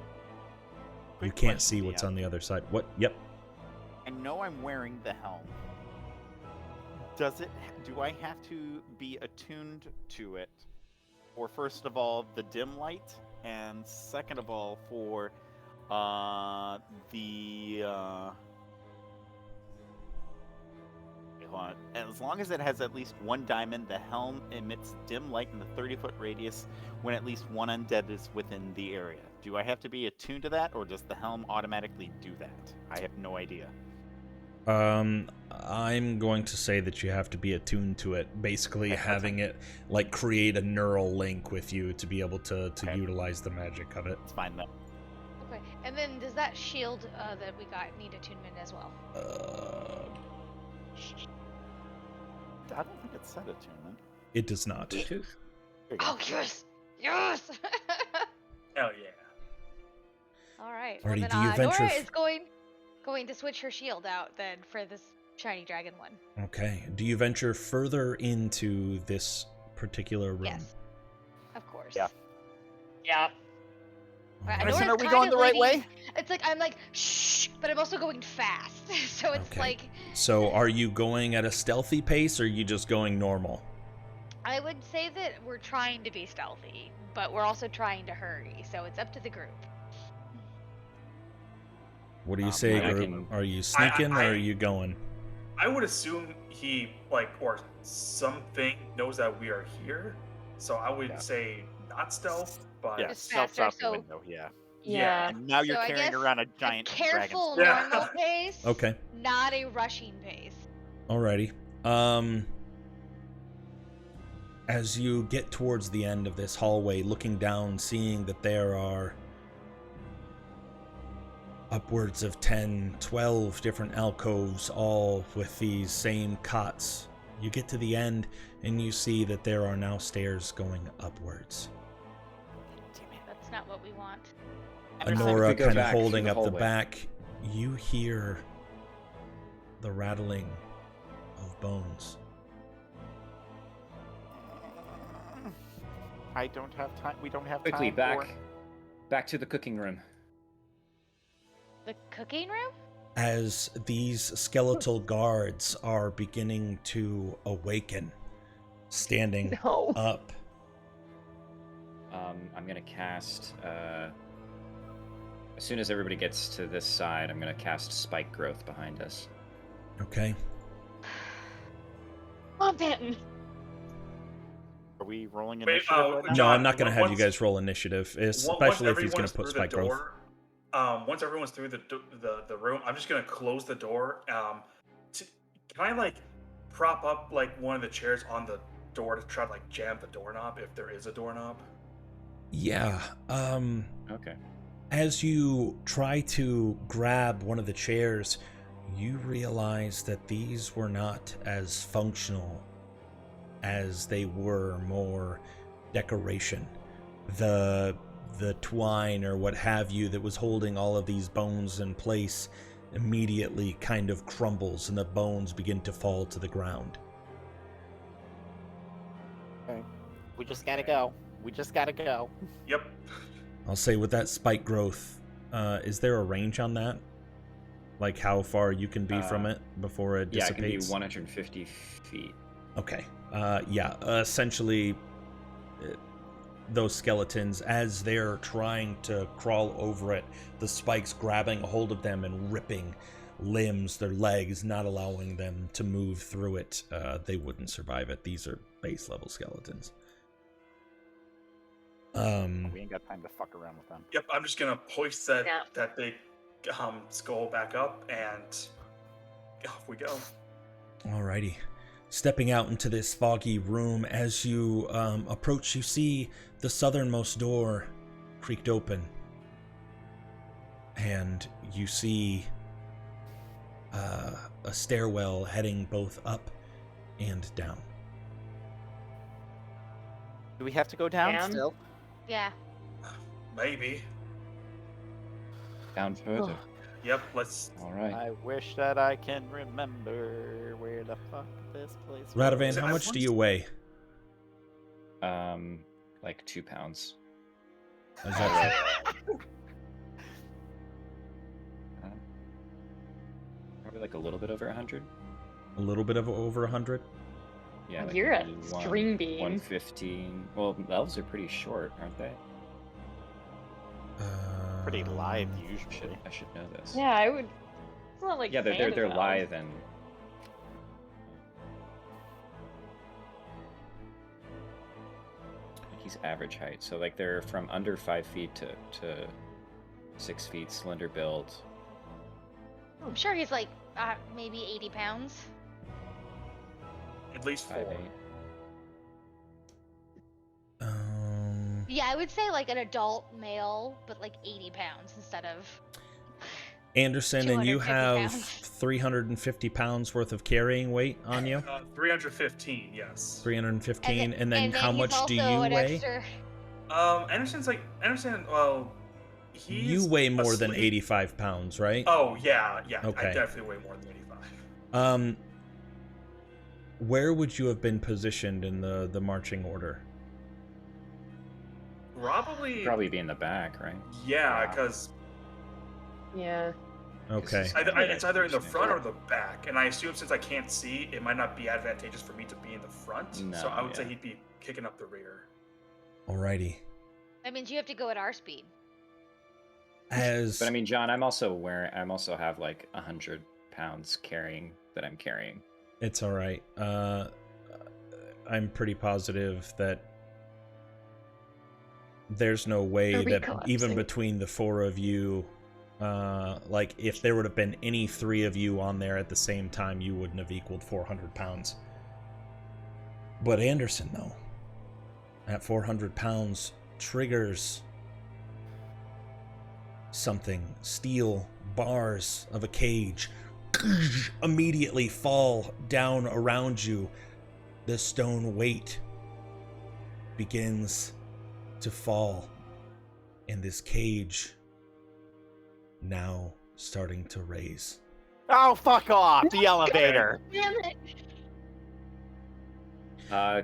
You Quick can't question, see what's Dion. on the other side. What? Yep. I know I'm wearing the helm. Do I have to be attuned to it? Or first of all, the dim light, and second of all, for wait, hold on. As long as it has at least one diamond, the helm emits dim light in the 30-foot radius when at least one undead is within the area. Do I have to be attuned to that, or does the helm automatically do that? I have no idea. I'm going to say that you have to be attuned to it, basically Okay, having it like create a neural link with you to be able to Okay. utilize the magic of it. It's fine then. Okay, and then does that shield that we got need attunement as well? I don't think it said attunement. It does not. Bluetooth. There you go. Oh yes, yes. Hell yeah. All right. Alrighty, Well, do you then, venture Nora f- is going to switch her shield out then for this shiny dragon one. Okay. Do you venture further into this particular room? Yes, of course. Yeah. Yeah. Right, Alright. Nora's Harrison, are we kind going of the right leading- way? It's like I'm like shh, but I'm also going fast. So it's Okay. like So are you going at a stealthy pace or are you just going normal? I would say that we're trying to be stealthy, but we're also trying to hurry, so it's up to the group. What do you say, I group? can- Are you sneaking or I- are you going? I would assume he or something knows that we are here. So I would Yeah. say not stealth, but Yeah, Just stealth's faster, out the so- window. Yeah. Yeah. And now you're So I carrying guess around a a giant careful, Yeah. normal pace. Okay. Not a rushing pace. Alrighty. As you get towards the end of this hallway, looking down, seeing that there are upwards of 10, 12 different alcoves, all with these same cots, you get to the end and you see that there are now stairs going upwards. That's not what we want. Anderson, Honora if we go kind of back through holding the up the hallway. back. You hear the rattling of bones. I don't have time. We don't have Quickly, time. back to the cooking room. The cooking room? As these skeletal guards are beginning to awaken, standing No. up. I'm gonna cast. As soon as everybody gets to this side, I'm gonna cast Spike Growth behind us. Okay. Come on, Panton. Are we rolling Wait, initiative right now? No, John, I'm not going to have you once- guys roll initiative, Once especially if he's going everyone's to put through spike the growth. door, once everyone's through the room, I'm just gonna close the door. Can I prop up one of the chairs on the door to try to jam the doorknob if there is a doorknob? Yeah. Okay. As you try to grab one of the chairs, you realize that these were not as functional as they were more decoration. The twine or what have you that was holding all of these bones in place immediately kind of crumbles and the bones begin to fall to the ground. Okay. We just gotta go. We just gotta go. Yep. I'll say with that spike growth, is there a range on that? Like how far you can be from it before it Yeah, it can be dissipates? 150 feet. Okay. Yeah, essentially, those skeletons, as they're trying to crawl over it, the spikes grabbing a hold of them and ripping limbs, their legs, not allowing them to move through it. They wouldn't survive it. These are base level skeletons. We ain't got time to fuck around with them. Yep. I'm just gonna hoist that Yeah. that big skull back up, and off we go. Alrighty. Stepping out into this foggy room, as you approach, you see the southernmost door creaked open. And you see a stairwell heading both up and down. Do we have to go down Down? still? Yeah. Maybe. Down further. Yep. Let's. All right. I wish that I can remember where the fuck this place was. Radovan, how much do you weigh? Like 2 pounds. Is that right? Probably like a little bit over 100. A little bit of over 100? Yeah. You're a maybe string bean. 115. Well, elves are pretty short, aren't they? Pretty lithe Should, usually. I should know this. Yeah, I would. It's not like Yeah, they're fan of elves. lithe and. I think he's average height, so they're from under 5 feet to 6 feet, slender build. I'm sure he's maybe 80 pounds. At least 4. 5'8". Yeah, I would say an adult male, but 80 pounds instead of. Anderson, and you 250 have pounds. 350 pounds worth of carrying weight on you? 315. Yes. 315, and then and how he's much do you also an weigh? extra- Anderson. Well, he's You weigh more than asleep. 85 pounds, right? Oh yeah. Okay. I definitely weigh more than 85. Where would you have been positioned in the marching order? Probably. Probably be in the back, right? Yeah, Yeah. because Yeah. Okay. It's either in the front or the back, and I assume since I can't see, it might not be advantageous for me to be in the front. No, so I would say yeah. he'd be kicking up the rear. Alrighty. That means you have to go at our speed. As But I mean, John, I'm also have like 100 pounds that I'm carrying. it's all right. I'm pretty positive that there's no way Are we that collapsing? even between the four of you, like if there would have been any three of you on there at the same time, you wouldn't have equaled 400 pounds. But Anderson, though, at 400 pounds, triggers something. Steel bars of a cage immediately fall down around you. The stone weight begins to fall, and this cage now starting to raise. Oh, fuck off! The elevator. Damn it!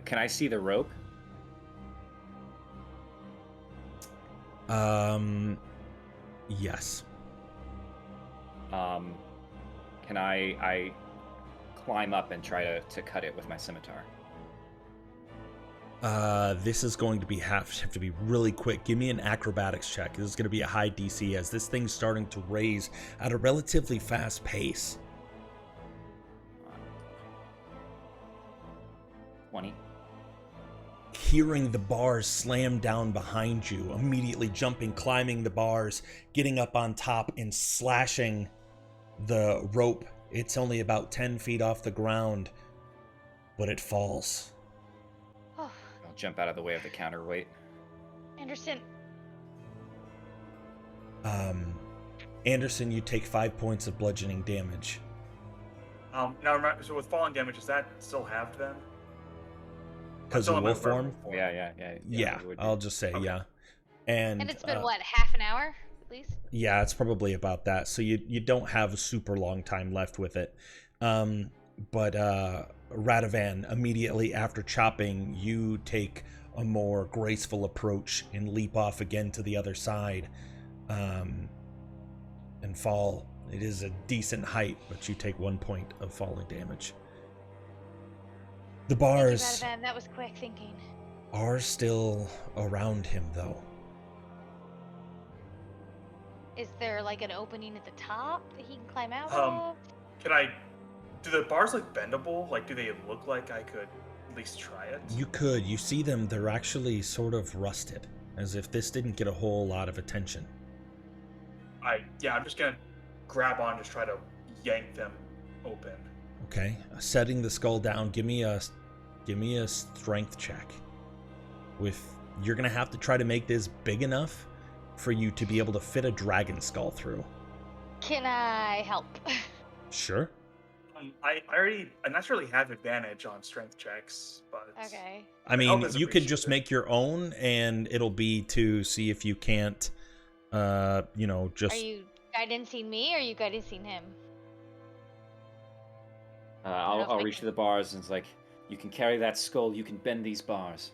Can I see the rope? Yes. Can I climb up and try to cut it with my scimitar? This is going to be have to be really quick. Give me an acrobatics check. This is going to be a high DC as this thing's starting to raise at a relatively fast pace. 20. Hearing the bars slam down behind you, immediately jumping, climbing the bars, getting up on top and slashing the rope. It's only about 10 feet off the ground, but it falls. Oh, I'll jump out of the way of the counterweight. Anderson. Anderson, you take 5 points of bludgeoning damage. Now remember, so with falling damage, does that still have then? Because Still of in my wolf form? werewolf form. Yeah. Yeah, it would be. I'll just say Okay. yeah. And And it's been what, half an hour at least? yeah, it's probably about that. So you don't have a super long time left with it. But Radovan, immediately after chopping, you take a more graceful approach and leap off again to the other side, and fall. It is a decent height, but you take 1 point of falling damage. The bars Thank you, Radovan. That was quick thinking. are still around him, though. Is there like an opening at the top that he can climb out Um, of? Do the bars look bendable? Like, do they look like I could at least try it? You could. You see them. They're actually sort of rusted, as if this didn't get a whole lot of attention. I'm just gonna grab on, just try to yank them open. Okay. Setting the skull down. Give me a strength check. You're gonna have to try to make this big enough for you to be able to fit a dragon skull through. Can I help? Sure. I naturally have advantage on strength checks, but Okay. I mean, help is you could just appreciated. make your own, and it'll be to see if you can't, just. Are you guidancing me or are you guidancing him? I'll if I reach to the bars and it's like, you can carry that skull, you can bend these bars.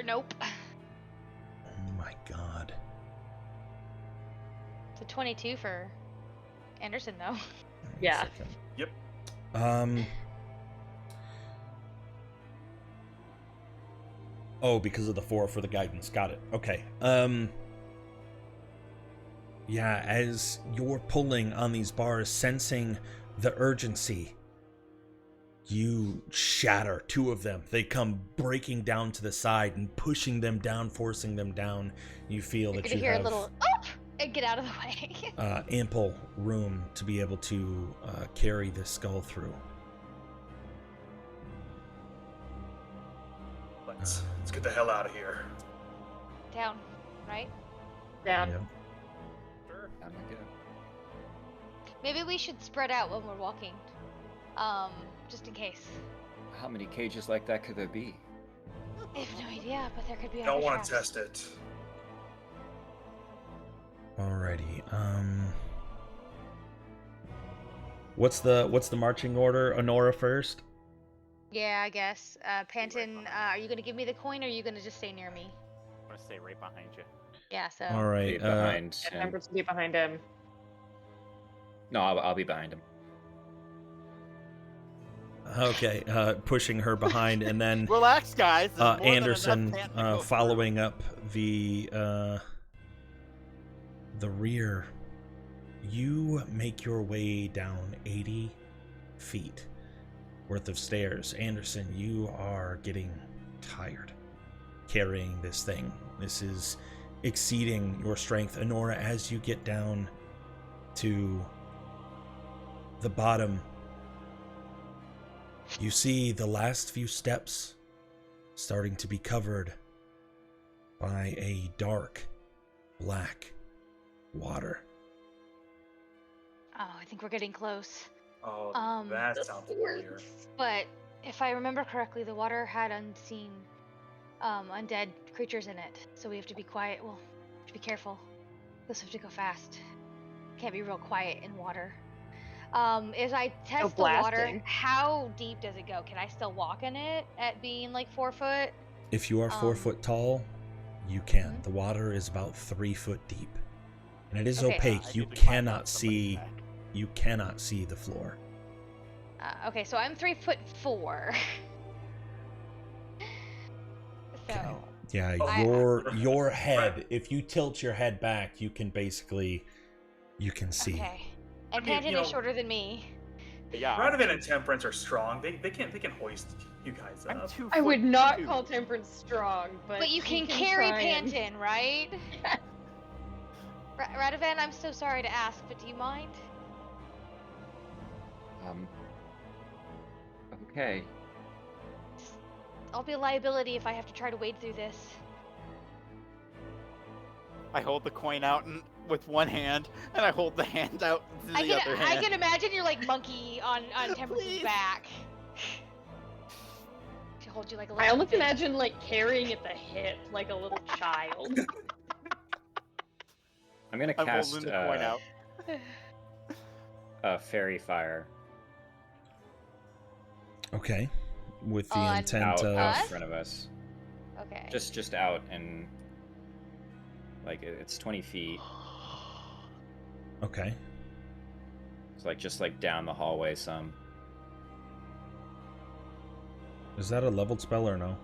Nope. Oh my god. It's a 22 for Anderson, though. Wait a Yeah. second. Yep. Oh, because of the 4 for the guidance. Got it. Okay. Yeah, as you're pulling on these bars, sensing the urgency, you shatter 2 of them. They come breaking down to the side and pushing them down, forcing them down. You feel You're that gonna you hear have a little "Oh!" and get out of the way. ample room to be able to carry this skull through. Let's get the hell out of here. Down, right? Down. Yeah. Sure. I'm not good. Maybe we should spread out when we're walking. Just in case. How many cages like that could there be? I have no idea, but there could be I don't other want to traps. test it. Alrighty. What's the marching order? Honora first. Yeah, I guess. Panton, are you gonna give me the coin or are you gonna just stay near me? I'm gonna stay right behind you. Yeah, so. All Be right. behind Yeah, him. Temperance will be behind him. No, I'll be behind him. Okay. Pushing her behind, and then Relax, guys. There's more than enough Anderson pant to go following up the rear. You make your way down 80 feet worth of stairs. Anderson, you are getting tired carrying this thing. This is exceeding your strength. Honora, as you get down to the bottom, you see the last few steps starting to be covered by a dark black water. Oh, I think we're getting close. Oh, Um, that sounds familiar. But if I remember correctly, the water had unseen, undead creatures in it. So we have to be quiet. Well, we have to be careful. This have to go fast. Can't be real quiet in water. As I test the water, blasting. how deep does it go? Can I still walk in it at being like 4 foot? If you are 4 foot tall, you can. Mhm. The water is about 3 foot deep, and it is Okay. opaque. I You need to climb cannot out somebody's see. back. You cannot see the floor. Okay, so I'm 3'4". Okay. So Yeah, I- your head. If you tilt your head back, you can basically see. okay, and I mean, Panton you is know- shorter than me. Yeah. Radovan and Temperance are strong. They can hoist you guys I'm up. 2 I would not 2. call Temperance strong, But you she can carry try and- Panton, right? Radovan, I'm so sorry to ask, but do you mind? Okay. I'll be a liability if I have to try to wade through this. I hold the coin out with one hand, and I hold the hand out to the other hand. I can imagine you're like monkey on Temperance's Please. back. To hold you like a I little almost infant. imagine like carrying at the hip like a little child. I'm gonna I'm cast holding the coin out. fairy fire Okay. With the On intent out of us? in front of us. Okay. Just out and like it's 20 feet. Okay. It's like just like down the hallway some. Is that a leveled spell or no?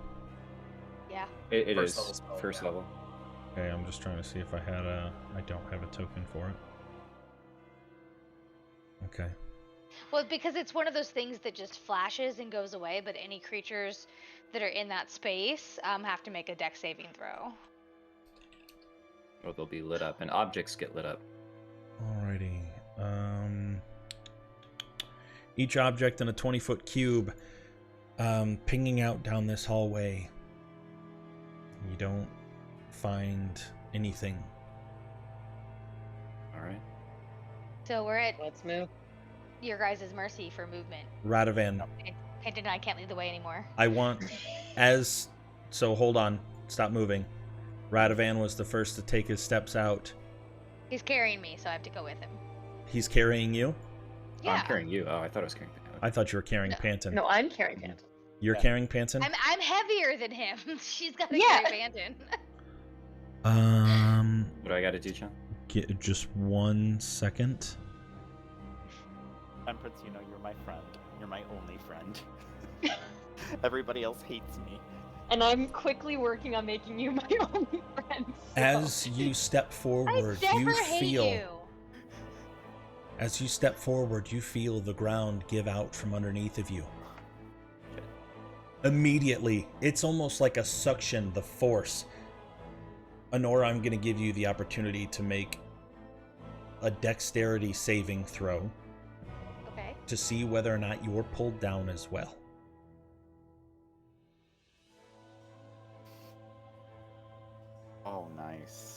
Yeah. It First is level spell, first yeah. level. Okay, I'm just trying to see if I had a. I don't have a token for it. Okay. Well, because it's one of those things that just flashes and goes away, but any creatures that are in that space have to make a dex saving throw. Or they'll be lit up, and objects get lit up. Alrighty. Each object in a 20-foot cube, pinging out down this hallway. You don't find anything. All right. So we're at Let's move. your guys' mercy for movement. Radovan, Panton and I can't lead the way anymore. I want so hold on, stop moving. Radovan was the first to take his steps out. He's carrying me, so I have to go with him. He's carrying you? Oh, Yeah. I'm carrying you. Oh, I thought I was carrying. I thought you were carrying No. Panton. No, I'm carrying Panton. You're Yeah. carrying Panton? I'm heavier than him. She's got to Yeah. carry Panton. What do I got to do, John? Just 1 second. Temperance, you know you're my friend. You're my only friend. Everybody else hates me. And I'm quickly working on making you my only friend. so- As you step I forward, never you hate feel you. as you step forward, you feel the ground give out from underneath of you. Immediately, it's almost like a suction, the force. Honora, I'm going to give you the opportunity to make a dexterity saving throw Okay. to see whether or not you're pulled down as well. Oh, nice.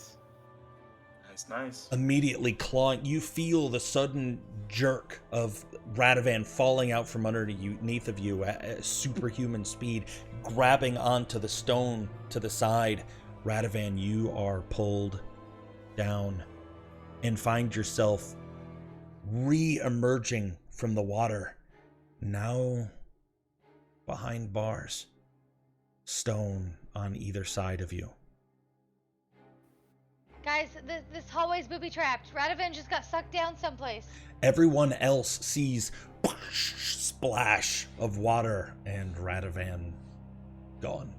Nice. Immediately clawing, you feel the sudden jerk of Radovan falling out from underneath of you at superhuman speed, grabbing onto the stone to the side. Radovan, you are pulled down and find yourself re-emerging from the water, now behind bars, stone on either side of you. Guys, this hallway's booby-trapped. Radovan just got sucked down someplace. Everyone else sees splash of water and Radovan gone.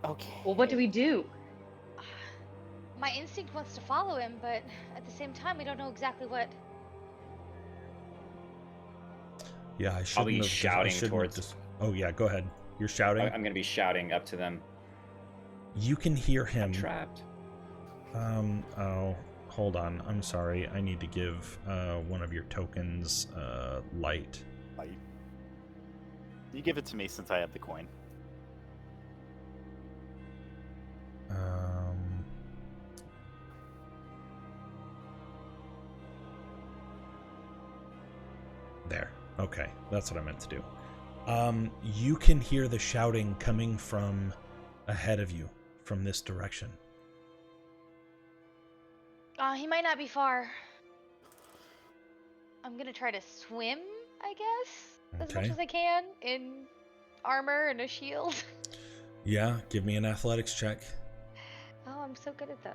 Okay. Well, what do we do? My instinct wants to follow him, but at the same time, we don't know exactly what. Yeah, I shouldn't I'll be have shouting towards. Oh yeah, go ahead. You're shouting. I'm gonna be shouting up to them. You can hear him. I'm trapped. Oh, hold on. I'm sorry. I need to give one of your tokens light. Light. You give it to me since I have the coin. There. Okay, that's what I meant to do. You can hear the shouting coming from ahead of you, from this direction. He might not be far. I'm gonna try to swim, I guess, as much Okay. as I can in armor and a shield. Yeah, give me an athletics check. Oh, I'm so good at those.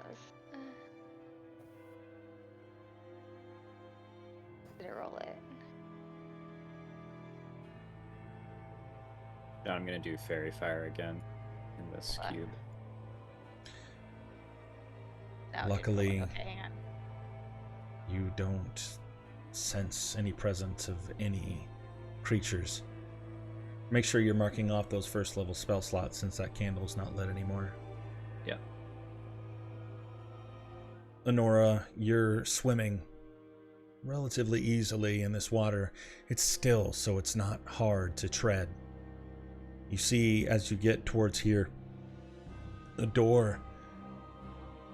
Did I roll it? Now I'm gonna do fairy fire again in this What? cube. No, it didn't roll it. Luckily- Okay, hang on. You don't sense any presence of any creatures. Make sure you're marking off those first level spell slots since that candle's not lit anymore. Yeah. Honora, you're swimming relatively easily in this water. It's still, so it's not hard to tread. You see, as you get towards here, the door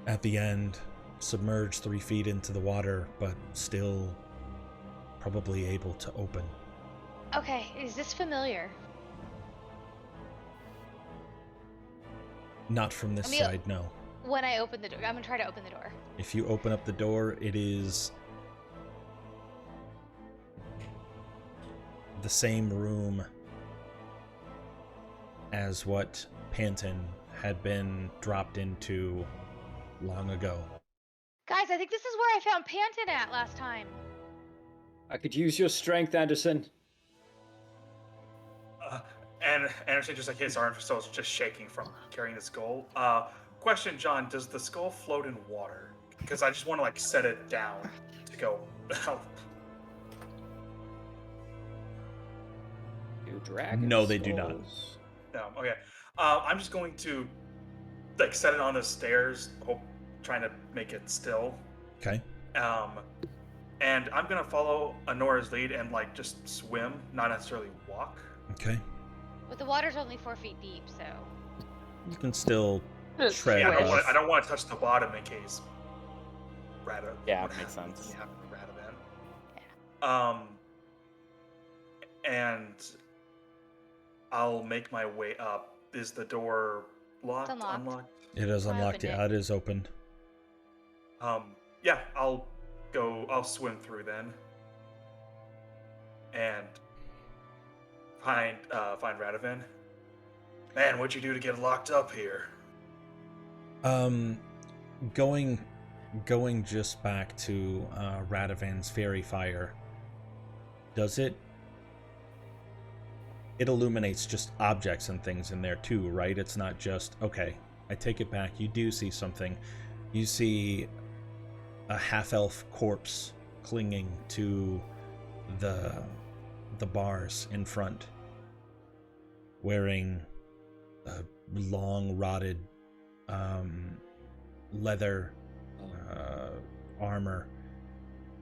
at the end, submerged 3 feet into the water, but still probably able to open. Okay, is this familiar? Not from this I mean, side, no. When I open the door, I'm gonna try to open the door. If you open up the door, it is the same room as what Panton had been dropped into long ago. Guys, I think this is where I found Panton at last time. I could use your strength, Anderson. And Anderson just like his arm so it's just shaking from carrying the skull. Question, John, does the skull float in water? Because I just want to like set it down to go help. Do dragon No, they do not. skulls. No, okay. I'm just going to like set it on the stairs, trying to make it still. Okay. And I'm gonna follow Honora's lead and like just swim, not necessarily walk. Okay. But the water's only 4 feet deep, so. You can still Just tread Yeah, off. I don't want to touch the bottom in case. Yeah, makes sense. Yeah, Radovan. And I'll make my way up. Is the door locked? unlocked. Unlocked? It is I unlocked. opened Yeah, it is opened. Yeah, I'll swim through then. And find Radovan. Man, what'd you do to get locked up here? Going just back to Radovan's fairy fire. Does it illuminates just objects and things in there too, right? It's not just, okay, I take it back. You do see something. You see a half-elf corpse clinging to the bars in front, wearing a long rotted leather armor.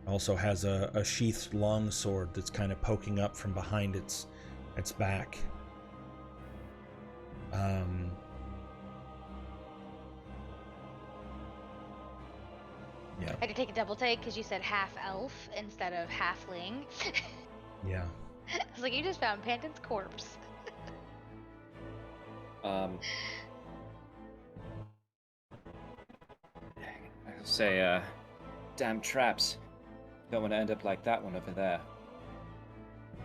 Also has a sheathed long sword that's kind of poking up from behind its back. Yeah. I had to take a double take because you said half elf instead of halfling. Yeah. I was like, you just found Panton's corpse. I say, damn traps. Don't want to end up like that one over there. Do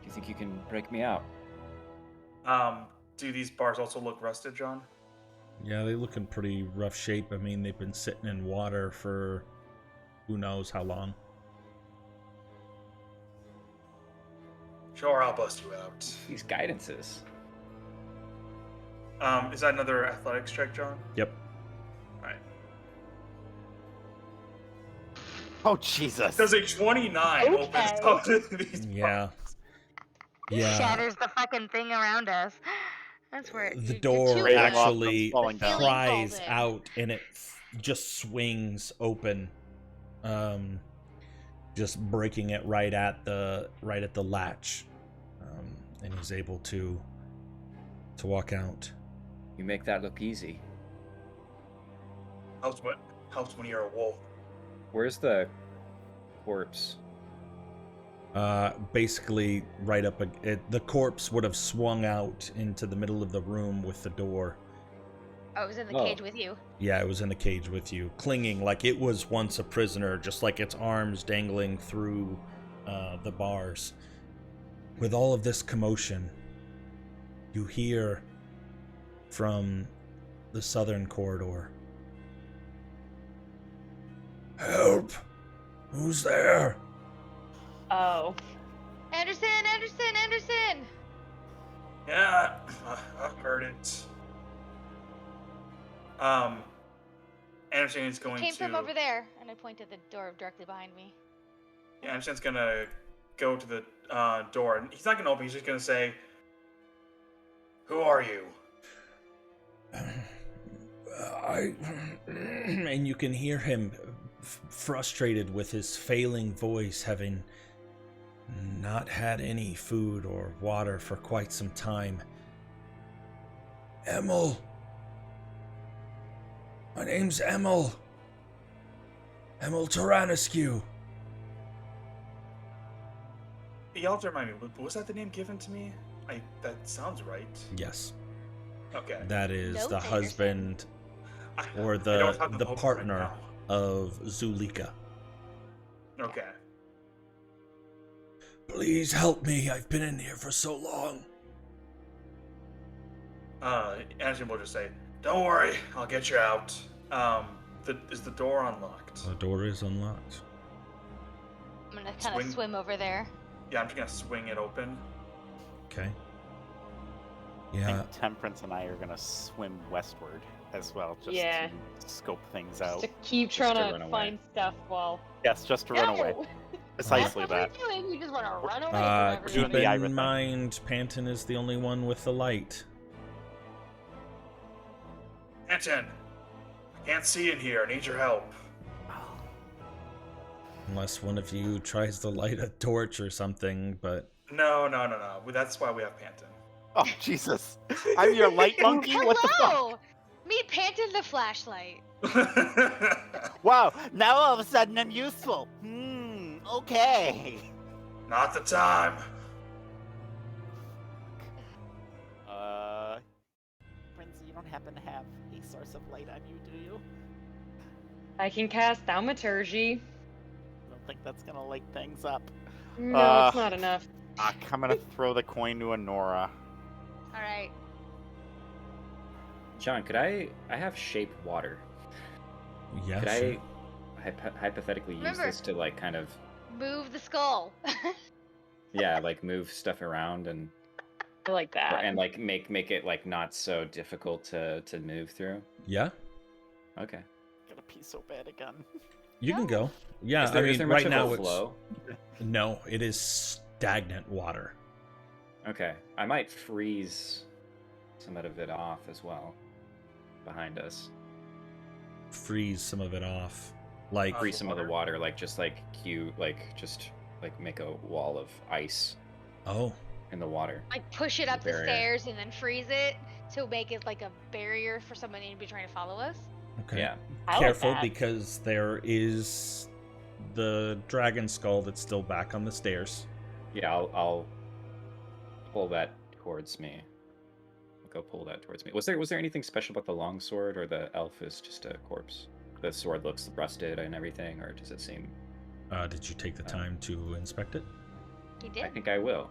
you think you can break me out? Do these bars also look rusted, John? Yeah, they look in pretty rough shape. I mean, they've been sitting in water for who knows how long. Sure, I'll bust you out. These guidances. Is that another athletics check, John? Yep. All right. Oh, Jesus. Does a 29 open Okay. up these Yeah. Yeah. Shatters the fucking thing around us. That's where The you're door too Ravenloft late. actually comes falling down. Feeling pries falls in. out and it just swings open, just breaking it right at the latch, and he's able to walk out. You make that look easy. helps when you're a wolf. Where's the corpse? Basically, right up. The corpse would have swung out into the middle of the room with the door. Oh, it was in the Oh. cage with you. Yeah, it was in a cage with you, clinging like it was once a prisoner, just like its arms dangling through the bars. With all of this commotion, you hear from the southern corridor, "Help! Who's there?" Oh. Anderson! Yeah, I heard it. Anderson is going Came to. from over there, and I point to the door directly behind me. Yeah, Anderson's gonna go to the door, and he's not gonna open. He's just gonna say, "Who are you?" And you can hear him frustrated with his failing voice, having not had any food or water for quite some time. "Emil. My name's Emil. Emil Tyrannescu." Y'all have to remind me. Was that the name given to me? That sounds right. Yes, Okay. that is Notes, the Anderson. husband or I don't have the book right partner now. of Zulika. Okay. "Please help me. I've been in here for so long." Anderson will just say, "Don't worry, I'll get you out." Is the door unlocked? The door is unlocked. I'm gonna kind of Swing. swim over there. Yeah, I'm just gonna swing it open. Okay. I Yeah. think Temperance and I are gonna swim westward as well, just Yeah. to scope things Just out. to keep Just trying to to run away. find stuff while. Yes, just to run away. No! Precisely That's that. what we're doing. You just want to run away from Keep doing the everybody. Ira in thing. mind, Panton is the only one with the light. Anton, I can't see in here. I need your help. Unless one of you tries to light a torch or something, but No. That's why we have Panton. Oh, Jesus. I'm your light monkey? What the fuck? Hello! Meet Panton the flashlight. Wow, now all of a sudden I'm useful. Okay. Not the time. Prince, you don't happen to have a source of light on you, do you? I can cast Thaumaturgy. I don't think that's gonna light things up. No, it's not enough. I'm gonna throw the coin to Honora. All right. John, could I have shape water? yeah, Could sure. I hypothetically use Remember- this to like kind of Move the skull. like move stuff around and I like that. and like make it like not so difficult to move through? Yeah, Okay. Gonna pee so bad again. you can go. Yeah, Is there, I is mean, there much right of now a it's flow? no, it is stagnant water. Okay. I might freeze some of it off as well behind us. Freeze some of it off, like Freeze some of the water? water, like just like just make a wall of ice oh, in the water. Like push it up the Barrier. stairs and then freeze it to make it like a barrier for somebody to be trying to follow us. okay. Yeah. I Careful like that. because there is the dragon skull that's still back on the stairs. Yeah, I'll pull that towards me. I'll go pull that towards me. Was there anything special about the longsword, or the elf is just a corpse? The sword looks rusted and everything, or does it seem? Did you take the time to inspect it? He I did. think I will.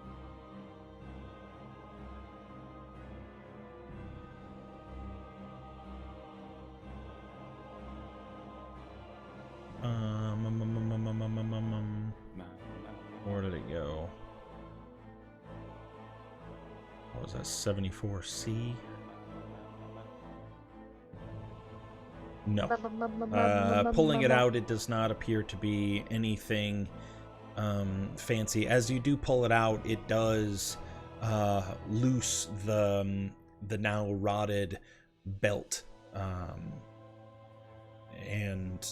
Where did it go? What was that? 74C? No. Pulling it out, it does not appear to be anything fancy. As you do pull it out, it does loose the now rotted belt, and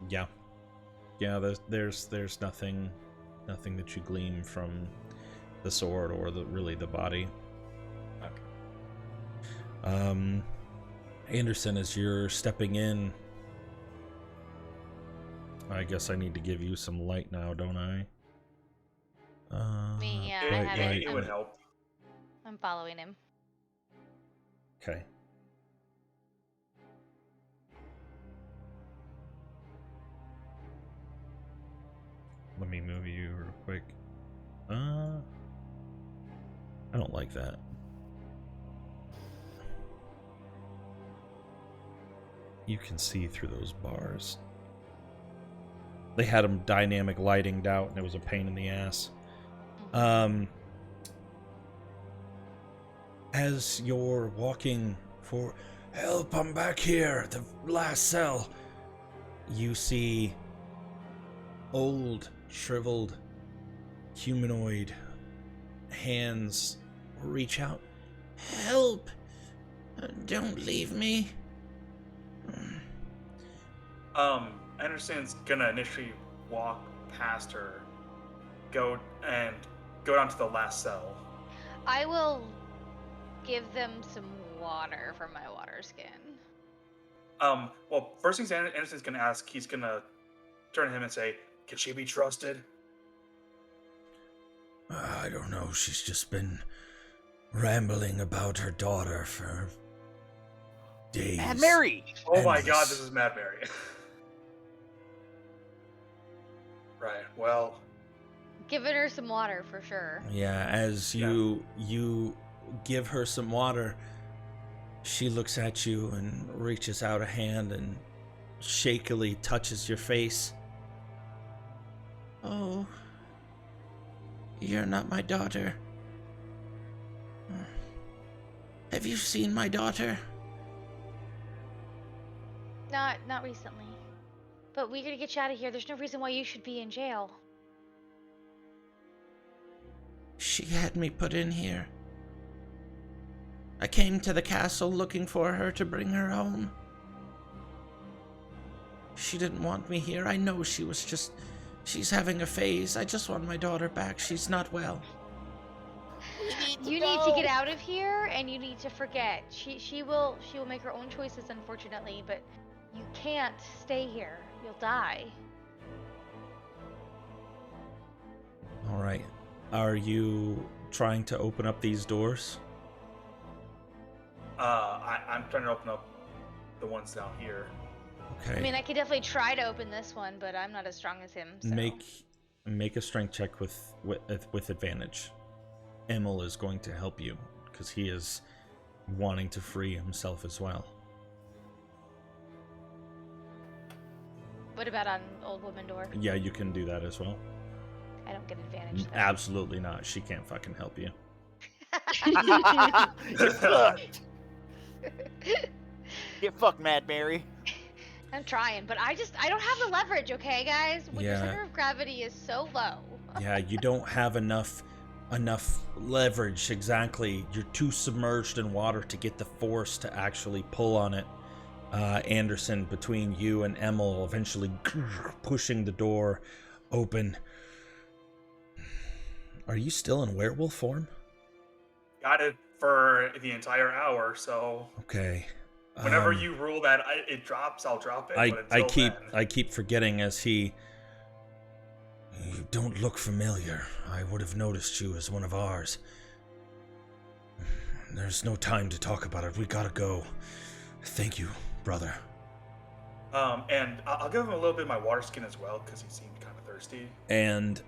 yeah, there's nothing that you glean from the sword or the body. Okay. Anderson, as you're stepping in, I guess I need to give you some light now, don't I? Me, yeah, It, I have it, it. it would help. I'm following him. Okay. Let me move you real quick. I don't like that. You can see through those bars. They had them dynamic lightinged out, and it was a pain in the ass. As you're walking for help, I'm back here, the last cell, you see old, shriveled, humanoid hands reach out. Help! Don't leave me. Anderson's gonna initially walk past her, go down to the last cell. I will give them some water from my water skin. Well, first things Anderson's gonna ask, he's gonna turn to him and say, "Can she be trusted?" I don't know. She's just been rambling about her daughter for days. Mad Mary! Oh my Endless. God, this is Mad Mary. Right. Well, Giving her some water for sure. Yeah, as you give her some water, she looks at you and reaches out a hand and shakily touches your face. Oh, you're not my daughter. Have you seen my daughter? Not recently. But we gotta get you out of here. There's no reason why you should be in jail. She had me put in here. I came to the castle looking for her to bring her home. She didn't want me here. I know she's having a phase. I just want my daughter back. She's not well. You need to get out of here, and you need to forget. She will make her own choices, unfortunately, but you can't stay here. You'll die. All right. Are you trying to open up these doors? I'm trying to open up the ones down here. Okay. I mean, I could definitely try to open this one, but I'm not as strong as him. So. Make a strength check with advantage. Emil is going to help you because he is wanting to free himself as well. What about on old woman door? Yeah, you can do that as well. I don't get advantage. Though. Absolutely not. She can't fucking help you. Get fucked! Get fucked, Mad Mary. I'm trying, but I don't have the leverage, okay, guys? When your Yeah. center of gravity is so low. Yeah, you don't have enough leverage, exactly. You're too submerged in water to get the force to actually pull on it. Anderson, between you and Emil, eventually pushing the door open. Are you still in werewolf form? Got it for the entire hour, so Okay. whenever you rule that it drops, I'll drop it. But I keep forgetting as he. You don't look familiar. I would have noticed you as one of ours. There's no time to talk about it. We gotta go. Thank you, brother. And I'll give him a little bit of my water skin as well because he seemed kind of thirsty. And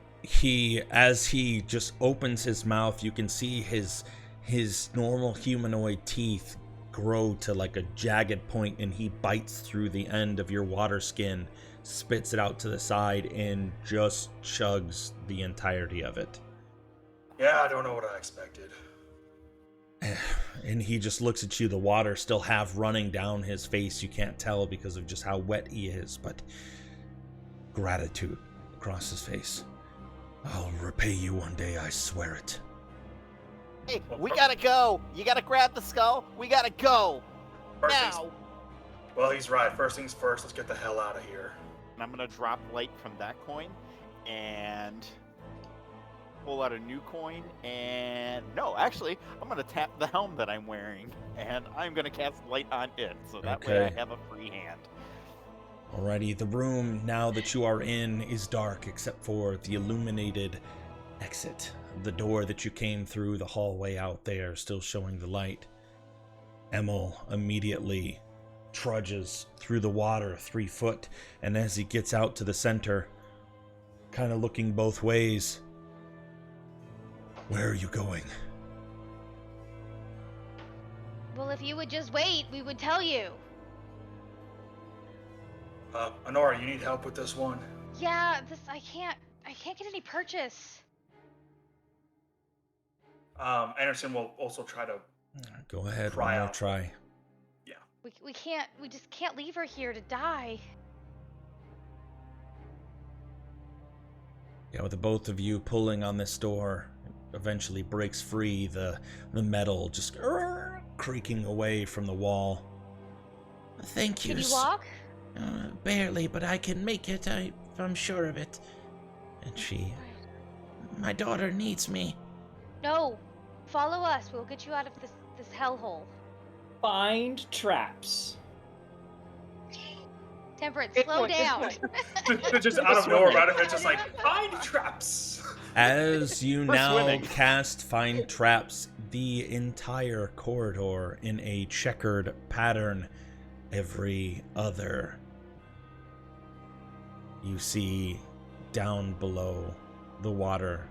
as he just opens his mouth, you can see his normal humanoid teeth grow to like a jagged point, and he bites through the end of your water skin, spits it out to the side, and just chugs the entirety of it. Yeah, I don't know what I expected. And he just looks at you, the water still half running down his face. You can't tell because of just how wet he is, but gratitude across his face. I'll repay you one day, I swear it. Hey, we gotta go. You gotta grab the skull. We gotta go. Now. Well, he's right. First things first, let's get the hell out of here. And I'm gonna drop light from that coin and pull out a new coin. And no, actually, I'm gonna tap the helm that I'm wearing and I'm gonna cast light on it. So that way I Okay. have a free hand. Alrighty, the room now that you are in is dark except for the illuminated exit. The door that you came through, the hallway out there, still showing the light. Emil immediately trudges through the water 3 foot, and as he gets out to the center, kind of looking both ways, where are you going? Well, if you would just wait, we would tell you. Honora, you need help with this one? Yeah, I can't get any purchase. Anderson will also try to... Go ahead, Try one more out. try. We just can't leave her here to die. Yeah, with the both of you pulling on this door, it eventually breaks free, the metal just creaking away from the wall. Thank you. Can you walk? Barely, but I can make it, I'm sure of it. And my daughter needs me. No, follow us. We'll get you out of this hellhole. Find traps. Temperance, Good slow point, good down. point. Just out of nowhere, right? It's just like, find traps! As you We're now swimming. cast Find Traps, the entire corridor in a checkered pattern, every other, you see down below the water.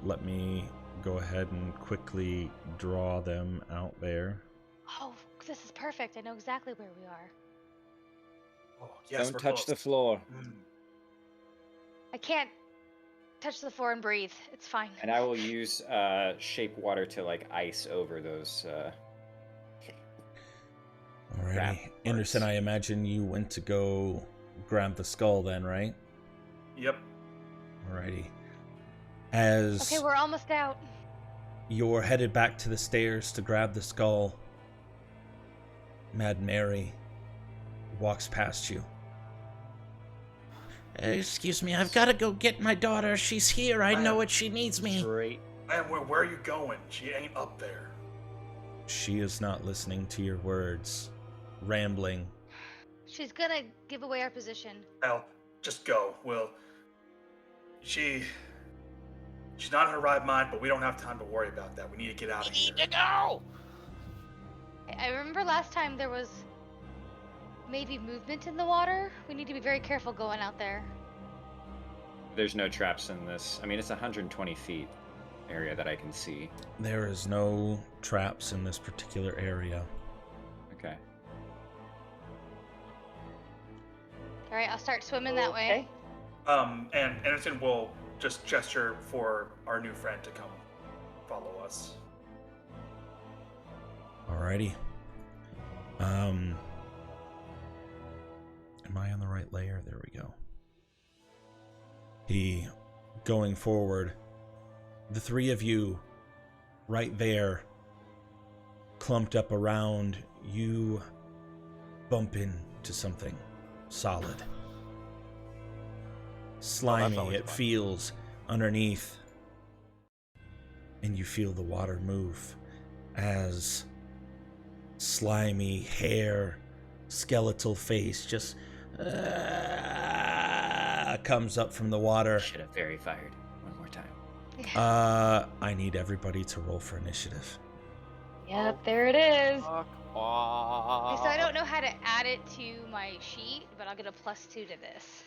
Let me go ahead and quickly draw them out there. Oh, this is perfect. I know exactly where we are. Oh, yes, Don't we're touch close. the floor. I can't touch the floor and breathe. It's fine. And I will use shape water to like ice over those. Alrighty. Wrap Anderson, parts. I imagine you went to go grab the skull then, right? Yep. Alrighty. As Okay, we're almost out. you're headed back to the stairs to grab the skull, Mad Mary walks past you. Excuse me, I've got to go get my daughter. She's here. I know it. She needs me. Straight. Man, where are you going? She ain't up there. She is not listening to your words, rambling. She's gonna give away our position. Well, just go. She's not in her right mind, but we don't have time to worry about that. We need to get out of here. Need to go. I remember last time there was maybe movement in the water. We need to be very careful going out there. There's no traps in this. I mean, it's 120 feet area that I can see. There is no traps in this particular area. Okay. All right, I'll start swimming that way. And Anderson will just gesture for our new friend to come follow us. Alrighty. Am I on the right layer? There we go. He, going forward, the three of you, right there, clumped up around, you bump into something solid. Slimy, always it fun. feels underneath, and you feel the water move as slimy hair, skeletal face just comes up from the water. Should have very fired. One more time. I need everybody to roll for initiative. Yep, there it is. Fuck Okay, off. so I don't know how to add it to my sheet, but I'll get a +2 to this.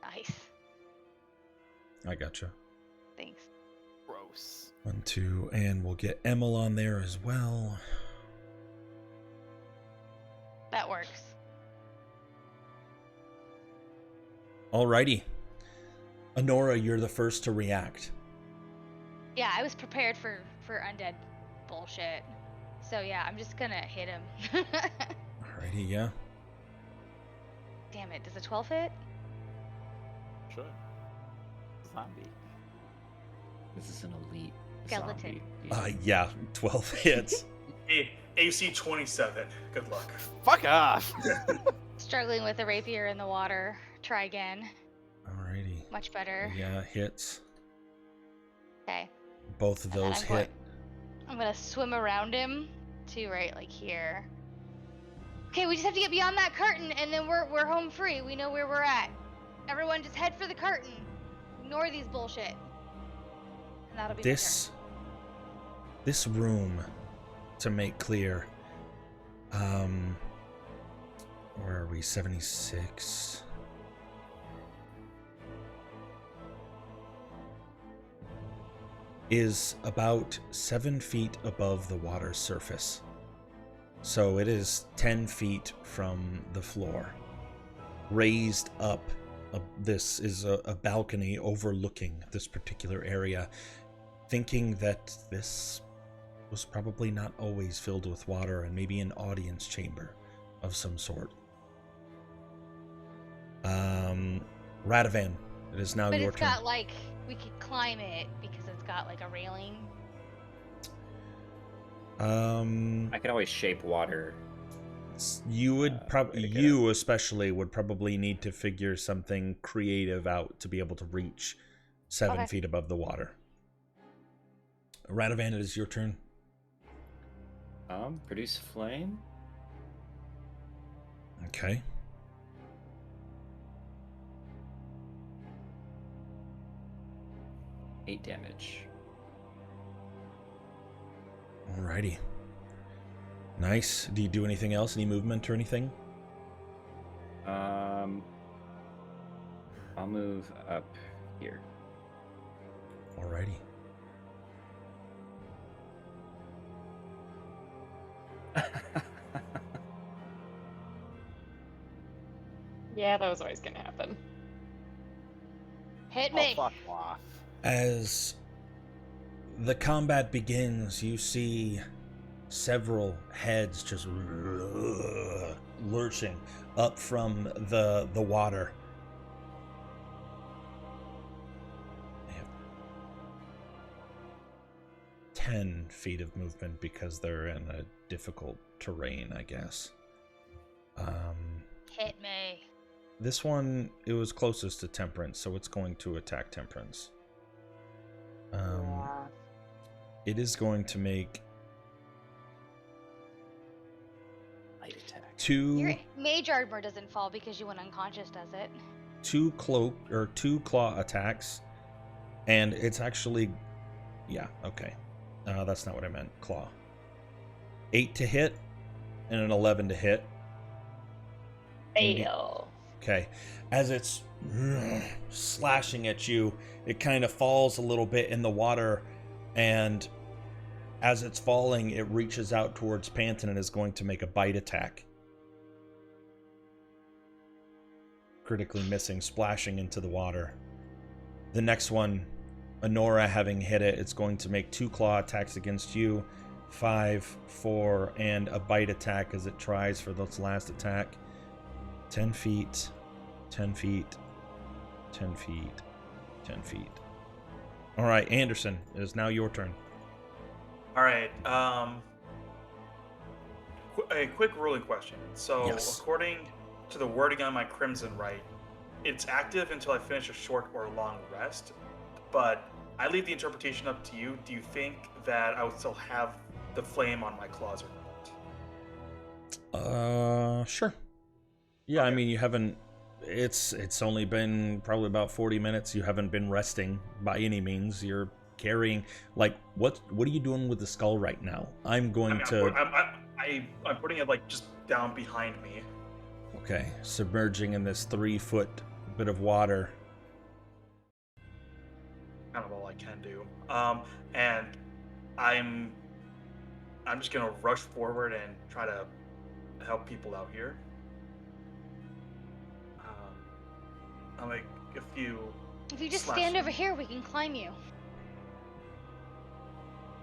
Nice. I gotcha. Thanks. Gross. 1, 2, and we'll get Emil on there as well. That works. Alrighty. Honora, you're the first to react. Yeah, I was prepared for undead bullshit. So yeah, I'm just gonna hit him. Alrighty, yeah. Damn it, does a 12 hit? Sure. Zombie. This is an elite Skeleton. zombie. Yeah, 12 hits. Hey, AC 27. Good luck. Fuck off! Struggling with the rapier in the water. Try again. Alrighty. Much better. Yeah, hits. Okay. Both of And then those I'm hit. I'm gonna swim around him to right like here. Okay, we just have to get beyond that curtain and then we're home free. We know where we're at. Everyone just head for the curtain. Ignore these bullshit. And that'll be my This room, to make clear, where are we? 76. Is about 7 feet above the water surface. So it is 10 feet from the floor. Raised up, this is a balcony overlooking this particular area, thinking that this was probably not always filled with water and maybe an audience chamber of some sort. Radovan, it is now But your it's turn. got like, we could climb it because it's got like a railing. I could always shape water. You would probably, way to you especially would probably need to figure something creative out to be able to reach 7 Okay. feet above the water. Radovan, it is your turn. Produce flame. Okay. Eight damage. Alrighty. Nice. Do you do anything else? Any movement or anything? I'll move up here. Alrighty. Yeah, that was always gonna happen. Hit Oh, me. fuck off. As the combat begins, you see several heads just lurching up from the water. They have 10 feet of movement because they're in a difficult terrain, I guess. Hit me. This one, it was closest to Temperance, so it's going to attack Temperance. It is going to make Light attack. Your mage armor doesn't fall because you went unconscious, does it? two claw attacks, and it's actually, yeah, okay. That's not what I meant. Claw. 8 to hit and an 11 to hit. Fail. Okay. As it's slashing at you, it kind of falls a little bit in the water, and as it's falling, it reaches out towards Panton and is going to make a bite attack. Critically missing, splashing into the water. The next one, Honora, having hit it, it's going to make 2 claw attacks against you. 5, 4, and a bite attack as it tries for this last attack. 10 feet, 10 feet, 10 feet, 10 feet. All right, Anderson, it is now your turn. All right. A quick ruling question. So, Yes. according to the wording on my Crimson Right, it's active until I finish a short or long rest. But I leave the interpretation up to you. Do you think that I would still have the flame on my claws or not? Sure. Yeah, I Okay. mean, you haven't. It's only been probably about 40 minutes. You haven't been resting by any means. You're carrying, like, what are you doing with the skull right now? I'm going to. I'm putting it like just down behind me. Okay, submerging in this 3-foot bit of water. Kind of all like can do. And I'm just gonna rush forward and try to help people out here. I'll make a few. If you just slash stand in. over here, we can climb you.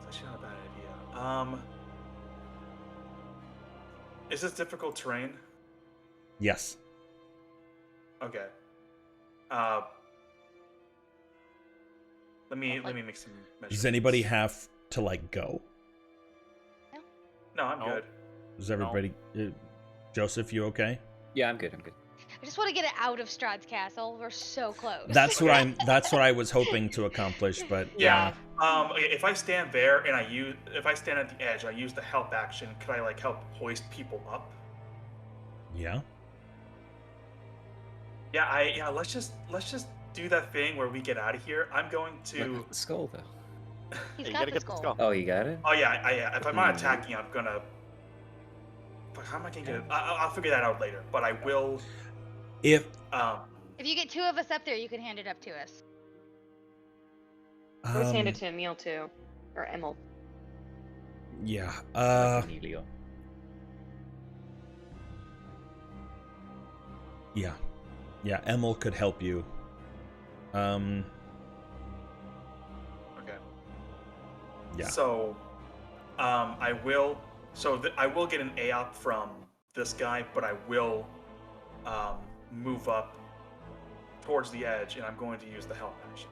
That's actually not a bad idea. Is this difficult terrain? Yes. Okay. Let me make some measurements. Does anybody have to like go? No, I'm No. good. Is everybody? Joseph, you okay? Yeah, I'm good. I'm good. I just want to get it out of Strahd's castle. We're so close. That's what That's what I was hoping to accomplish, but Yeah. If I stand there and if I stand at the edge, I use the help action. Could I like help hoist people up? Yeah. Yeah. Let's just do that thing where we get out of here. I'm going What to. about the skull, though? He's You got gotta the get the skull. skull. Oh, you got it? Oh yeah. If I'm not attacking, I'm gonna. Fuck, how am I gonna get it? I'll figure that out later. But I will. If If you get two of us up there, you can hand it up to us. Let's hand it to Emil too, or Emil. Yeah. Emilio. Yeah. Yeah. Emil could help you. Okay. Yeah. So, I will. So I will get an AOP from this guy, but I will move up towards the edge, and I'm going to use the help action.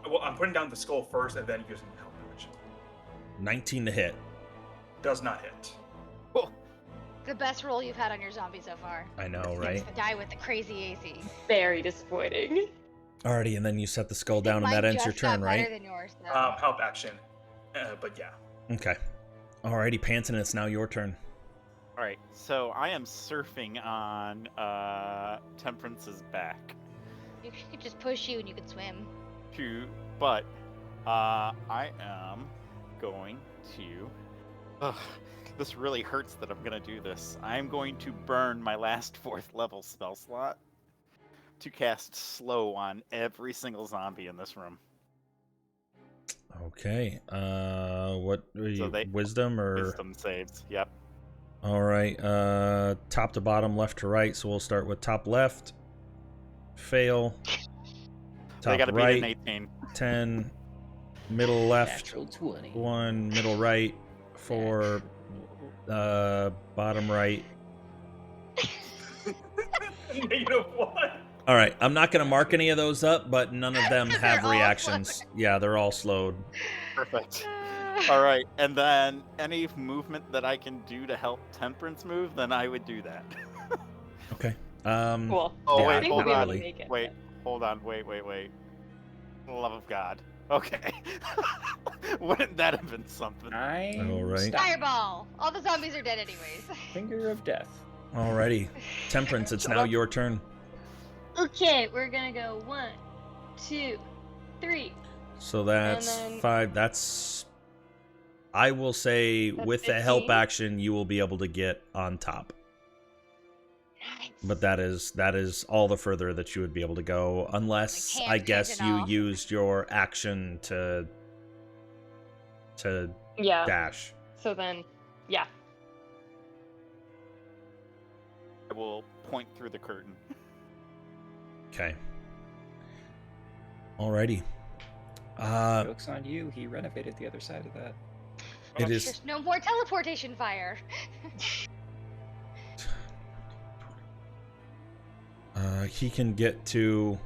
Well, I'm putting down the skull first, and then using the help action. 19 to hit. Does not hit. The best roll you've had on your zombie so far. I know, Things right? to die with the crazy AC. Very disappointing. Alrighty, and then you set the skull down, and Mine that ends just your turn, got better right? than yours, so. Help action. But yeah. Okay. Alrighty, Panton, it's now your turn. All right, so I am surfing on Temperance's back. You could just push you and you could swim. But I am going to. Ugh, this really hurts that I'm gonna do this. I'm going to burn my last 4th level spell slot to cast slow on every single zombie in this room. Okay. What are you? So Wisdom or Wisdom saves. Yep. All right. Top to bottom, left to right. So we'll start with top left. Fail. They Top gotta beat right. an 18. 10. Middle left. Natural 20. 1. Middle right. 4. Bottom right. -1. All right. I'm not gonna mark any of those up, but none of them They're have all reactions. Yeah, they're all slowed. Perfect. All right, and then any movement that I can do to help Temperance move, then I would do that. Okay. Cool. Oh, Yeah, wait, I think hold we'll be able on. to make it. Wait, hold on. Wait. For the love of God. Okay. Wouldn't that have been something? All right. Fireball! All the zombies are dead anyways. Finger of death. Alrighty. Temperance, it's now your turn. Okay, we're gonna go 1, 2, 3. So that's then- 5. That's. I will say, That's with the help 15. action, you will be able to get on top. Nice. But that is all the further that you would be able to go, unless Like I hand guess pigeon you off. used your action to Yeah. dash. So then, yeah. I will point through the curtain. Okay. Alrighty. Joke's on you. He renovated the other side of that. It is. There's no more teleportation fire. He can get to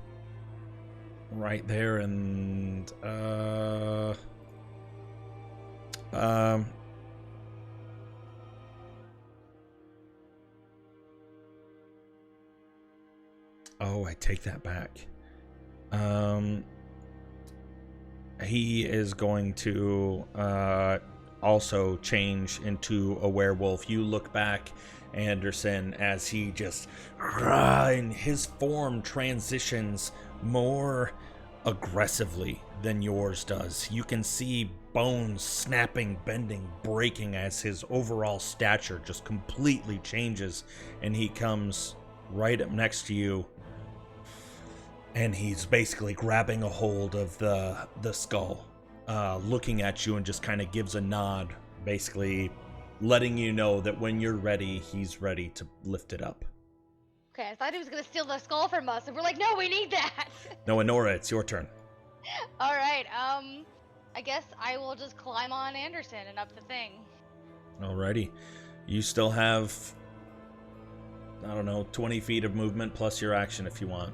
right there and oh, I take that back. He is going to also change into a werewolf. You look back, Anderson, as he just and his form transitions more aggressively than yours does. You can see bones snapping, bending, breaking as his overall stature just completely changes, and he comes right up next to you And he's basically grabbing a hold of the skull, looking at you, and just kind of gives a nod, basically letting you know that when you're ready, he's ready to lift it up. Okay, I thought he was gonna steal the skull from us, and we're like, no, we need that. No, Honora, it's your turn. All right. I guess I will just climb on Anderson and up the thing. Alrighty. You still have, I don't know, 20 feet of movement plus your action if you want.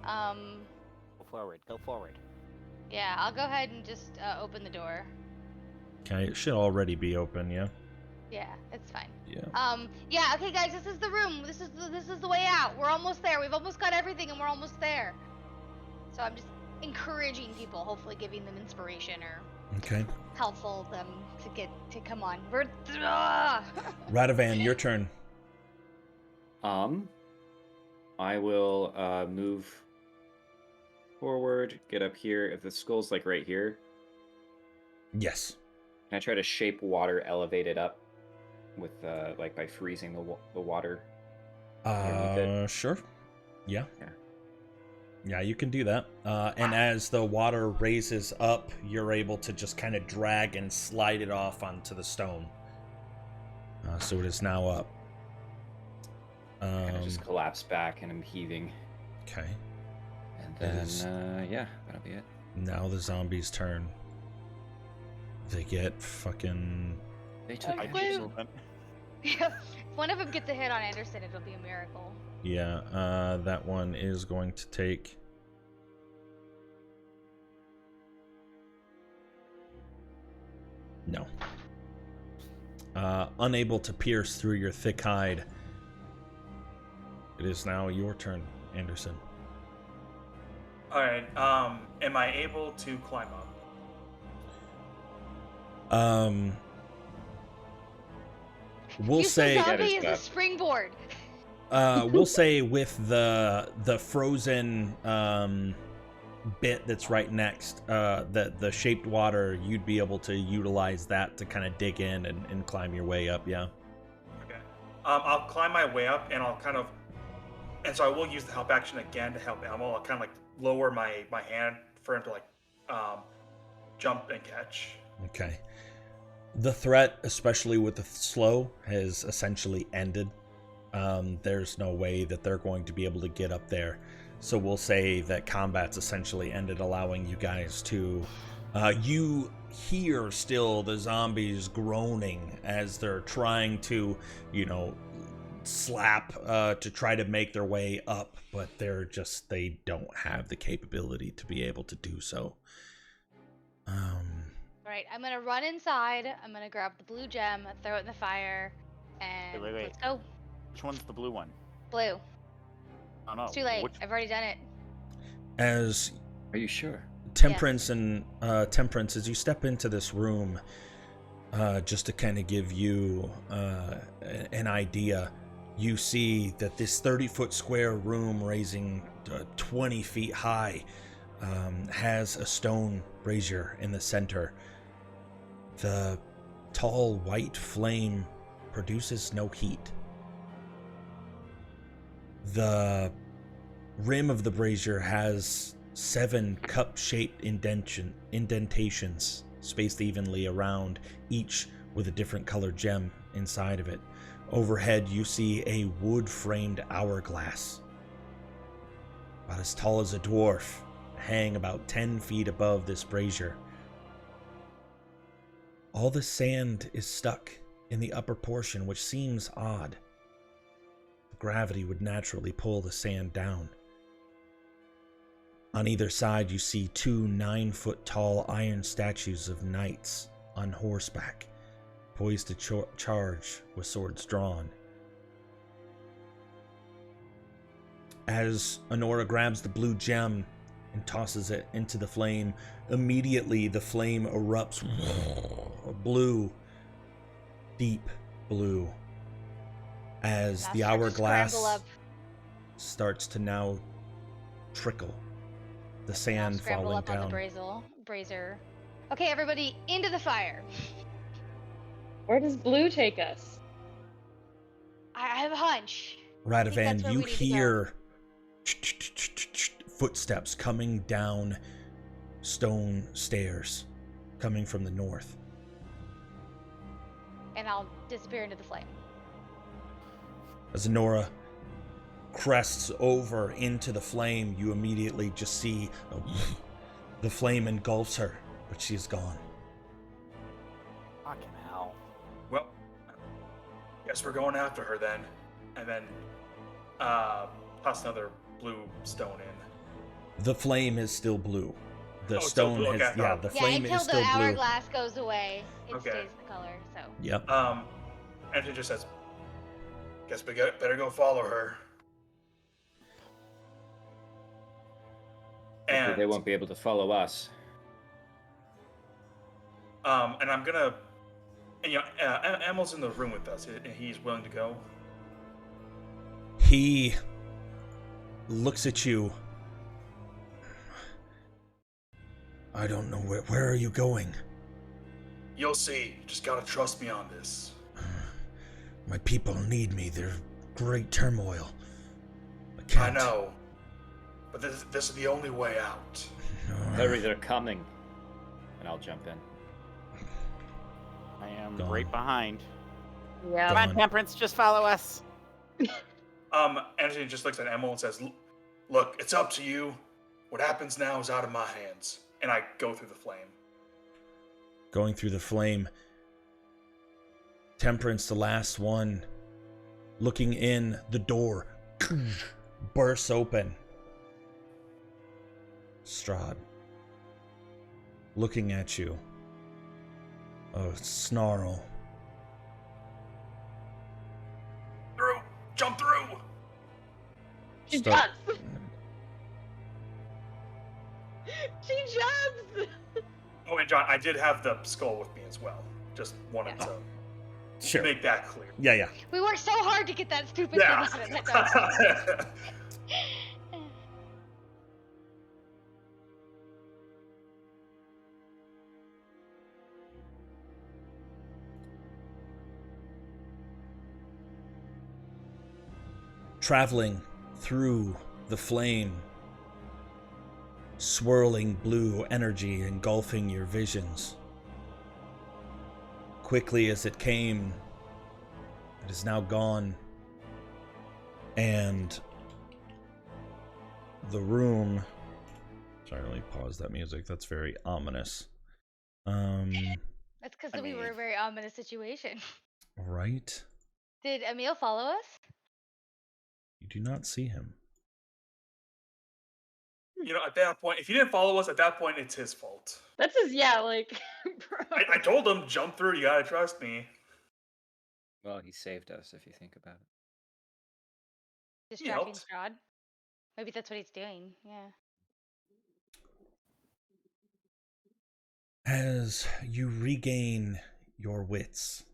Go forward. Go forward. Yeah, I'll go ahead and just open the door. Okay, it should already be open, yeah? Yeah, it's fine. Yeah. Yeah, okay, guys, this is the room. This is the way out. We're almost there. We've almost got everything, and we're almost there. So I'm just encouraging people, hopefully giving them inspiration or Okay. helpful them to come on. We're Radovan, your turn. I will move forward, get up here. If the skull's like right here, Yes. can I try to shape water, elevate it up with like by freezing the water? underneath it? Sure. Yeah. Yeah. Yeah, you can do that. And as the water raises up, you're able to just kind of drag and slide it off onto the stone. So it is now up. Kind of just collapse back and I'm heaving. Okay. And That then, is- yeah, that'll be it. Now the zombies' turn. They get fucking... They took I Okay. action. keep moving. Yeah, if one of them gets a hit on Anderson, it'll be a miracle. Yeah, that one is going to take... No. Unable to pierce through your thick hide. It is now your turn, Anderson. All right. Am I able to climb up? We'll Use say... the That zombie is as a bad. springboard. We'll say with the frozen bit that's right next, the shaped water, you'd be able to utilize that to kind of dig in and climb your way up. Yeah. Okay. I'll climb my way up, and I'll kind of, and so I will use the help action again to help Elmo. I'll kind of like lower my hand for him to like jump and catch. Okay. The threat, especially with the slow, has essentially ended. There's no way that they're going to be able to get up there. So we'll say that combat's essentially ended, allowing you guys to... you hear still the zombies groaning as they're trying to, slap to try to make their way up, but they don't have the capability to be able to do so. All right, I'm gonna run inside. I'm gonna grab the blue gem, throw it in the fire, and Wait. let's go. Which one's the blue one? Blue. Oh no. It's too late. Which... I've already done it. As Are you sure? Temperance and Temperance, as you step into this room, just to kind of give you an idea, you see that this 30-foot square room, raising 20 feet high, has a stone brazier in the center. The tall white flame produces no heat. The rim of the brazier has 7 cup-shaped indentations spaced evenly around, each with a different colored gem inside of it. Overhead, you see a wood-framed hourglass, about as tall as a dwarf, hang about 10 feet above this brazier. All the sand is stuck in the upper portion, which seems odd. Gravity would naturally pull the sand down. On either side, you see 2 9-foot-tall iron statues of knights on horseback, poised to charge with swords drawn. As Honora grabs the blue gem and tosses it into the flame, immediately the flame erupts blue, deep blue, as Now the start to hourglass scramble up. starts to now trickle, the Now sand scramble falling up on down. the brazier. Okay, everybody, into the fire. Where does blue take us? I have a hunch. Radovan, where you we need to go. hear footsteps coming down stone stairs, coming from the north. And I'll disappear into the flame. As Nora crests over into the flame, you immediately just see the flame engulfs her, but she is gone. Fucking hell. Well, guess we're going after her then. And then toss another blue stone in. The flame is still blue. The it's still stone blue, has, okay. yeah, the flame until is still the blue. hourglass goes away, it Okay. stays the color, so. Yep. And she just says, guess we better go follow her. Hopefully And they won't be able to follow us. and I'm gonna, and Emil's in the room with us, and he's willing to go. He looks at you. I don't know, where are you going? You'll see. Just gotta trust me on this. My people need me. They're great turmoil. I I can't. know, but this is the only way out. Hurry, they're coming. And I'll jump in. I am Gone. right behind. Yeah. Come on, Temperance, just follow us. Anthony just looks at Emil and says, "Look, it's up to you. What happens now is out of my hands." And I go through the flame. Going through the flame. Temperance, the last one, looking in, the door bursts open. Strahd, looking at you. A snarl. Through! Jump through! She Start- jumps. She jumps. Oh, and John, I did have the skull with me as well. Just wanted to Sure. make that clear. Yeah. We worked so hard to get that stupid thing out of that dog. Traveling through the flame, swirling blue energy engulfing your visions. Quickly as it came, it is now gone, and the room. Sorry, let me pause that music. That's very ominous. That's because we were in a very ominous situation. Right? Did Emil follow us? You do not see him. At that point, if you didn't follow us, at that point, it's his fault. That's his, bro. I told him, jump through, you gotta trust me. Well, he saved us, if you think about it. Distracting helped. Strahd? Maybe that's what he's doing, yeah. As you regain your wits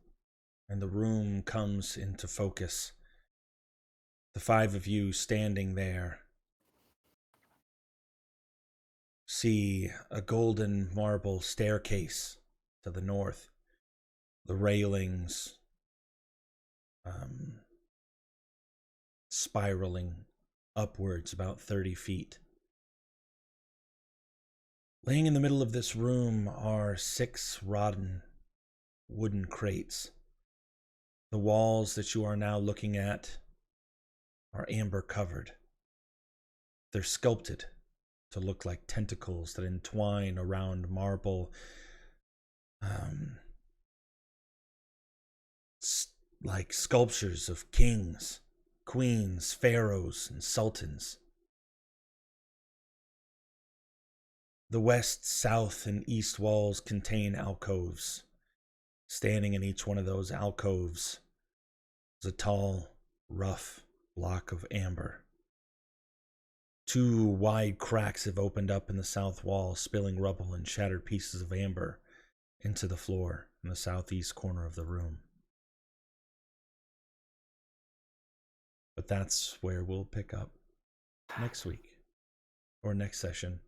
and the room comes into focus, the five of you standing there see a golden marble staircase to the north, the railings spiraling upwards about 30 feet. Laying in the middle of this room are 6 rotten wooden crates. The walls that you are now looking at are amber covered. They're sculpted to look like tentacles that entwine around marble, like sculptures of kings, queens, pharaohs, and sultans. The west, south, and east walls contain alcoves. Standing in each one of those alcoves is a tall, rough block of amber. 2 wide cracks have opened up in the south wall, spilling rubble and shattered pieces of amber into the floor in the southeast corner of the room. But that's where we'll pick up next week, or next session,